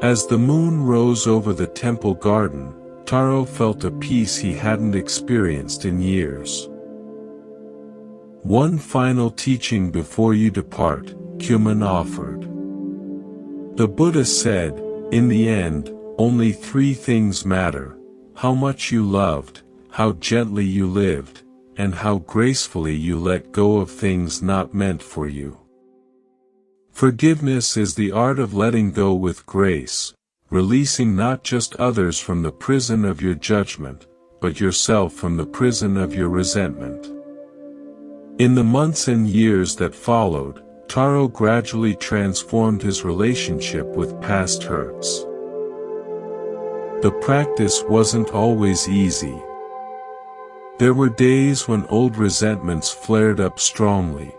As the moon rose over the temple garden, Taro felt a peace he hadn't experienced in years. "One final teaching before you depart," Cumin offered. The Buddha said, "In the end, only 3 things matter: how much you loved, how gently you lived, and how gracefully you let go of things not meant for you." Forgiveness is the art of letting go with grace, releasing not just others from the prison of your judgment, but yourself from the prison of your resentment. In the months and years that followed, Taro gradually transformed his relationship with past hurts. The practice wasn't always easy. There were days when old resentments flared up strongly.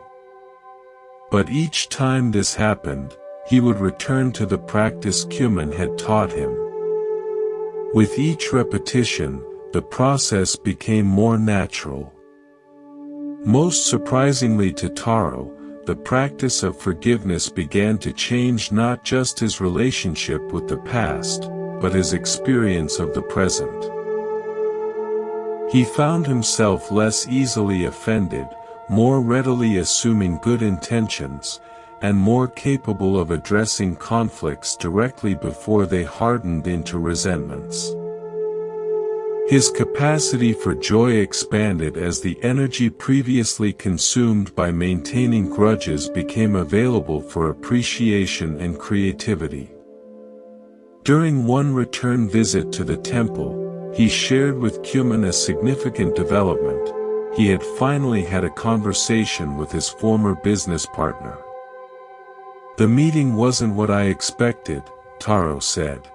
But each time this happened, he would return to the practice Cumin had taught him. With each repetition, the process became more natural. Most surprisingly to Taro, the practice of forgiveness began to change not just his relationship with the past, but his experience of the present. He found himself less easily offended, more readily assuming good intentions, and more capable of addressing conflicts directly before they hardened into resentments. His capacity for joy expanded as the energy previously consumed by maintaining grudges became available for appreciation and creativity. During one return visit to the temple, he shared with Kyuman a significant development. He had finally had a conversation with his former business partner. "The meeting wasn't what I expected," Taro said.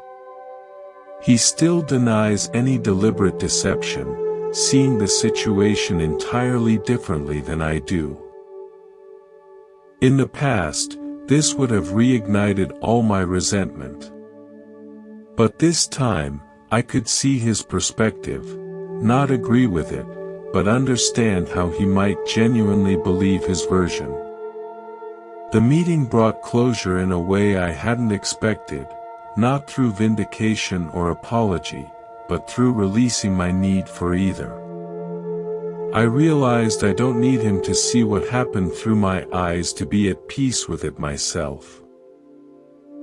"He still denies any deliberate deception, seeing the situation entirely differently than I do. In the past, this would have reignited all my resentment. But this time, I could see his perspective, not agree with it, but understand how he might genuinely believe his version. The meeting brought closure in a way I hadn't expected, not through vindication or apology, but through releasing my need for either. I realized I don't need him to see what happened through my eyes to be at peace with it myself."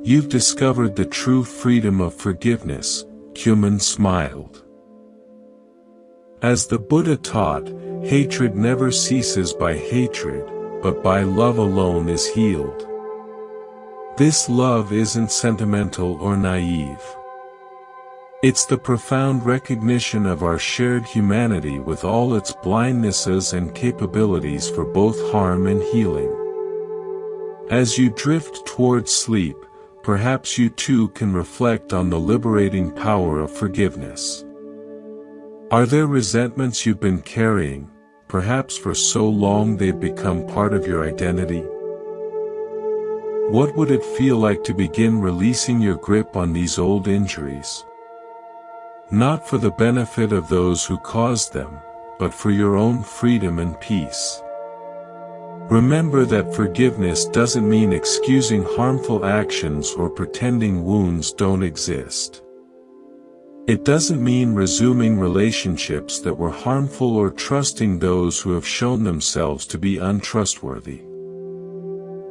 "You've discovered the true freedom of forgiveness," Kyuman smiled. As the Buddha taught, hatred never ceases by hatred, but by love alone is healed. This love isn't sentimental or naive. It's the profound recognition of our shared humanity with all its blindnesses and capabilities for both harm and healing. As you drift toward sleep, perhaps you too can reflect on the liberating power of forgiveness. Are there resentments you've been carrying, perhaps for so long they've become part of your identity? What would it feel like to begin releasing your grip on these old injuries? Not for the benefit of those who caused them, but for your own freedom and peace. Remember that forgiveness doesn't mean excusing harmful actions or pretending wounds don't exist. It doesn't mean resuming relationships that were harmful or trusting those who have shown themselves to be untrustworthy.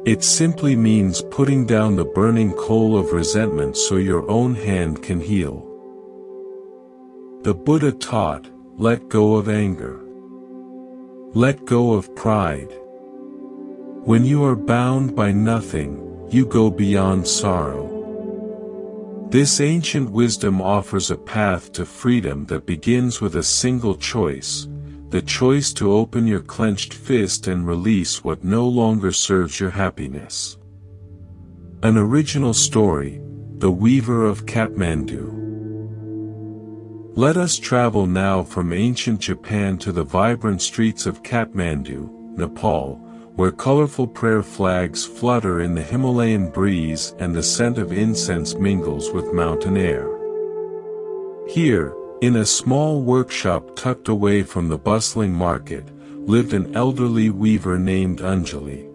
It simply means putting down the burning coal of resentment so your own hand can heal. The Buddha taught, let go of anger. Let go of pride. When you are bound by nothing, you go beyond sorrow. This ancient wisdom offers a path to freedom that begins with a single choice, the choice to open your clenched fist and release what no longer serves your happiness. An original story, The Weaver of Kathmandu. Let us travel now from ancient Japan to the vibrant streets of Kathmandu, Nepal, where colorful prayer flags flutter in the Himalayan breeze and the scent of incense mingles with mountain air. Here, in a small workshop tucked away from the bustling market, lived an elderly weaver named Anjali.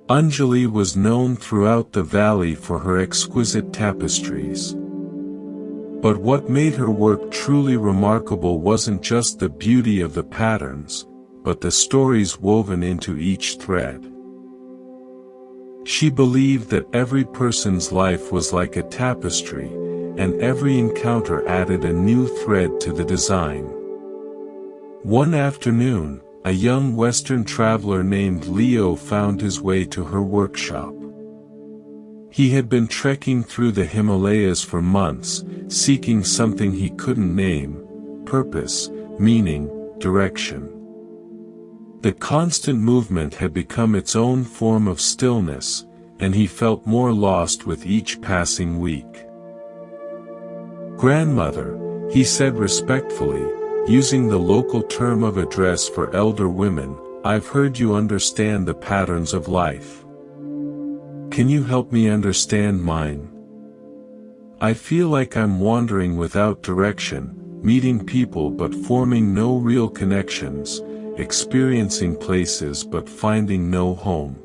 Anjali was known throughout the valley for her exquisite tapestries. But what made her work truly remarkable wasn't just the beauty of the patterns, but the stories woven into each thread. She believed that every person's life was like a tapestry, and every encounter added a new thread to the design. One afternoon, a young Western traveler named Leo found his way to her workshop. He had been trekking through the Himalayas for months, seeking something he couldn't name: purpose, meaning, direction. The constant movement had become its own form of stillness, and he felt more lost with each passing week. "Grandmother," he said respectfully, using the local term of address for elder women, "I've heard you understand the patterns of life. Can you help me understand mine?" I feel like I'm wandering without direction, meeting people but forming no real connections, experiencing places but finding no home."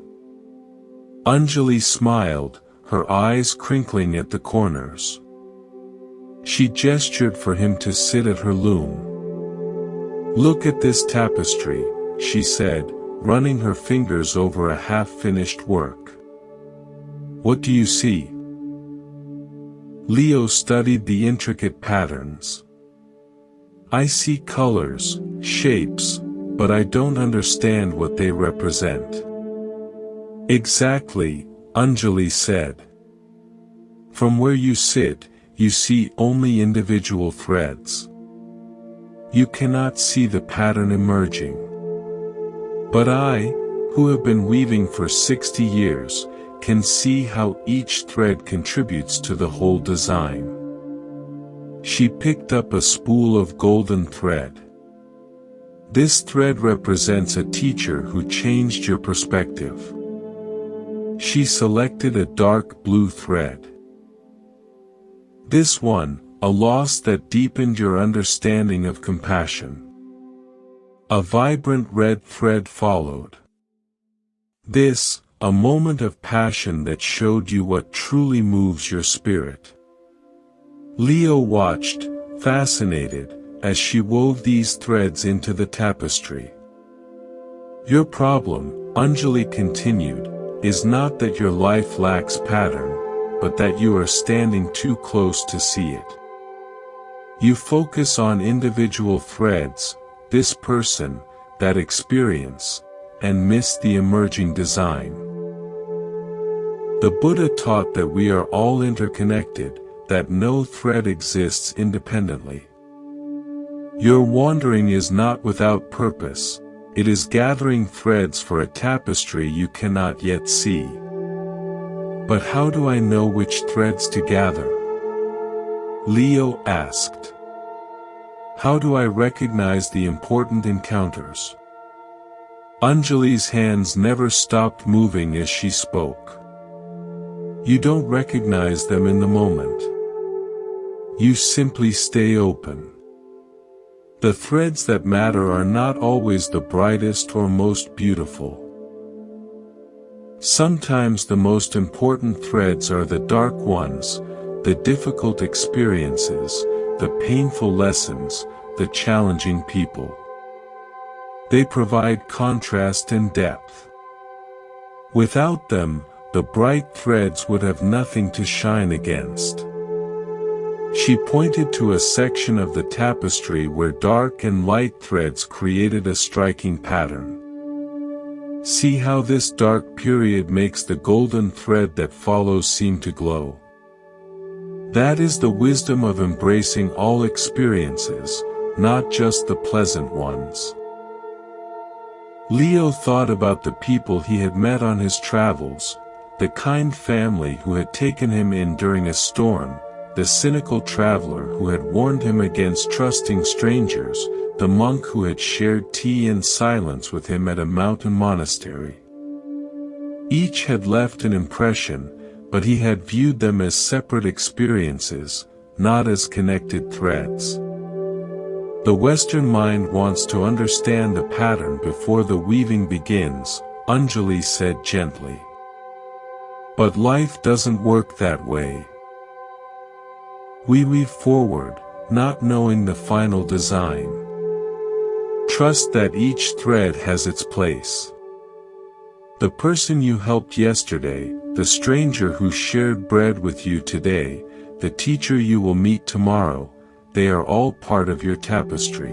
Anjali smiled, her eyes crinkling at the corners. She gestured for him to sit at her loom. "Look at this tapestry," she said, running her fingers over a half-finished work. "What do you see?" Leo studied the intricate patterns. "I see colors, shapes, but I don't understand what they represent." "Exactly," Anjali said. "From where you sit, you see only individual threads. You cannot see the pattern emerging. But I, who have been weaving for 60 years, can see how each thread contributes to the whole design." She picked up a spool of golden thread. "This thread represents a teacher who changed your perspective." She selected a dark blue thread. "This one, a loss that deepened your understanding of compassion." A vibrant red thread followed. "This, a moment of passion that showed you what truly moves your spirit." Leo watched, fascinated, as she wove these threads into the tapestry. "Your problem," Anjali continued, "is not that your life lacks pattern, but that you are standing too close to see it. You focus on individual threads, this person, that experience, and miss the emerging design." The Buddha taught that we are all interconnected, that no thread exists independently. Your wandering is not without purpose, it is gathering threads for a tapestry you cannot yet see. "But how do I know which threads to gather?" Leo asked. "How do I recognize the important encounters?" Anjali's hands never stopped moving as she spoke. "You don't recognize them in the moment. You simply stay open. The threads that matter are not always the brightest or most beautiful. Sometimes the most important threads are the dark ones, the difficult experiences, the painful lessons, the challenging people. They provide contrast and depth. Without them, the bright threads would have nothing to shine against." She pointed to a section of the tapestry where dark and light threads created a striking pattern. "See how this dark period makes the golden thread that follows seem to glow. That is the wisdom of embracing all experiences, not just the pleasant ones." Leo thought about the people he had met on his travels, the kind family who had taken him in during a storm, the cynical traveler who had warned him against trusting strangers, the monk who had shared tea in silence with him at a mountain monastery. Each had left an impression, but he had viewed them as separate experiences, not as connected threads. The Western mind wants to understand the pattern before the weaving begins, Anjali said gently. But life doesn't work that way. We weave forward, not knowing the final design. Trust that each thread has its place. The person you helped yesterday, the stranger who shared bread with you today, the teacher you will meet tomorrow, they are all part of your tapestry.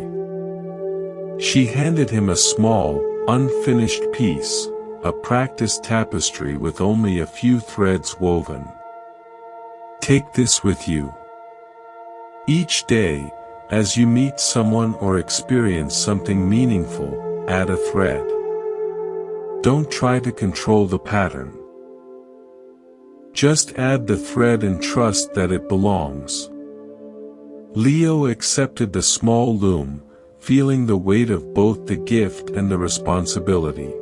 She handed him a small, unfinished piece, a practiced tapestry with only a few threads woven. Take this with you. Each day, as you meet someone or experience something meaningful, add a thread. Don't try to control the pattern. Just add the thread and trust that it belongs. Leo accepted the small loom, feeling the weight of both the gift and the responsibility.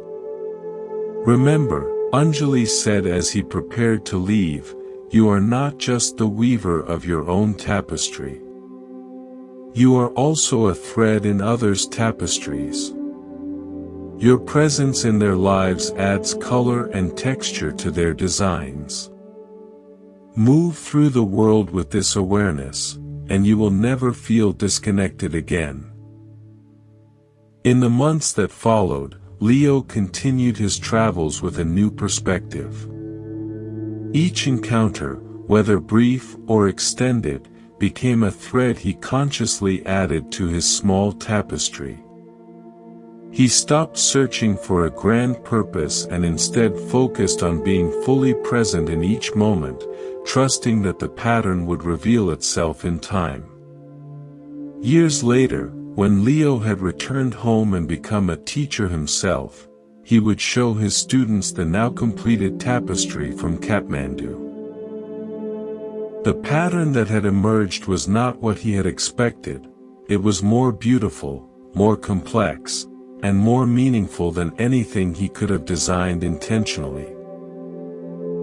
Remember, Anjali said as he prepared to leave, you are not just the weaver of your own tapestry. You are also a thread in others' tapestries. Your presence in their lives adds color and texture to their designs. Move through the world with this awareness, and you will never feel disconnected again. In the months that followed, Leo continued his travels with a new perspective. Each encounter, whether brief or extended, became a thread he consciously added to his small tapestry. He stopped searching for a grand purpose and instead focused on being fully present in each moment, trusting that the pattern would reveal itself in time. Years later, when Leo had returned home and become a teacher himself, he would show his students the now completed tapestry from Kathmandu. The pattern that had emerged was not what he had expected. It was more beautiful, more complex, and more meaningful than anything he could have designed intentionally.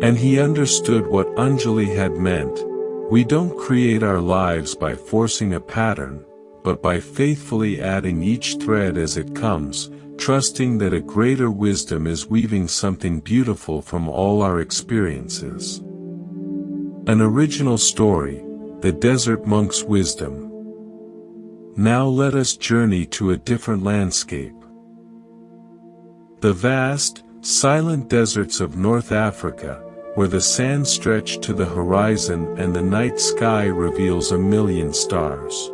And he understood what Anjali had meant. We don't create our lives by forcing a pattern, but by faithfully adding each thread as it comes, trusting that a greater wisdom is weaving something beautiful from all our experiences. An original story, The Desert Monk's Wisdom. Now let us journey to a different landscape. The vast, silent deserts of North Africa, where the sand stretched to the horizon and the night sky reveals a million stars.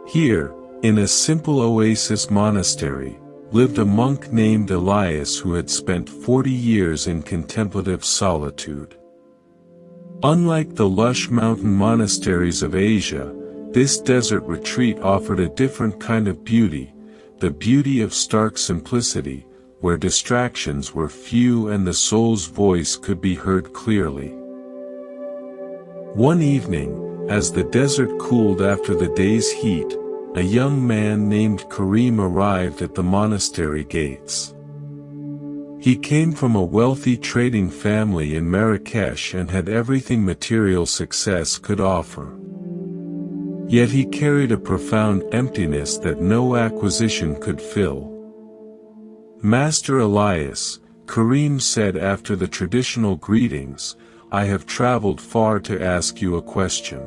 Here, in a simple oasis monastery, lived a monk named Elias who had spent 40 years in contemplative solitude. Unlike the lush mountain monasteries of Asia, this desert retreat offered a different kind of beauty, the beauty of stark simplicity, where distractions were few and the soul's voice could be heard clearly. One evening, as the desert cooled after the day's heat, a young man named Karim arrived at the monastery gates. He came from a wealthy trading family in Marrakesh and had everything material success could offer. Yet he carried a profound emptiness that no acquisition could fill. Master Elias, Karim said after the traditional greetings, I have traveled far to ask you a question.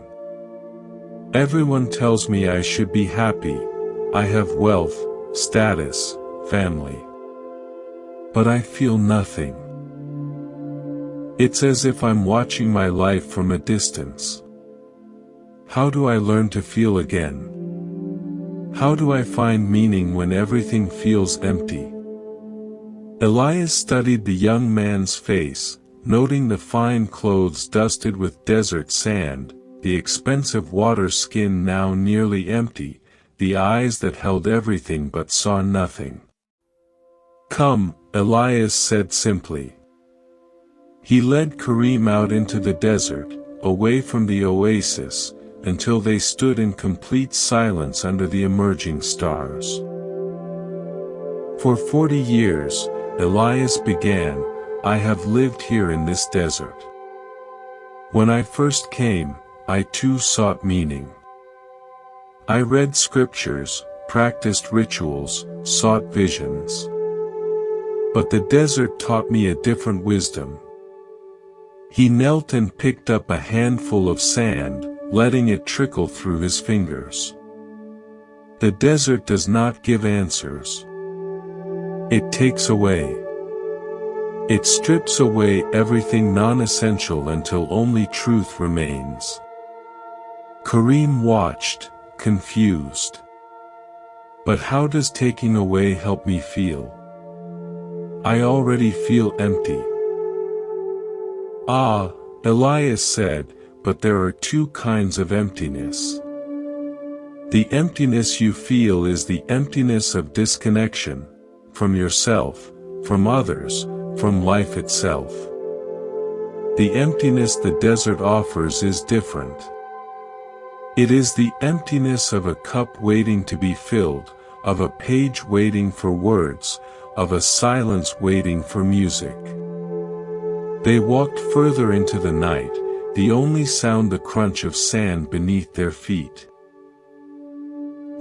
Everyone tells me I should be happy, I have wealth, status, family. But I feel nothing. It's as if I'm watching my life from a distance. How do I learn to feel again? How do I find meaning when everything feels empty? Elias studied the young man's face, noting the fine clothes dusted with desert sand, the expensive water skin now nearly empty, the eyes that held everything but saw nothing. Come, Elias said simply. He led Karim out into the desert, away from the oasis, until they stood in complete silence under the emerging stars. For 40 years, Elias began, I have lived here in this desert. When I first came, I too sought meaning. I read scriptures, practiced rituals, sought visions. But the desert taught me a different wisdom. He knelt and picked up a handful of sand, letting it trickle through his fingers. The desert does not give answers. It takes away. It strips away everything non-essential until only truth remains. Karim watched, confused. But how does taking away help me feel? I already feel empty. Ah, Elias said, but there are two kinds of emptiness. The emptiness you feel is the emptiness of disconnection, from yourself, from others, from life itself. The emptiness the desert offers is different. It is the emptiness of a cup waiting to be filled, of a page waiting for words, of a silence waiting for music. They walked further into the night, the only sound the crunch of sand beneath their feet.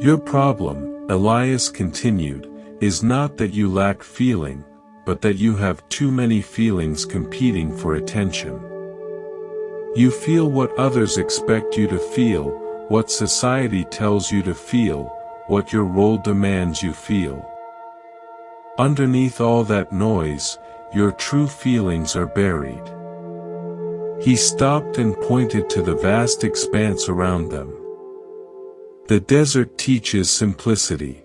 Your problem, Elias continued, is not that you lack feeling, but that you have too many feelings competing for attention. You feel what others expect you to feel, what society tells you to feel, what your role demands you feel. Underneath all that noise, your true feelings are buried. He stopped and pointed to the vast expanse around them. The desert teaches simplicity.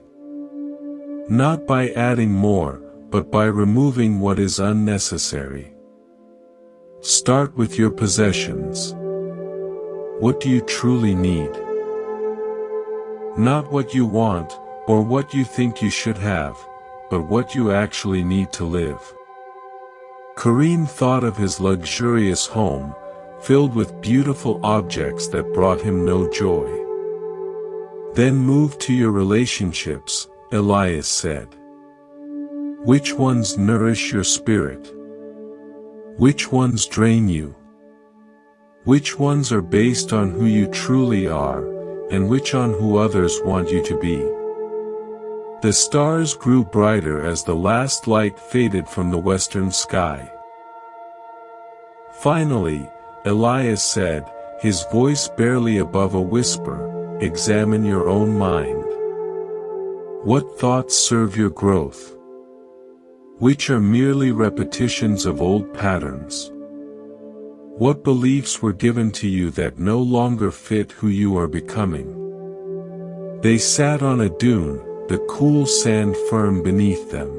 Not by adding more, but by removing what is unnecessary. Start with your possessions. What do you truly need? Not what you want, or what you think you should have, but what you actually need to live. Karim thought of his luxurious home, filled with beautiful objects that brought him no joy. Then move to your relationships, Elias said. Which ones nourish your spirit? Which ones drain you? Which ones are based on who you truly are, and which on who others want you to be? The stars grew brighter as the last light faded from the western sky. Finally, Elias said, his voice barely above a whisper, examine your own mind. What thoughts serve your growth? Which are merely repetitions of old patterns? What beliefs were given to you that no longer fit who you are becoming? They sat on a dune, the cool sand firm beneath them.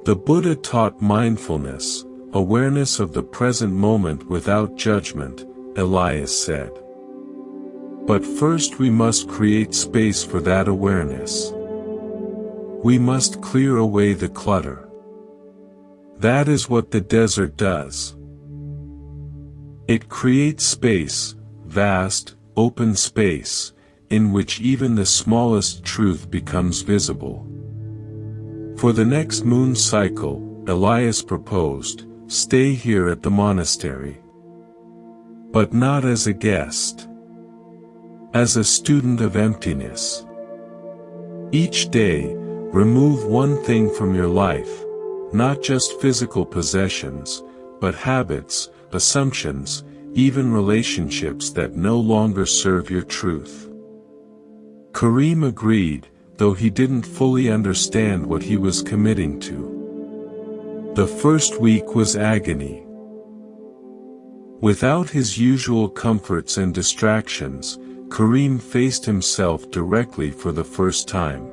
The Buddha taught mindfulness, awareness of the present moment without judgment, Elias said. But first we must create space for that awareness. We must clear away the clutter. That is what the desert does. It creates space, vast, open space, in which even the smallest truth becomes visible. For the next moon cycle, Elias proposed, stay here at the monastery. But not as a guest. As a student of emptiness. Each day, remove one thing from your life, not just physical possessions, but habits, assumptions, even relationships that no longer serve your truth. Karim agreed, though he didn't fully understand what he was committing to. The first week was agony. Without his usual comforts and distractions, Karim faced himself directly for the first time.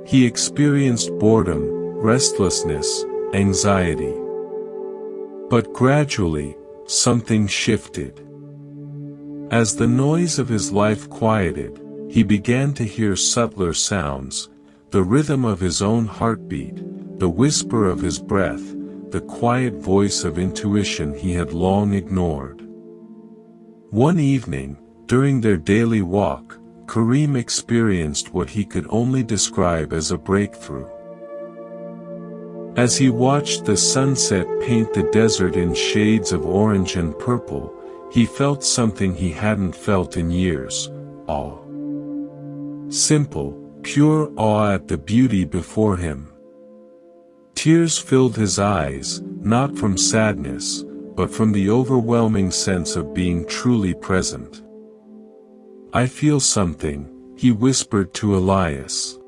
He experienced boredom, restlessness, anxiety. But gradually, something shifted. As the noise of his life quieted, he began to hear subtler sounds, the rhythm of his own heartbeat, the whisper of his breath, the quiet voice of intuition he had long ignored. One evening, during their daily walk, Karim experienced what he could only describe as a breakthrough. As he watched the sunset paint the desert in shades of orange and purple, he felt something he hadn't felt in years, awe. Simple, pure awe at the beauty before him. Tears filled his eyes, not from sadness, but from the overwhelming sense of being truly present. I feel something, he whispered to Elias.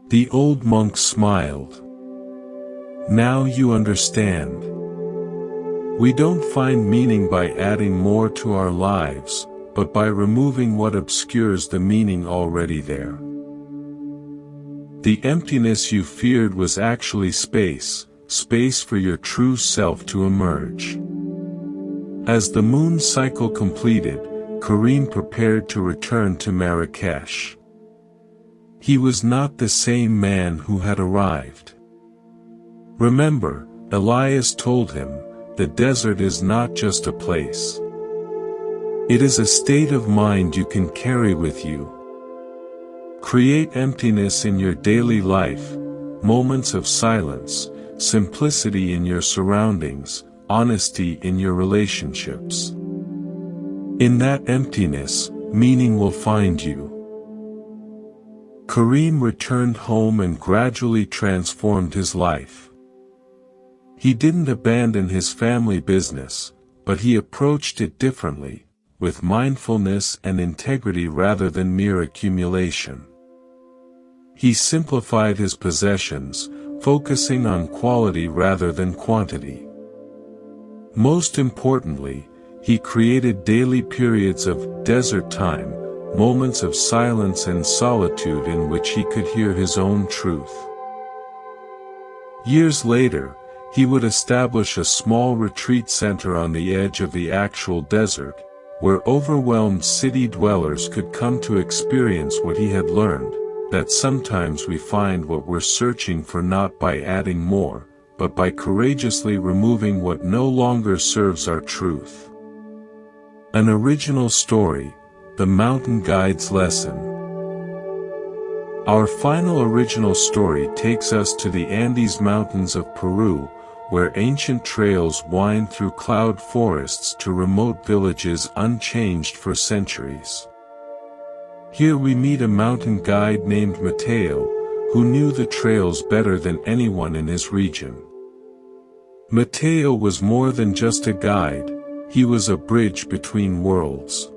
The old monk smiled. Now you understand. We don't find meaning by adding more to our lives, but by removing what obscures the meaning already there. The emptiness you feared was actually space, space for your true self to emerge. As the moon cycle completed, Karim prepared to return to Marrakesh. He was not the same man who had arrived. Remember, Elias told him, the desert is not just a place. It is a state of mind you can carry with you. Create emptiness in your daily life, moments of silence, simplicity in your surroundings, honesty in your relationships. In that emptiness, meaning will find you. Karim returned home and gradually transformed his life. He didn't abandon his family business, but he approached it differently, with mindfulness and integrity rather than mere accumulation. He simplified his possessions, focusing on quality rather than quantity. Most importantly, he created daily periods of desert time, moments of silence and solitude in which he could hear his own truth. Years later, he would establish a small retreat center on the edge of the actual desert, where overwhelmed city dwellers could come to experience what he had learned, that sometimes we find what we're searching for not by adding more, but by courageously removing what no longer serves our truth. An original story, The Mountain Guide's Lesson. Our final original story takes us to the Andes Mountains of Peru, where ancient trails wind through cloud forests to remote villages unchanged for centuries. Here we meet a mountain guide named Mateo, who knew the trails better than anyone in his region. Mateo was more than just a guide, he was a bridge between worlds.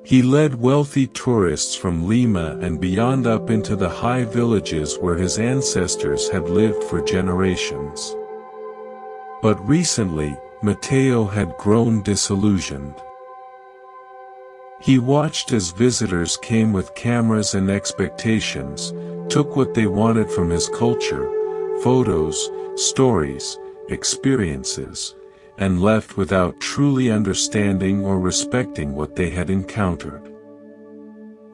He led wealthy tourists from Lima and beyond up into the high villages where his ancestors had lived for generations. But recently, Mateo had grown disillusioned. He watched as visitors came with cameras and expectations, took what they wanted from his culture, photos, stories, experiences, and left without truly understanding or respecting what they had encountered.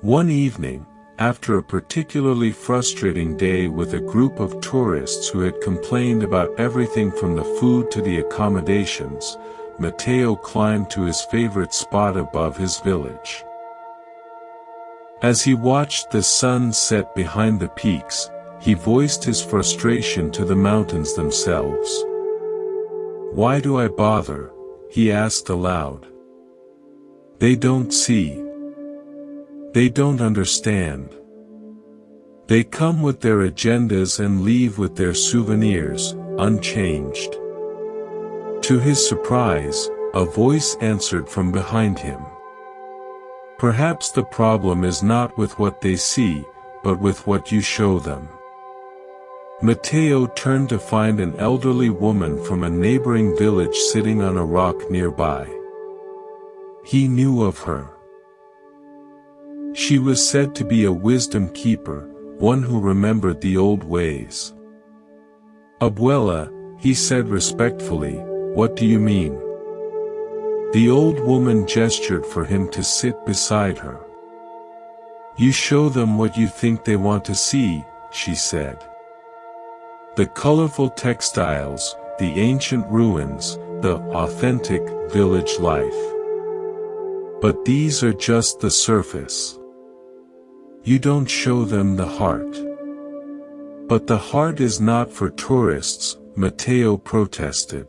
One evening, after a particularly frustrating day with a group of tourists who had complained about everything from the food to the accommodations, Mateo climbed to his favorite spot above his village. As he watched the sun set behind the peaks, he voiced his frustration to the mountains themselves. "Why do I bother?" he asked aloud. "They don't see. They don't understand. They come with their agendas and leave with their souvenirs, unchanged." To his surprise, a voice answered from behind him. "Perhaps the problem is not with what they see, but with what you show them." Mateo turned to find an elderly woman from a neighboring village sitting on a rock nearby. He knew of her. She was said to be a wisdom keeper, one who remembered the old ways. "Abuela," he said respectfully, "what do you mean?" The old woman gestured for him to sit beside her. "You show them what you think they want to see," she said. "The colorful textiles, the ancient ruins, the authentic village life. But these are just the surface. You don't show them the heart." "But the heart is not for tourists," Mateo protested.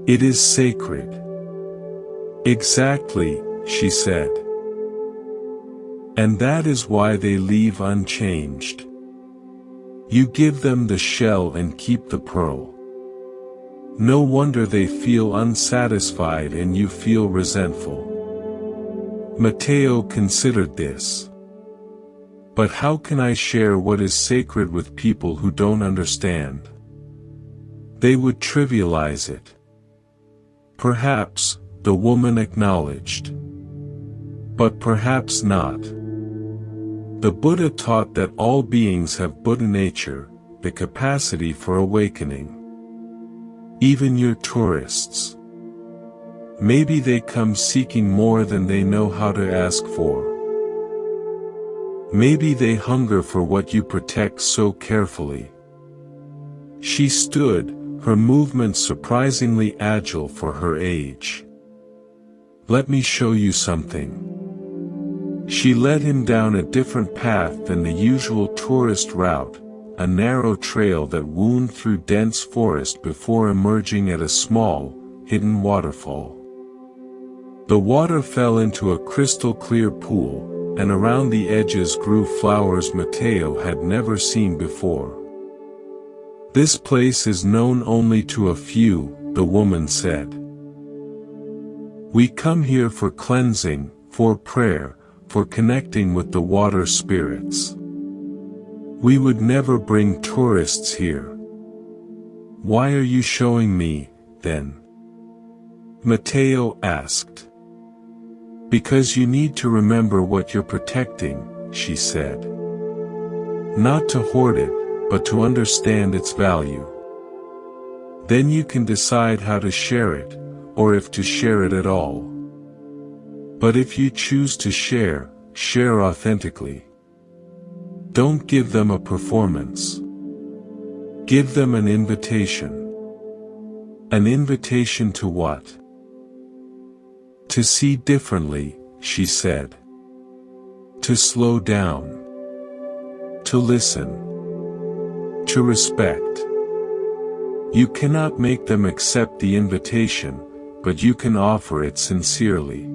"It is sacred." "Exactly," she said. "And that is why they leave unchanged. You give them the shell and keep the pearl. No wonder they feel unsatisfied and you feel resentful." Mateo considered this. "But how can I share what is sacred with people who don't understand? They would trivialize it." "Perhaps," the woman acknowledged. "But perhaps not. The Buddha taught that all beings have Buddha nature, the capacity for awakening. Even your tourists. Maybe they come seeking more than they know how to ask for. Maybe they hunger for what you protect so carefully." She stood, her movements surprisingly agile for her age. "Let me show you something." She led him down a different path than the usual tourist route, a narrow trail that wound through dense forest before emerging at a small, hidden waterfall. The water fell into a crystal-clear pool, and around the edges grew flowers Matteo had never seen before. "This place is known only to a few," the woman said. "We come here for cleansing, for prayer, for connecting with the water spirits. We would never bring tourists here." "Why are you showing me, then?" Matteo asked. "Because you need to remember what you're protecting," she said. "Not to hoard it, but to understand its value. Then you can decide how to share it, or if to share it at all. But if you choose to share, share authentically. Don't give them a performance. Give them an invitation." "An invitation to what?" "To see differently," she said. "To slow down. To listen. To respect. You cannot make them accept the invitation, but you can offer it sincerely."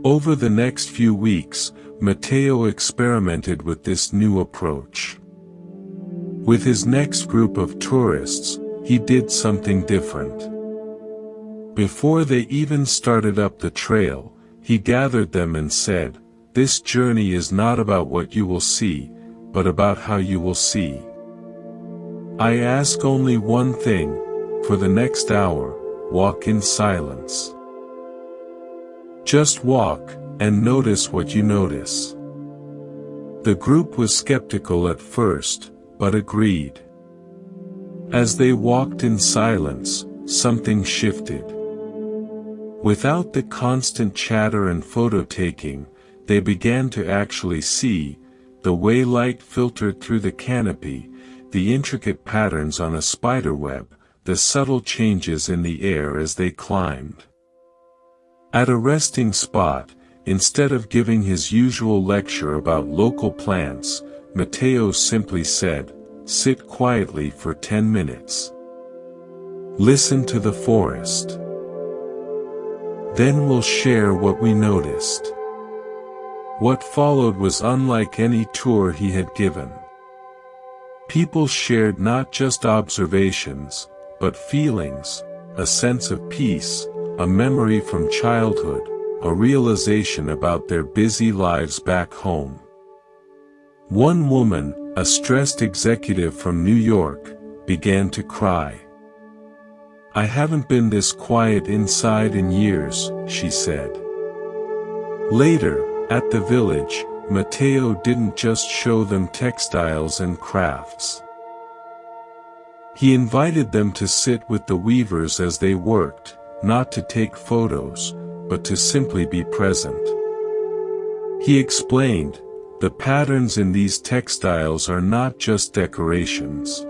Over the next few weeks, Matteo experimented with this new approach. With his next group of tourists, he did something different. Before they even started up the trail, he gathered them and said, "This journey is not about what you will see, but about how you will see. I ask only one thing: for the next hour, walk in silence. Just walk, and notice what you notice." The group was skeptical at first, but agreed. As they walked in silence, something shifted. Without the constant chatter and photo-taking, they began to actually see, the way light filtered through the canopy, the intricate patterns on a spiderweb, the subtle changes in the air as they climbed. At a resting spot, instead of giving his usual lecture about local plants, Matteo simply said, "Sit quietly for 10 minutes. Listen to the forest. Then we'll share what we noticed." What followed was unlike any tour he had given. People shared not just observations, but feelings, a sense of peace, a memory from childhood, a realization about their busy lives back home. One woman, a stressed executive from New York, began to cry. "I haven't been this quiet inside in years," she said. Later, at the village, Matteo didn't just show them textiles and crafts. He invited them to sit with the weavers as they worked, not to take photos, but to simply be present. He explained, "The patterns in these textiles are not just decorations.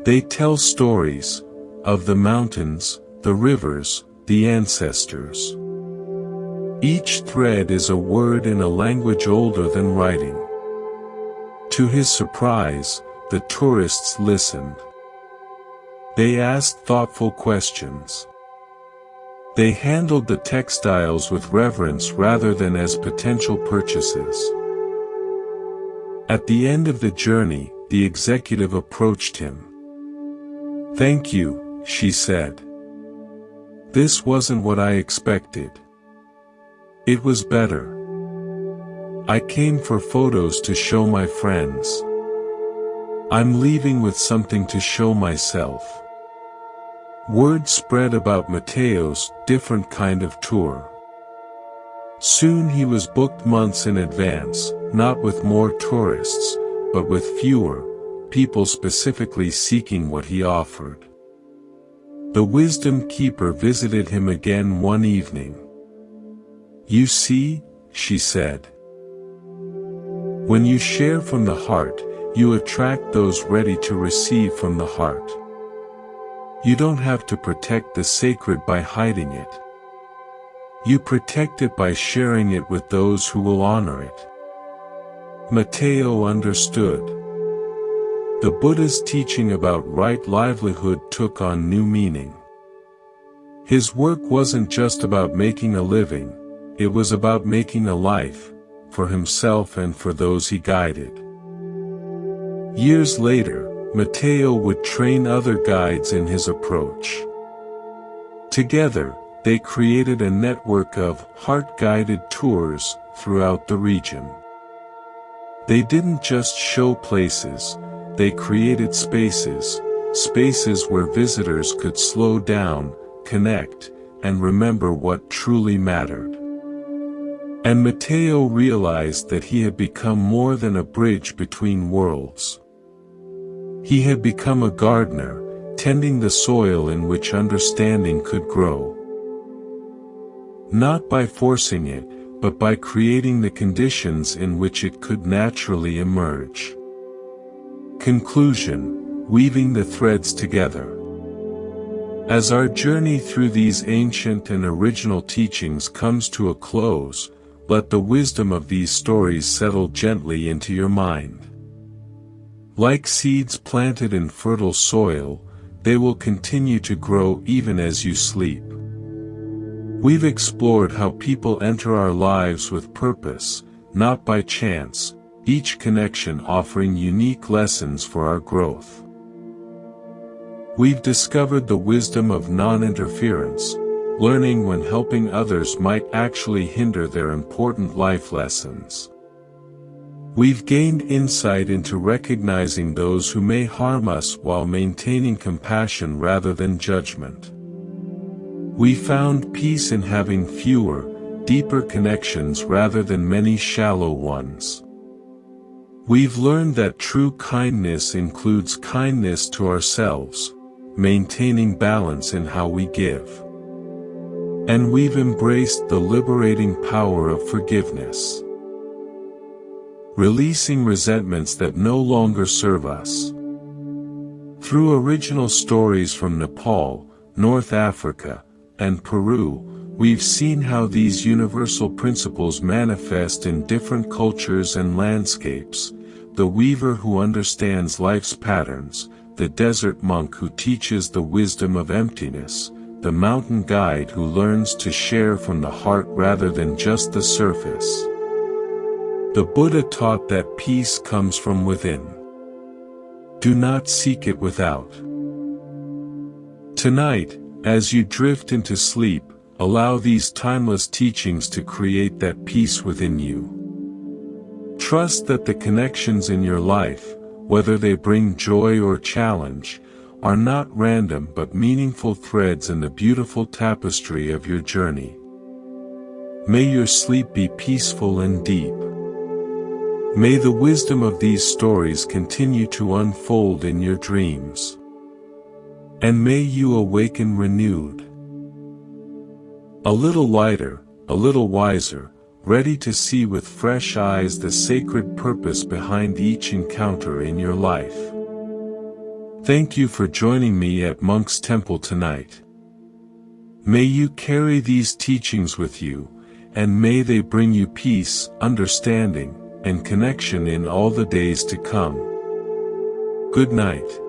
They tell stories, of the mountains, the rivers, the ancestors. Each thread is a word in a language older than writing." To his surprise, the tourists listened. They asked thoughtful questions. They handled the textiles with reverence rather than as potential purchases. At the end of the journey, the executive approached him. "Thank you," she said. "This wasn't what I expected. It was better. I came for photos to show my friends. I'm leaving with something to show myself." Word spread about Matteo's different kind of tour. Soon he was booked months in advance, not with more tourists, but with fewer, people specifically seeking what he offered. The wisdom keeper visited him again one evening. "You see," she said. "When you share from the heart, you attract those ready to receive from the heart. You don't have to protect the sacred by hiding it. You protect it by sharing it with those who will honor it." Matteo understood. the Buddha's teaching about right livelihood took on new meaning. His work wasn't just about making a living, it was about making a life, for himself and for those he guided. Years later, Matteo would train other guides in his approach. Together, they created a network of heart-guided tours throughout the region. They didn't just show places, they created spaces where visitors could slow down, connect, and remember what truly mattered. And Matteo realized that he had become more than a bridge between worlds. He had become a gardener, tending the soil in which understanding could grow. Not by forcing it, but by creating the conditions in which it could naturally emerge. Conclusion: weaving the threads together. As our journey through these ancient and original teachings comes to a close, let the wisdom of these stories settle gently into your mind. Like seeds planted in fertile soil, they will continue to grow even as you sleep. We've explored how people enter our lives with purpose, not by chance, each connection offering unique lessons for our growth. We've discovered the wisdom of non-interference, learning when helping others might actually hinder their important life lessons. We've gained insight into recognizing those who may harm us while maintaining compassion rather than judgment. We found peace in having fewer, deeper connections rather than many shallow ones. We've learned that true kindness includes kindness to ourselves, maintaining balance in how we give. And we've embraced the liberating power of forgiveness, releasing resentments that no longer serve us. Through original stories from Nepal, North Africa, and Peru, we've seen how these universal principles manifest in different cultures and landscapes: the weaver who understands life's patterns, the desert monk who teaches the wisdom of emptiness, the mountain guide who learns to share from the heart rather than just the surface. The Buddha taught that peace comes from within. Do not seek it without. Tonight, as you drift into sleep, allow these timeless teachings to create that peace within you. Trust that the connections in your life, whether they bring joy or challenge, are not random but meaningful threads in the beautiful tapestry of your journey. May your sleep be peaceful and deep. May the wisdom of these stories continue to unfold in your dreams. And may you awaken renewed. A little lighter, a little wiser, ready to see with fresh eyes the sacred purpose behind each encounter in your life. Thank you for joining me at Monk's Temple tonight. May you carry these teachings with you, and may they bring you peace, understanding, and connection in all the days to come. Good night.